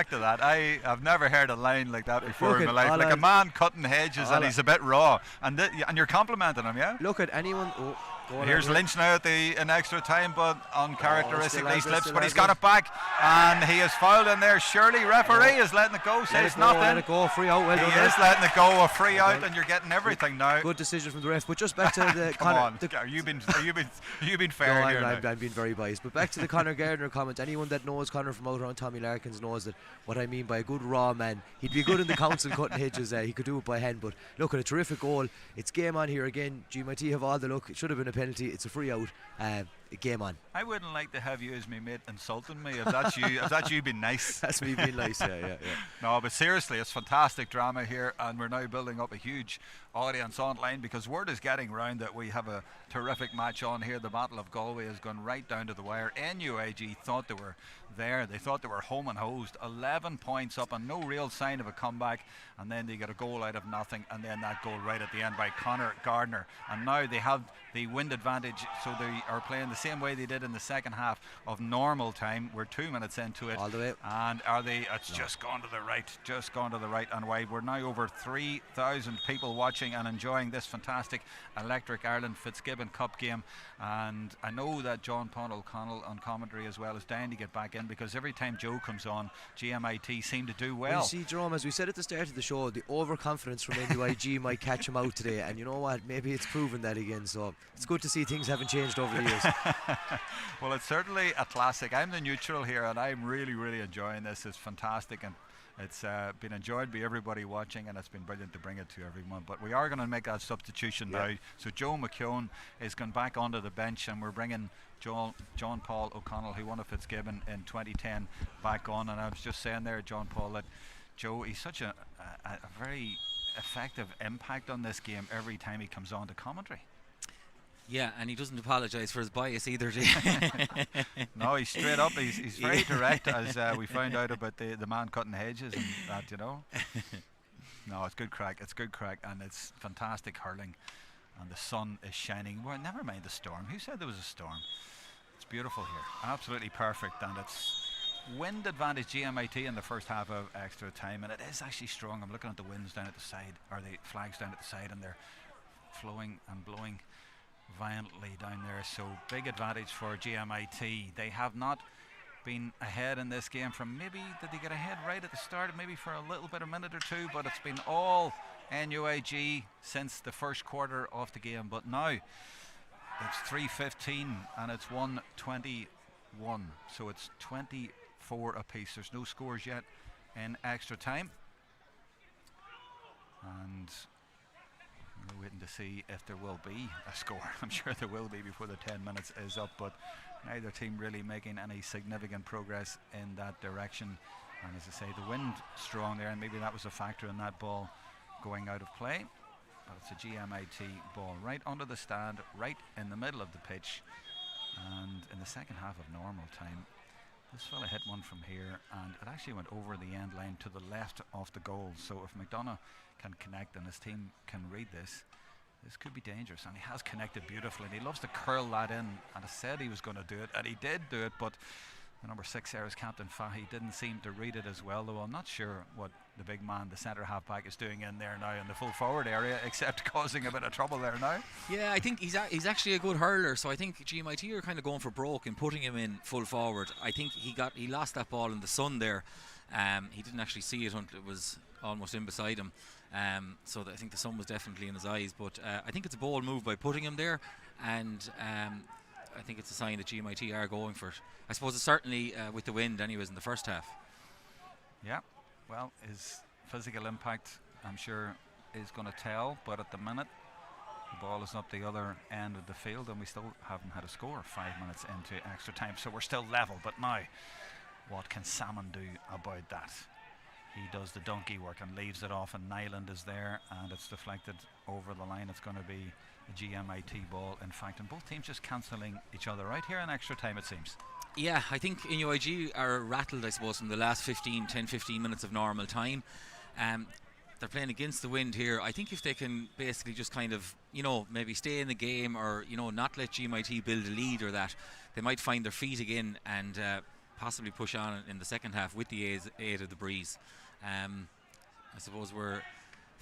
to that. I have never heard a line like that before in my life. Like a man cutting hedges and he's a bit raw. And you're complimenting him, yeah? Look at anyone. Here's Lynch now in extra time, but uncharacteristically slips, but he's got it back, and he is fouled in there. Surely referee is letting it go, says nothing. Let it go, free out. Well done. He is letting it go, a free out, and you're getting everything now. Good decision from the ref. But just back to the Come on, you've been fair here. I'm being very biased. But back to the Conor Gardner comment. Anyone that knows Conor from out around Tommy Larkins knows that what I mean by a good raw man. He'd be good in the council cutting hedges. He could do it by hand. But look at a terrific goal. It's game on here again. GMIT have all the luck. It should have been a penalty. It's a free out. Game on. I wouldn't like to have you as my mate insulting me. If that's you being nice. That's me being nice. Yeah. No, but seriously, it's fantastic drama here, and we're now building up a huge audience online, because word is getting round that we have a terrific match on here. The Battle of Galway has gone right down to the wire. NUIG thought they were there. They thought they were home and hosed. 11 points up and no real sign of a comeback, and then they get a goal out of nothing, and then that goal right at the end by Conor Gardner. And now they have the wind advantage, so they are playing the same way they did in the second half of normal time. We're 2 minutes into it. All the way. And it's just gone to the right. And wide. We're now over 3,000 people watching and enjoying this fantastic Electric Ireland Fitzgibbon Cup game. And I know that John Paul O'Connell on commentary as well is dying to get back in, because every time Joe comes on, GMIT seem to do well. You see, Jerome, as we said at the start of the show, the overconfidence from NUIG might catch him out today, and you know what, maybe it's proven that again. So it's good to see things haven't changed over the years. Well, it's certainly a classic. I'm the neutral here, and I'm really enjoying this. It's fantastic, and it's been enjoyed by everybody watching, and it's been brilliant to bring it to everyone. But we are going to make that substitution now. So Joe McKeown is going back onto the bench, and we're bringing John Paul O'Connell, who won a Fitzgibbon in 2010, back on. And I was just saying there, John Paul, that Joe, he's such a very effective impact on this game every time he comes on to commentary. Yeah, and he doesn't apologise for his bias either. No, he's straight up. He's very direct, as we found out about the man cutting hedges and that, you know. No, it's good crack. And it's fantastic hurling, and the sun is shining. Well, never mind the storm. Who said there was a storm? It's beautiful here, absolutely perfect, and it's wind advantage GMIT in the first half of extra time, and it is actually strong. I'm looking at the winds down at the side, or the flags down at the side, and they're flowing and blowing violently down there. So big advantage for GMIT. They have not been ahead in this game from did they get ahead right at the start, maybe for a little bit, a minute or two, but it's been all NUIG since the first quarter of the game. But now it's 3:15 and it's 1:21, so it's 24 apiece. There's no scores yet in extra time, and we're waiting to see if there will be a score. I'm sure there will be before the 10 minutes is up, but neither team really making any significant progress in that direction. And as I say, the wind strong there, and maybe that was a factor in that ball going out of play. But it's a GMIT ball right under the stand, right in the middle of the pitch. And in the second half of normal time, This fella hit one from here, and it actually went over the end line to the left of the goal. So if McDonough can connect and his team can read this, this could be dangerous. And he has connected beautifully, and he loves to curl that in. And I said he was going to do it, and he did do it, but the number 6 there is Captain Fahy, didn't seem to read it as well, though I'm not sure what the big man, the centre half-back, is doing in there now in the full forward area, except causing a bit of trouble there now. Yeah, I think he's actually a good hurler, so I think GMIT are kind of going for broke in putting him in full forward. I think he lost that ball in the sun there. He didn't actually see it until it was almost in beside him. So I think the sun was definitely in his eyes, but I think it's a bold move by putting him there, and I think it's a sign that GMIT are going for it. I suppose it's certainly with the wind anyways in the first half. Yeah, well, his physical impact, I'm sure, is going to tell, but at the minute the ball is up the other end of the field and we still haven't had a score 5 minutes into extra time, so we're still level. But now, what can Salmon do about that? He does the donkey work and leaves it off, and Nyland is there, and it's deflected over the line. It's going to be a GMIT ball, in fact, and both teams just cancelling each other out here in extra time, it seems. Yeah, I think NUIG are rattled, I suppose, from the last 10-15 minutes of normal time. They're playing against the wind here. I think if they can basically just kind of, maybe stay in the game, or, not let GMIT build a lead or that, they might find their feet again and possibly push on in the second half with the aid of the breeze. I suppose we're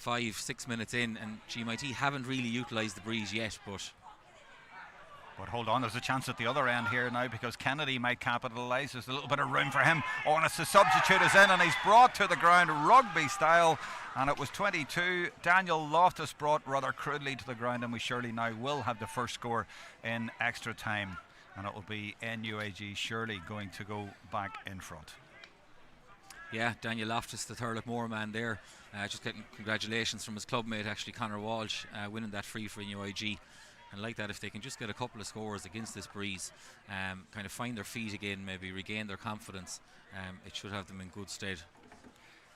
5-6 minutes in and GMIT haven't really utilised the breeze yet, but hold on, there's a chance at the other end here now, because Kennedy might capitalise. There's a little bit of room for him. Oh, and it's the substitute is in, and he's brought to the ground rugby style, and it was 22. Daniel Loftus brought rather crudely to the ground, and we surely now will have the first score in extra time, and it will be NUIG surely going to go back in front. Yeah, Daniel Loftus, the Thurlock Moore man there, just getting congratulations from his clubmate actually, Conor Walsh, winning that free for NUIG. And like that, if they can just get a couple of scores against this breeze, kind of find their feet again, maybe regain their confidence, it should have them in good stead.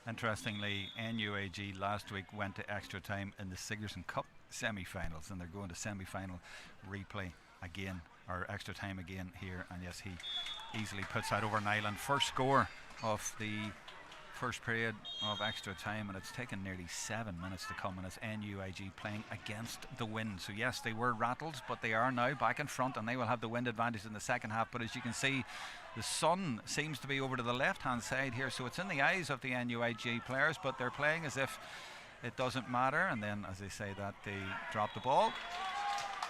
Interestingly, NUIG last week went to extra time in the Sigerson Cup semi-finals, and they're going to semi-final replay again, or extra time again here. And yes, he easily puts that over Nyland. First score of the first period of extra time, and it's taken nearly 7 minutes to come, and it's NUIG playing against the wind. So yes, they were rattled, but they are now back in front, and they will have the wind advantage in the second half. But as you can see, the sun seems to be over to the left hand side here, so it's in the eyes of the NUIG players, but they're playing as if it doesn't matter. And then as they say that, they drop the ball,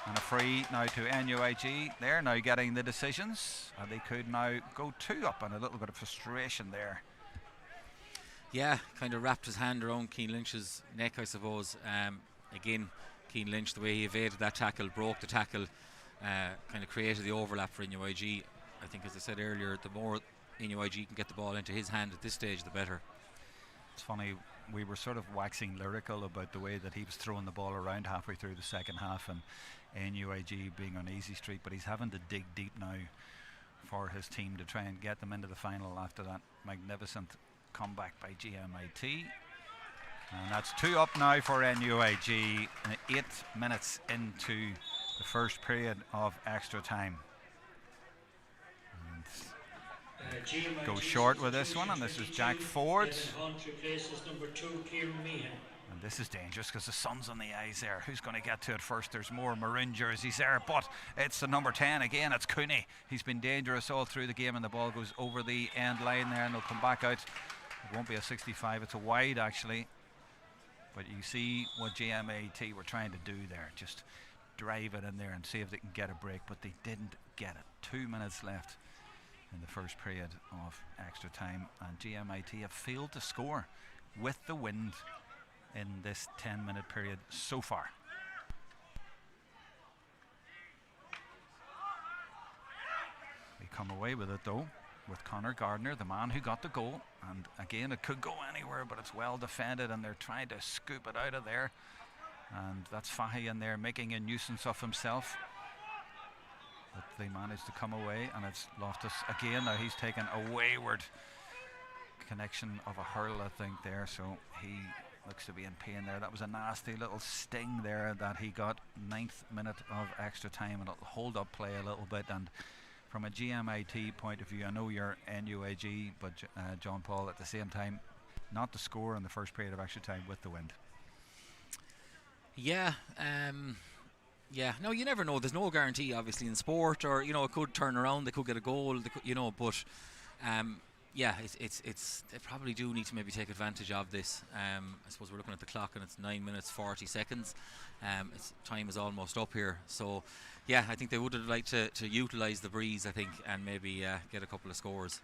and a free now to NUIG. They're now getting the decisions, and they could now go 2 up, and a little bit of frustration there. Yeah, kind of wrapped his hand around Cian Lynch's neck, I suppose. Again, Cian Lynch, the way he evaded that tackle, broke the tackle, kind of created the overlap for NUIG. I think, as I said earlier, the more NUIG can get the ball into his hand at this stage, the better. It's funny, we were sort of waxing lyrical about the way that he was throwing the ball around halfway through the second half, and NUIG being on easy street, but he's having to dig deep now for his team to try and get them into the final after that magnificent comeback by GMIT. And that's 2 up now for NUIG, 8 minutes into the first period of extra time. And go short with this one, and this is Jack Ford. And this is dangerous because the sun's on the eyes there. Who's going to get to it first? There's more maroon jerseys there, but it's the number 10 again. It's Cooney. He's been dangerous all through the game, and the ball goes over the end line there, and they'll come back out. It won't be a 65, it's a wide actually. But you see what GMIT were trying to do there, just drive it in there and see if they can get a break, but they didn't get it. 2 minutes left in the first period of extra time, and GMIT have failed to score with the wind in this 10-minute period so far. They come away with it though, with Conor Gardner, the man who got the goal, and again it could go anywhere, but it's well defended, and they're trying to scoop it out of there, and that's Fahy in there making a nuisance of himself, but they managed to come away, and it's Loftus again. Now he's taken a wayward connection of a hurl, I think, there, so he looks to be in pain there. That was a nasty little sting there that he got. 9th minute of extra time, and it'll hold up play a little bit, and from a GMIT point of view, I know you're NUIG, but John Paul, at the same time, not to score in the first period of extra time with the wind. Yeah, no, you never know. There's no guarantee, obviously, in sport, or it could turn around. They could get a goal, but they probably do need to maybe take advantage of this. I suppose we're looking at the clock and it's 9 minutes 40 seconds. Time is almost up here, so yeah, I think they would have liked to utilise the breeze, I think, and maybe get a couple of scores.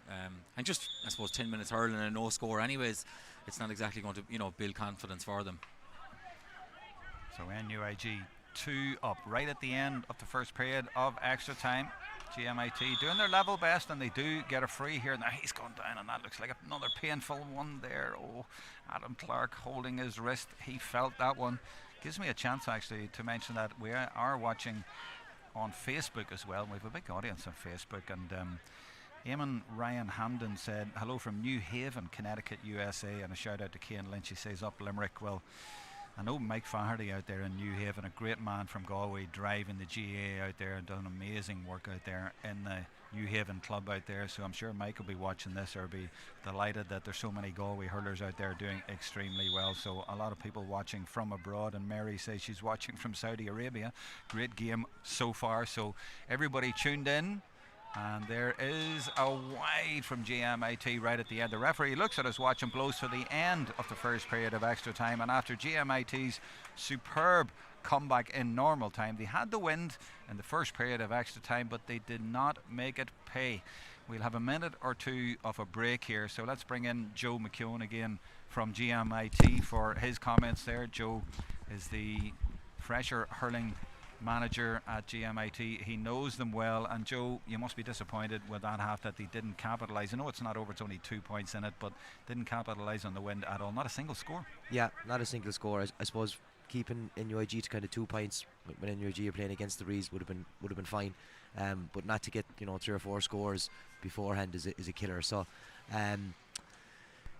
And just, I suppose, 10 minutes hurling and no score anyways, it's not exactly going to build confidence for them. So NUIG 2 up right at the end of the first period of extra time. GMIT doing their level best, and they do get a free here. Now he's gone down, and that looks like another painful one there. Oh, Adam Clark holding his wrist. He felt that one. Gives me a chance actually to mention that we are watching on Facebook as well. We have a big audience on Facebook, and Eamon Ryan Hamden said hello from New Haven, Connecticut, USA, and a shout out to Cian Lynch. He says up Limerick. Well, I know Mike Faherty out there in New Haven, a great man from Galway, driving the GA out there and done amazing work out there in the New Haven club out there. So I'm sure Mike will be watching this or be delighted that there's so many Galway hurlers out there doing extremely well. So a lot of people watching from abroad, and Mary says she's watching from Saudi Arabia. Great game so far. So everybody tuned in. And there is a wide from GMIT right at the end. The referee looks at his watch and blows for the end of the first period of extra time. And after GMIT's superb comeback in normal time, they had the wind in the first period of extra time, but they did not make it pay. We'll have a minute or two of a break here. So let's bring in Joe McKeown again from GMIT for his comments there. Joe is the fresher hurling manager at GMIT. He knows them well, and Joe, you must be disappointed with that half that they didn't capitalise. I know it's not over, it's only 2 points in it, but didn't capitalise on the wind at all. Not a single score. Yeah, not a single score. I suppose keeping NUIG to kind of 2 points when NUIG are playing against the breeze would have been fine, but not to get 3 or 4 scores beforehand is a killer. So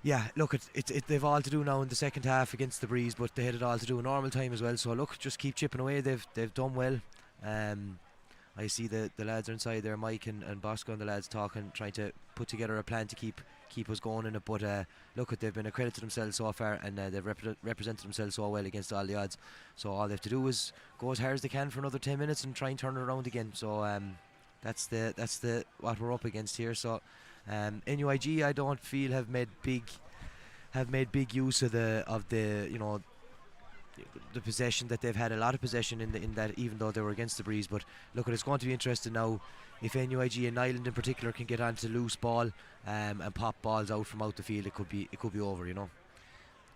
yeah, look, they've all to do now in the second half against the breeze, but they had it all to do in normal time as well. So look, just keep chipping away. They've done well. I see the lads are inside there, Mike and Bosco and the lads talking, trying to put together a plan to keep us going in it. But look, they've been a credit to themselves so far, and they've represented themselves so well against all the odds. So all they have to do is go as hard as they can for another 10 minutes and try and turn it around again. So that's what we're up against here. So NUIG, I don't feel have made big use of the possession that they've had. A lot of possession in that, even though they were against the breeze. But look, it's going to be interesting now if NUIG and Ireland in particular can get onto loose ball and pop balls out from out the field. It could be over.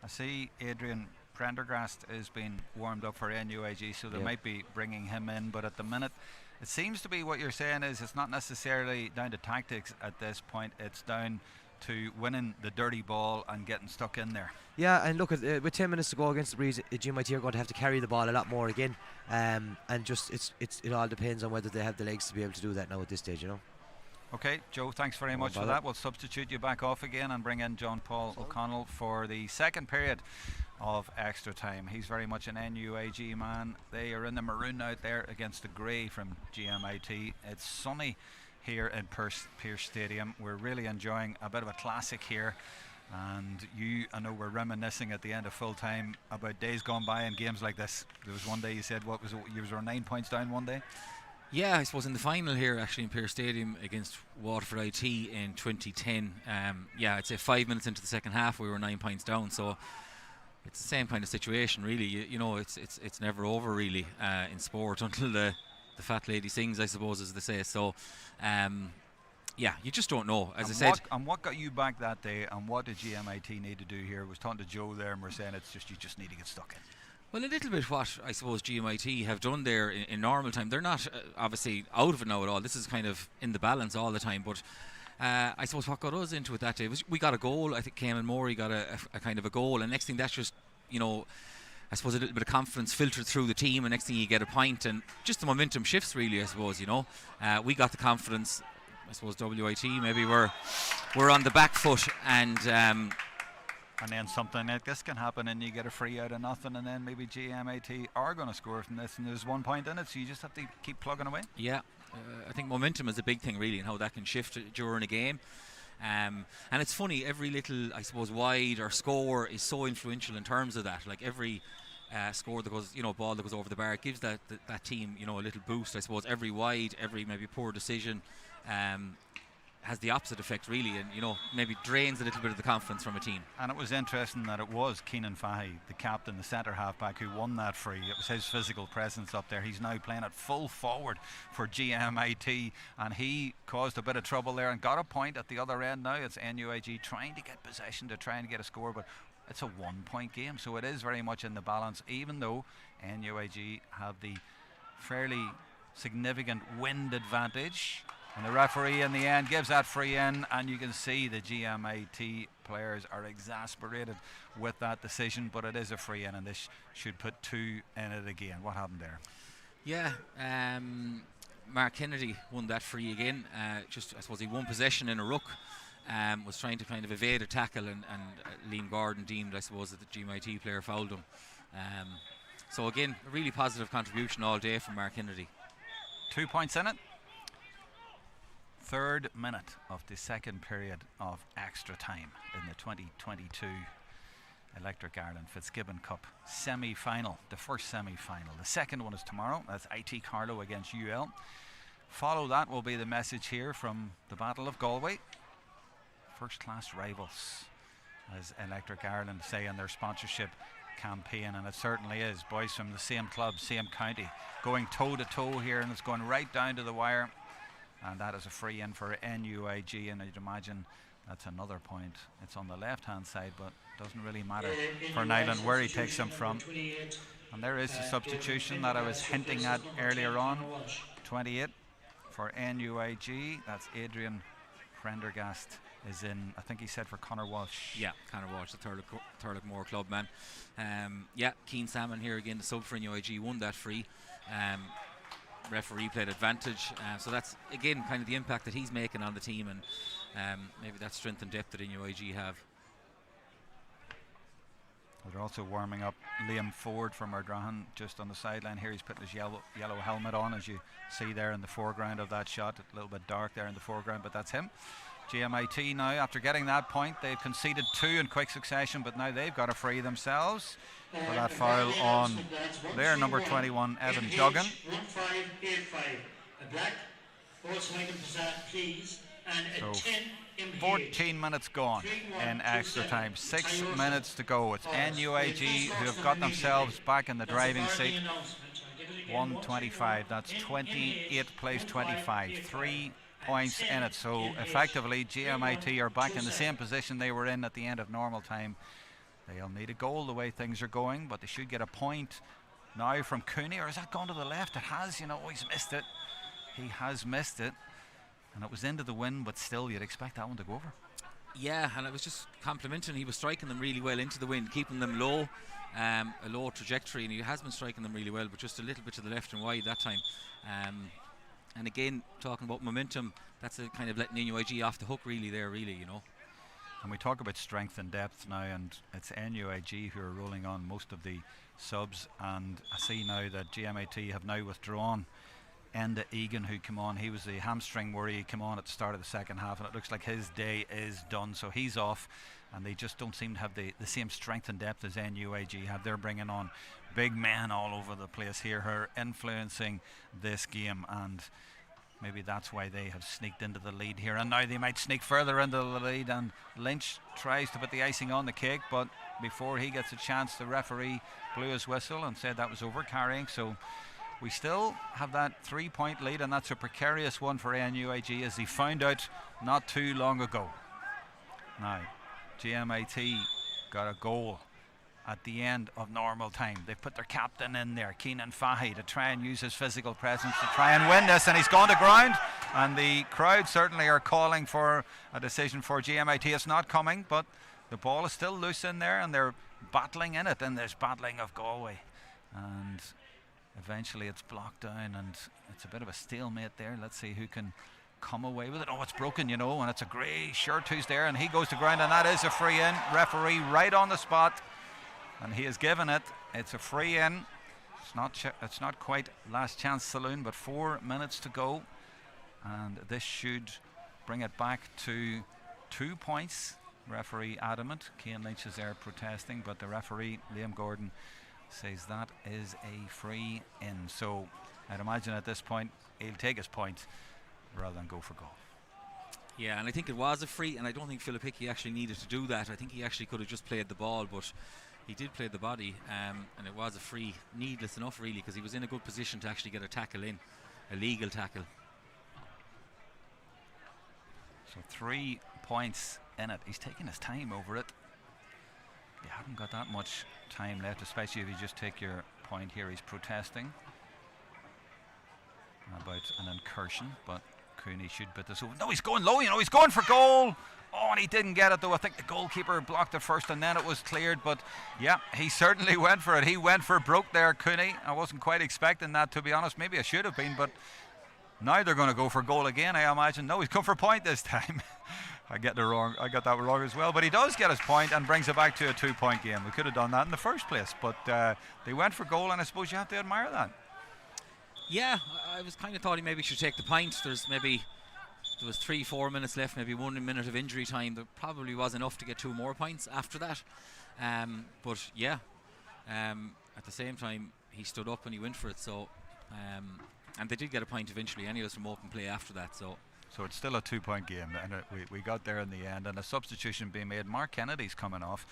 I see Adrian Prendergast is being warmed up for NUIG, so they might be bringing him in, but at the minute it seems to be what you're saying is it's not necessarily down to tactics at this point, it's down to winning the dirty ball and getting stuck in there. Yeah, and look, with 10 minutes to go against the breeze, GMIT are going to have to carry the ball a lot more again, and just it all depends on whether they have the legs to be able to do that now at this stage. Okay, Joe, thanks very much for that. We'll substitute you back off again and bring in John Paul O'Connell for the second period of extra time. He's very much an NUIG man. They are in the maroon out there against the grey from GMIT. It's sunny here in Pearse Stadium. We're really enjoying a bit of a classic here, and I know we're reminiscing at the end of full time about days gone by in games like this. There was one day you said, what was it, you were 9 points down one day? Yeah, I suppose in the final here actually in Pearse Stadium against Waterford IT in 2010, I'd say 5 minutes into the second half we were 9 points down, so it's the same kind of situation really. It's never over really in sport until the fat lady sings, I suppose, as they say. So you just don't know, as I said. And what got you back that day, and what did GMIT need to do here? I was talking to Joe there, and we're saying you just need to get stuck in. Well, a little bit what I suppose GMIT have done there in normal time. They're not obviously out of it now at all. This is kind of in the balance all the time, but I suppose what got us into it that day was we got a goal. I think Caelan Morey got a kind of a goal, and next thing that's just, I suppose a little bit of confidence filtered through the team, and next thing you get a point, and just the momentum shifts really, I suppose. We got the confidence. I suppose WIT maybe we're on the back foot, and then something like this can happen and you get a free out of nothing, and then maybe GMIT are going to score from this, and there's 1 point in it, so you just have to keep plugging away. Yeah, I think momentum is a big thing really, and how that can shift during a game. And it's funny, every little, I suppose, wide or score is so influential in terms of that. Like every score that goes, ball that goes over the bar, it gives that team, a little boost. I suppose every wide, every maybe poor decision has the opposite effect really, and maybe drains a little bit of the confidence from a team. And it was interesting that it was Keenan Fahey, the captain, the centre half-back, who won that free. It was his physical presence up there. He's now playing at full forward for GMIT, and he caused a bit of trouble there and got a point at the other end. Now it's NUIG trying to get possession to try and get a score, but it's a 1-point game, so it is very much in the balance, even though NUIG have the fairly significant wind advantage. And the referee in the end gives that free in, and you can see the GMIT players are exasperated with that decision, but it is a free in, and this should put 2 in it again. What happened there? Yeah, Mark Kennedy won that free again. I suppose he won possession in a ruck, was trying to kind of evade a tackle, and Liam Gordon deemed, I suppose, that the GMIT player fouled him. So again, a really positive contribution all day from Mark Kennedy. 2 points in it. 3rd minute of the second period of extra time in the 2022 Electric Ireland Fitzgibbon Cup semi-final, the first semi-final. The second one is tomorrow. That's IT Carlow against UL. Follow that will be the message here from the Battle of Galway. First-class rivals, as Electric Ireland say in their sponsorship campaign, and it certainly is. Boys from the same club, same county, going toe-to-toe here, and it's going right down to the wire. And that is a free in for NUIG, and I'd imagine that's another point. It's on the left hand side, but doesn't really matter for Nyland where he takes them from. And there is the substitution that I was hinting at earlier on. 28 for NUIG, that's Adrian Prendergast is in, I think he said, for Conor Walsh. Yeah, Conor Walsh, the Thurlock Moore club man. Keen Salmon here again, the sub for NUIG, won that free. Referee played advantage, so that's again kind of the impact that he's making on the team, and maybe that strength and depth that NUIG have. They're also warming up Liam Ford from Ardrahan just on the sideline here. He's putting his yellow helmet on, as you see there in the foreground of that shot. A little bit dark there in the foreground, but that's him. GMIT now, after getting that point, they've conceded 2 in quick succession, but now they've got to free themselves for that foul on their number 21, Evan Duggan. 1585. A black, also please, and so 14 minutes gone in extra time, 6 minutes to go. It's NUIG who have got themselves back in the driving seat. 125, that's 28 plays 25, 3 points in it. So effectively GMIT are back in the same position they were in at the end of normal time. They'll need a goal the way things are going, but they should get a point now from Cooney. Or has that gone to the left? It has, he's missed it. He has missed it, and it was into the wind, but still you'd expect that one to go over. Yeah, and it was just complimenting. He was striking them really well into the wind, keeping them low, a low trajectory, and he has been striking them really well, but just a little bit to the left and wide that time. And again, talking about momentum, that's a kind of letting NUIG off the hook really there, And we talk about strength and depth now, and it's NUIG who are rolling on most of the subs, and I see now that GMIT have now withdrawn Enda Egan, who came on. He was the hamstring worry. He came on at the start of the second half, and it looks like his day is done, so he's off, and they just don't seem to have the same strength and depth as NUIG have. They're bringing on big men all over the place here who are influencing this game, and maybe that's why they have sneaked into the lead here, and now they might sneak further into the lead, and Lynch tries to put the icing on the cake, but before he gets a chance, the referee blew his whistle and said that was over carrying. So we still have that 3-point lead, and that's a precarious one for NUIG, as he found out not too long ago. Now GMIT got a goal at the end of normal time. They've put their captain in there, Keenan Fahey, to try and use his physical presence to try and win this, and he's gone to ground, and the crowd certainly are calling for a decision for GMIT. It's not coming, but the ball is still loose in there, and they're battling in it, and there's battling of Galway, and eventually it's blocked down, and it's a bit of a stalemate there. Let's see who can come away with it. Oh, it's broken, and it's a grey shirt who's there, and he goes to ground, and that is a free in. Referee right on the spot, and he has given it. It's a free in. It's not quite last chance saloon, but 4 minutes to go. and this should bring it back to 2 points. Referee adamant. Cian Lynch is there protesting, but the referee, Liam Gordon, says that is a free in. So I'd imagine at this point he'll take his point rather than go for goal. Yeah, and I think it was a free, and I don't think Philip Hickey actually needed to do that. I think he actually could have just played the ball, but he did play the body, and it was a free, needless enough really, because he was in a good position to actually get a tackle in, a legal tackle. So 3 points in it. He's taking his time over it. You haven't got that much time left, especially if you just take your point here. He's protesting about an incursion, but Cooney should bit this over. No, he's going low, he's going for goal. Oh, and he didn't get it though. I think the goalkeeper blocked it first and then it was cleared, but yeah, he certainly went for it. He went for broke there, Cooney. I wasn't quite expecting that, to be honest. Maybe I should have been, but now they're going to go for goal again, I imagine. No, he's come for point this time. I got that wrong as well, but he does get his point and brings it back to a 2-point game. We could have done that in the first place, but they went for goal, and I suppose you have to admire that. Yeah, I was kind of thought he maybe should take the point. There was 3-4 minutes left, maybe 1 minute of injury time. There probably was enough to get 2 more points after that. But yeah, at the same time, he stood up and he went for it. So, and they did get a point eventually anyways from open play after that. So it's still a 2-point game, and we got there in the end, and a substitution being made. Mark Kennedy's coming off,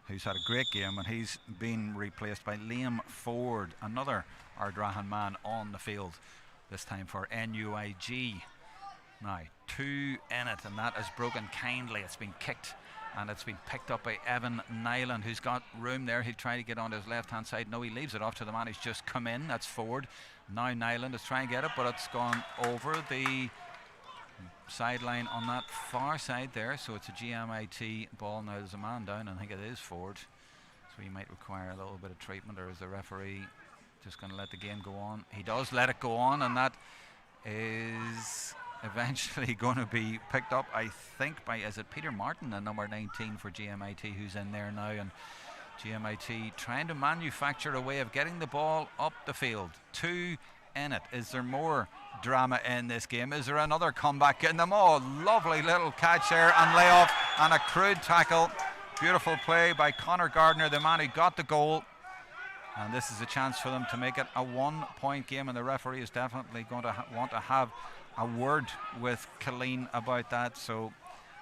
who's had a great game, and he's been replaced by Liam Ford, another Ardrahan man on the field, this time for NUIG. Now 2 in it, and that is broken kindly. It's been kicked and it's been picked up by Evan Nyland, who's got room there. He'll try to get on his left hand side. No, he leaves it off to the man who's just come in. That's Ford. Now Nyland is trying to get it, but it's gone over the sideline on that far side there, so it's a GMIT ball. Now there's a man down, and I think it is Ford, so he might require a little bit of treatment. Or is the referee just going to let the game go on? He does let it go on, and that is eventually going to be picked up, I think, by, is it Peter Martin, the number 19 for GMIT, who's in there now. And GMIT trying to manufacture a way of getting the ball up the field. 2 in it. Is there more drama in this game? Is there another comeback in them? Oh, lovely little catch there and layoff and a crude tackle. Beautiful play by Conor Gardner, the man who got the goal. And this is a chance for them to make it a 1-point game, and the referee is definitely going to want to have a word with Colleen about that. So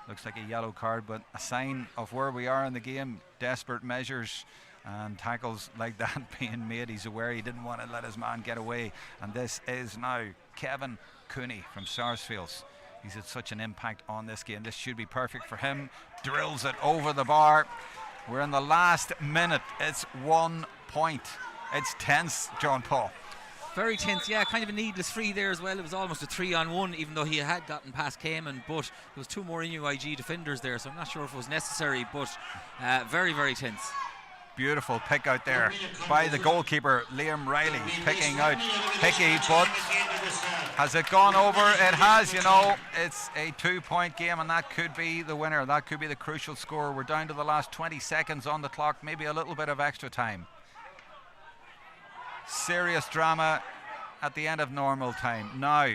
looks like a yellow card, but a sign of where we are in the game. Desperate measures and tackles like that being made. He's aware he didn't want to let his man get away, and this is now Kevin Cooney from Sarsfields. He's had such an impact on this game. This should be perfect for him. Drills it over the bar. We're in the last minute. It's 1 point. It's tense, John Paul. Very tense, yeah. Kind of a needless free there as well. It was almost a 3-on-1, even though he had gotten past Cayman, but there was 2 more NUIG defenders there, so I'm not sure if it was necessary, but very, very tense. Beautiful pick out there by the goalkeeper, Liam Riley, picking out Hickey, but has it gone over? It has, you know. It's a 2-point game, and that could be the winner. That could be the crucial score. We're down to the last 20 seconds on the clock, maybe a little bit of extra time. Serious drama at the end of normal time. Now,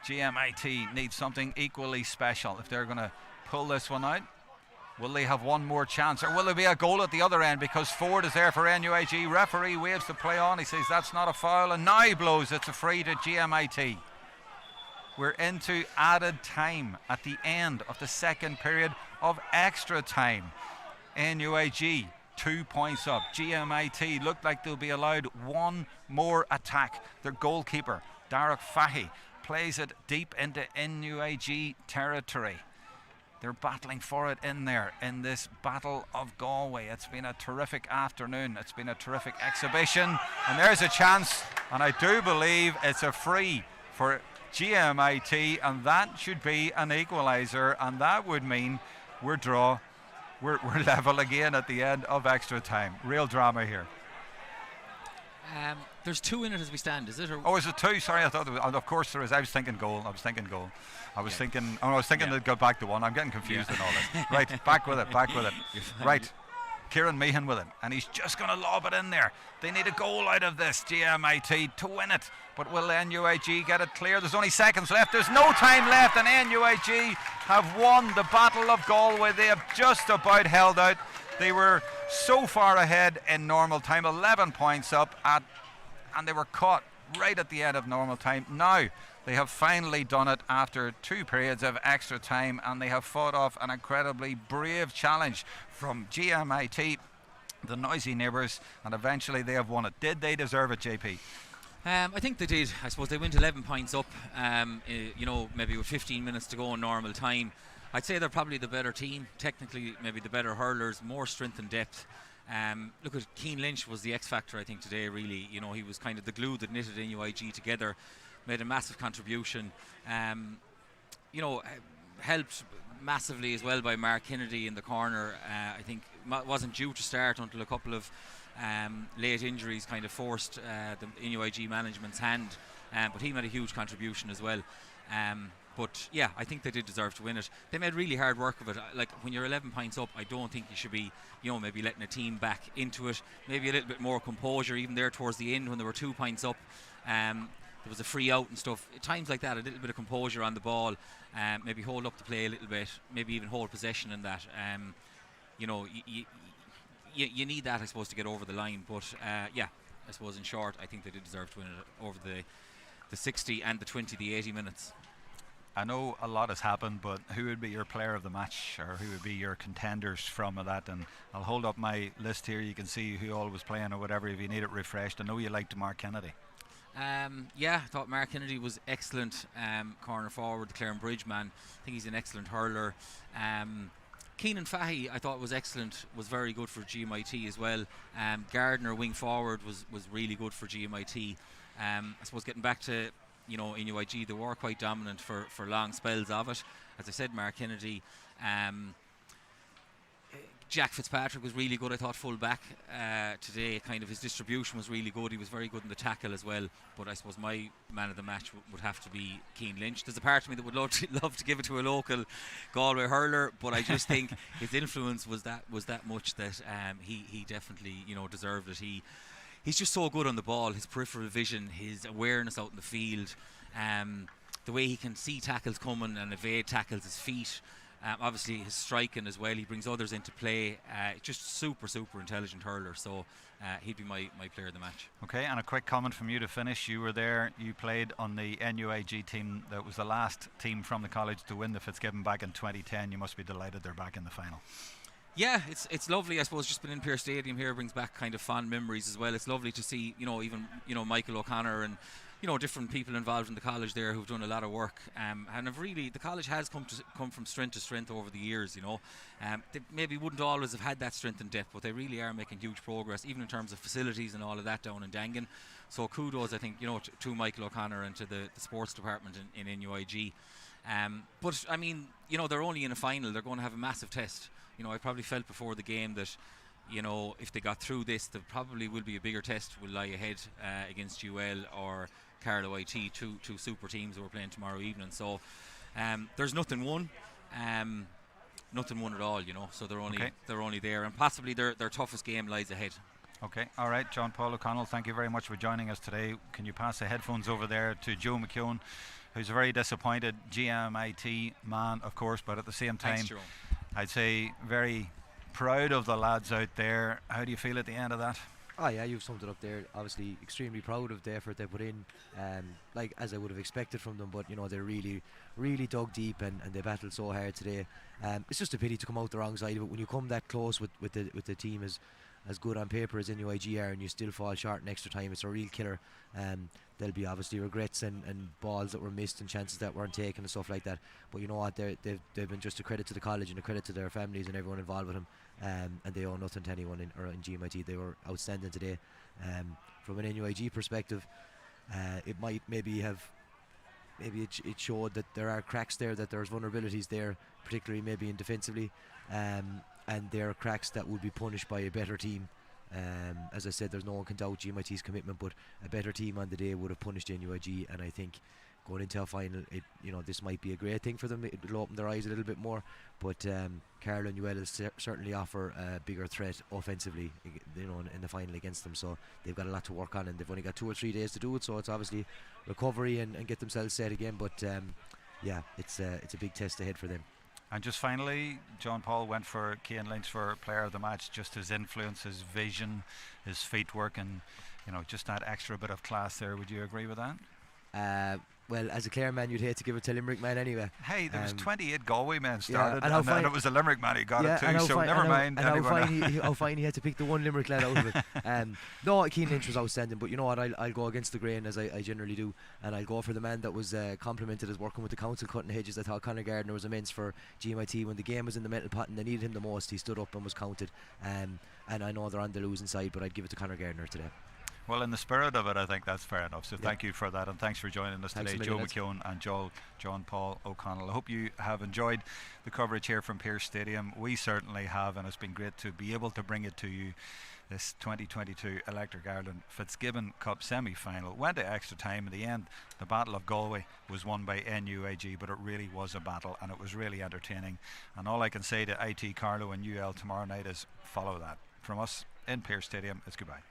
GMIT needs something equally special if they're going to pull this one out. Will they have one more chance, or will there be a goal at the other end? Because Ford is there for NUIG. Referee waves the play on. He says that's not a foul, and now he blows. It's a free to GMIT. We're into added time at the end of the second period of extra time. NUIG 2 points up. GMIT looked like they'll be allowed one more attack. Their goalkeeper, Darach Fahy, plays it deep into NUIG territory. They're battling for it in there in this Battle of Galway. It's been a terrific afternoon. It's been a terrific exhibition. And there's a chance, and I do believe it's a free for GMIT, and that should be an equalizer, and that would mean we're level again at the end of extra time. Real drama here. There's 2 in it as we stand, is it? Oh, is it 2? Sorry, I thought there was, of course there is. I was thinking goal. I was thinking they'd go back to 1. I'm getting confused in all this. Right, back with it. Right. Kieran Meehan with it, and he's just going to lob it in there. They need a goal out of this, GMIT, to win it. But will NUIG get it clear? There's only seconds left. There's no time left, and NUIG have won the Battle of Galway. They have just about held out. They were so far ahead in normal time, 11 points up, and they were caught right at the end of normal time. Now they have finally done it after 2 periods of extra time, and they have fought off an incredibly brave challenge from GMIT, the noisy neighbours, and eventually they have won it. Did they deserve it, JP? I think they did. I suppose they went 11 points up, maybe with 15 minutes to go in normal time. I'd say they're probably the better team, technically maybe the better hurlers, more strength and depth. Look at Keane Lynch was the X factor, I think, today, really. He was kind of the glue that knitted NUIG together, made a massive contribution. Helped massively as well by Mark Kennedy in the corner. I think wasn't due to start until a couple of late injuries kind of forced the NUIG management's hand, but he made a huge contribution as well. But yeah, I think they did deserve to win it. They made really hard work of it. Like, when you're 11 points up, I don't think you should be, maybe letting a team back into it. Maybe a little bit more composure, even there towards the end when there were 2 points up. There was a free out and stuff. At times like that, a little bit of composure on the ball. Maybe hold up the play a little bit. Maybe even hold possession in that. You need that, I suppose, to get over the line. But I suppose in short, I think they did deserve to win it over the 60 and the 20, the 80 minutes. I know a lot has happened, but who would be your player of the match, or who would be your contenders from that? And I'll hold up my list here. You can see who all was playing or whatever if you need it refreshed. I know you liked Mark Kennedy. I thought Mark Kennedy was excellent corner forward, the Claren Bridge man. I think he's an excellent hurler. Keenan Fahy, I thought was excellent, was very good for GMIT as well. Gardner, wing forward, was really good for GMIT. I suppose getting back to NUIG, they were quite dominant for long spells of it. As I said, Mark Kennedy, Jack Fitzpatrick was really good, I thought, full back today. Kind of his distribution was really good. He was very good in the tackle as well. But I suppose my man of the match would have to be Keane Lynch. There's a part of me that would love to give it to a local Galway hurler, but I just think his influence was that much that he definitely deserved it. He's just so good on the ball. His peripheral vision, his awareness out in the field, the way he can see tackles coming and evade tackles, his feet. Obviously his striking as well, he brings others into play. Just super intelligent hurler, so he'd be my player of the match. Okay, and a quick comment from you to finish. You were there, you played on the NUIG team that was the last team from the college to win the Fitzgibbon back in 2010. You must be delighted they're back in the final. Yeah, it's lovely. I suppose just being in Pearse Stadium here brings back kind of fond memories as well. It's lovely to see even Michael O'Connor and different people involved in the college there who've done a lot of work, and have really, the college has come from strength to strength over the years. They maybe wouldn't always have had that strength and depth, but they really are making huge progress, even in terms of facilities and all of that down in Dangan. So kudos, I think, to Michael O'Connor and to the sports department in NUIG. But I mean, they're only in a final. They're going to have a massive test. I probably felt before the game that if they got through this, there probably will be a bigger test will lie ahead against UL or Carlow IT, two super teams who are playing tomorrow evening. So there's nothing won at all, so they're only there, and possibly their toughest game lies ahead. Okay, all right, John Paul O'Connell, thank you very much for joining us today. Can you pass the headphones over there to Joe McKeown, who's a very disappointed GMIT man, of course, but at the same time, thanks, I'd say very proud of the lads out there. How do you feel at the end of that? Oh yeah, you've summed it up there. Obviously extremely proud of the effort they put in, like as I would have expected from them, but they really dug deep and they battled so hard today. It's just a pity to come out the wrong side of it when you come that close with the team as good on paper as NUIG are, and you still fall short in extra time. It's a real killer. There'll be obviously regrets and balls that were missed and chances that weren't taken and stuff like that, but you know what, they've been just a credit to the college and a credit to their families and everyone involved with them, and they owe nothing to anyone in GMIT. They were outstanding today. From an NUIG perspective, it might it showed that there are cracks there, that there's vulnerabilities there, particularly maybe in defensively, and there are cracks that would be punished by a better team. As I said, there's no one can doubt GMIT's commitment, but a better team on the day would have punished NUIG, and I think going into a final, this might be a great thing for them. It'll open their eyes a little bit more. But Carlow and UL will certainly offer a bigger threat offensively, in the final against them. So they've got a lot to work on, and they've only got 2 or 3 days to do it. So it's obviously recovery and get themselves set again. But it's a big test ahead for them. And just finally, John Paul went for Cian Lynch for player of the match. Just his influence, his vision, his feet work, and just that extra bit of class there. Would you agree with that? Well, as a Clare man, you'd hate to give it to Limerick man anyway. Hey, there was 28 Galway men started, and it was a Limerick man who got it too, so never mind. And how fine he had to pick the one Limerick lad out of it. No, Cian Lynch was outstanding, but you know what, I'll go against the grain, as I generally do, and I'll go for the man that was complimented as working with the council cutting hedges. I thought Conor Gardner was immense for GMIT. When the game was in the mental pot and they needed him the most, he stood up and was counted. And I know they're on the losing side, but I'd give it to Conor Gardner today. Well, in the spirit of it, I think that's fair enough. So thank you for that, and thanks for joining us today, Joe McKeown and John Paul O'Connell. I hope you have enjoyed the coverage here from Pearse Stadium. We certainly have, and it's been great to be able to bring it to you. This 2022 Electric Ireland Fitzgibbon Cup semi-final went to extra time. In the end, the Battle of Galway was won by NUIG, but it really was a battle, and it was really entertaining. And all I can say to IT Carlow and UL tomorrow night is follow that. From us in Pearse Stadium, it's goodbye.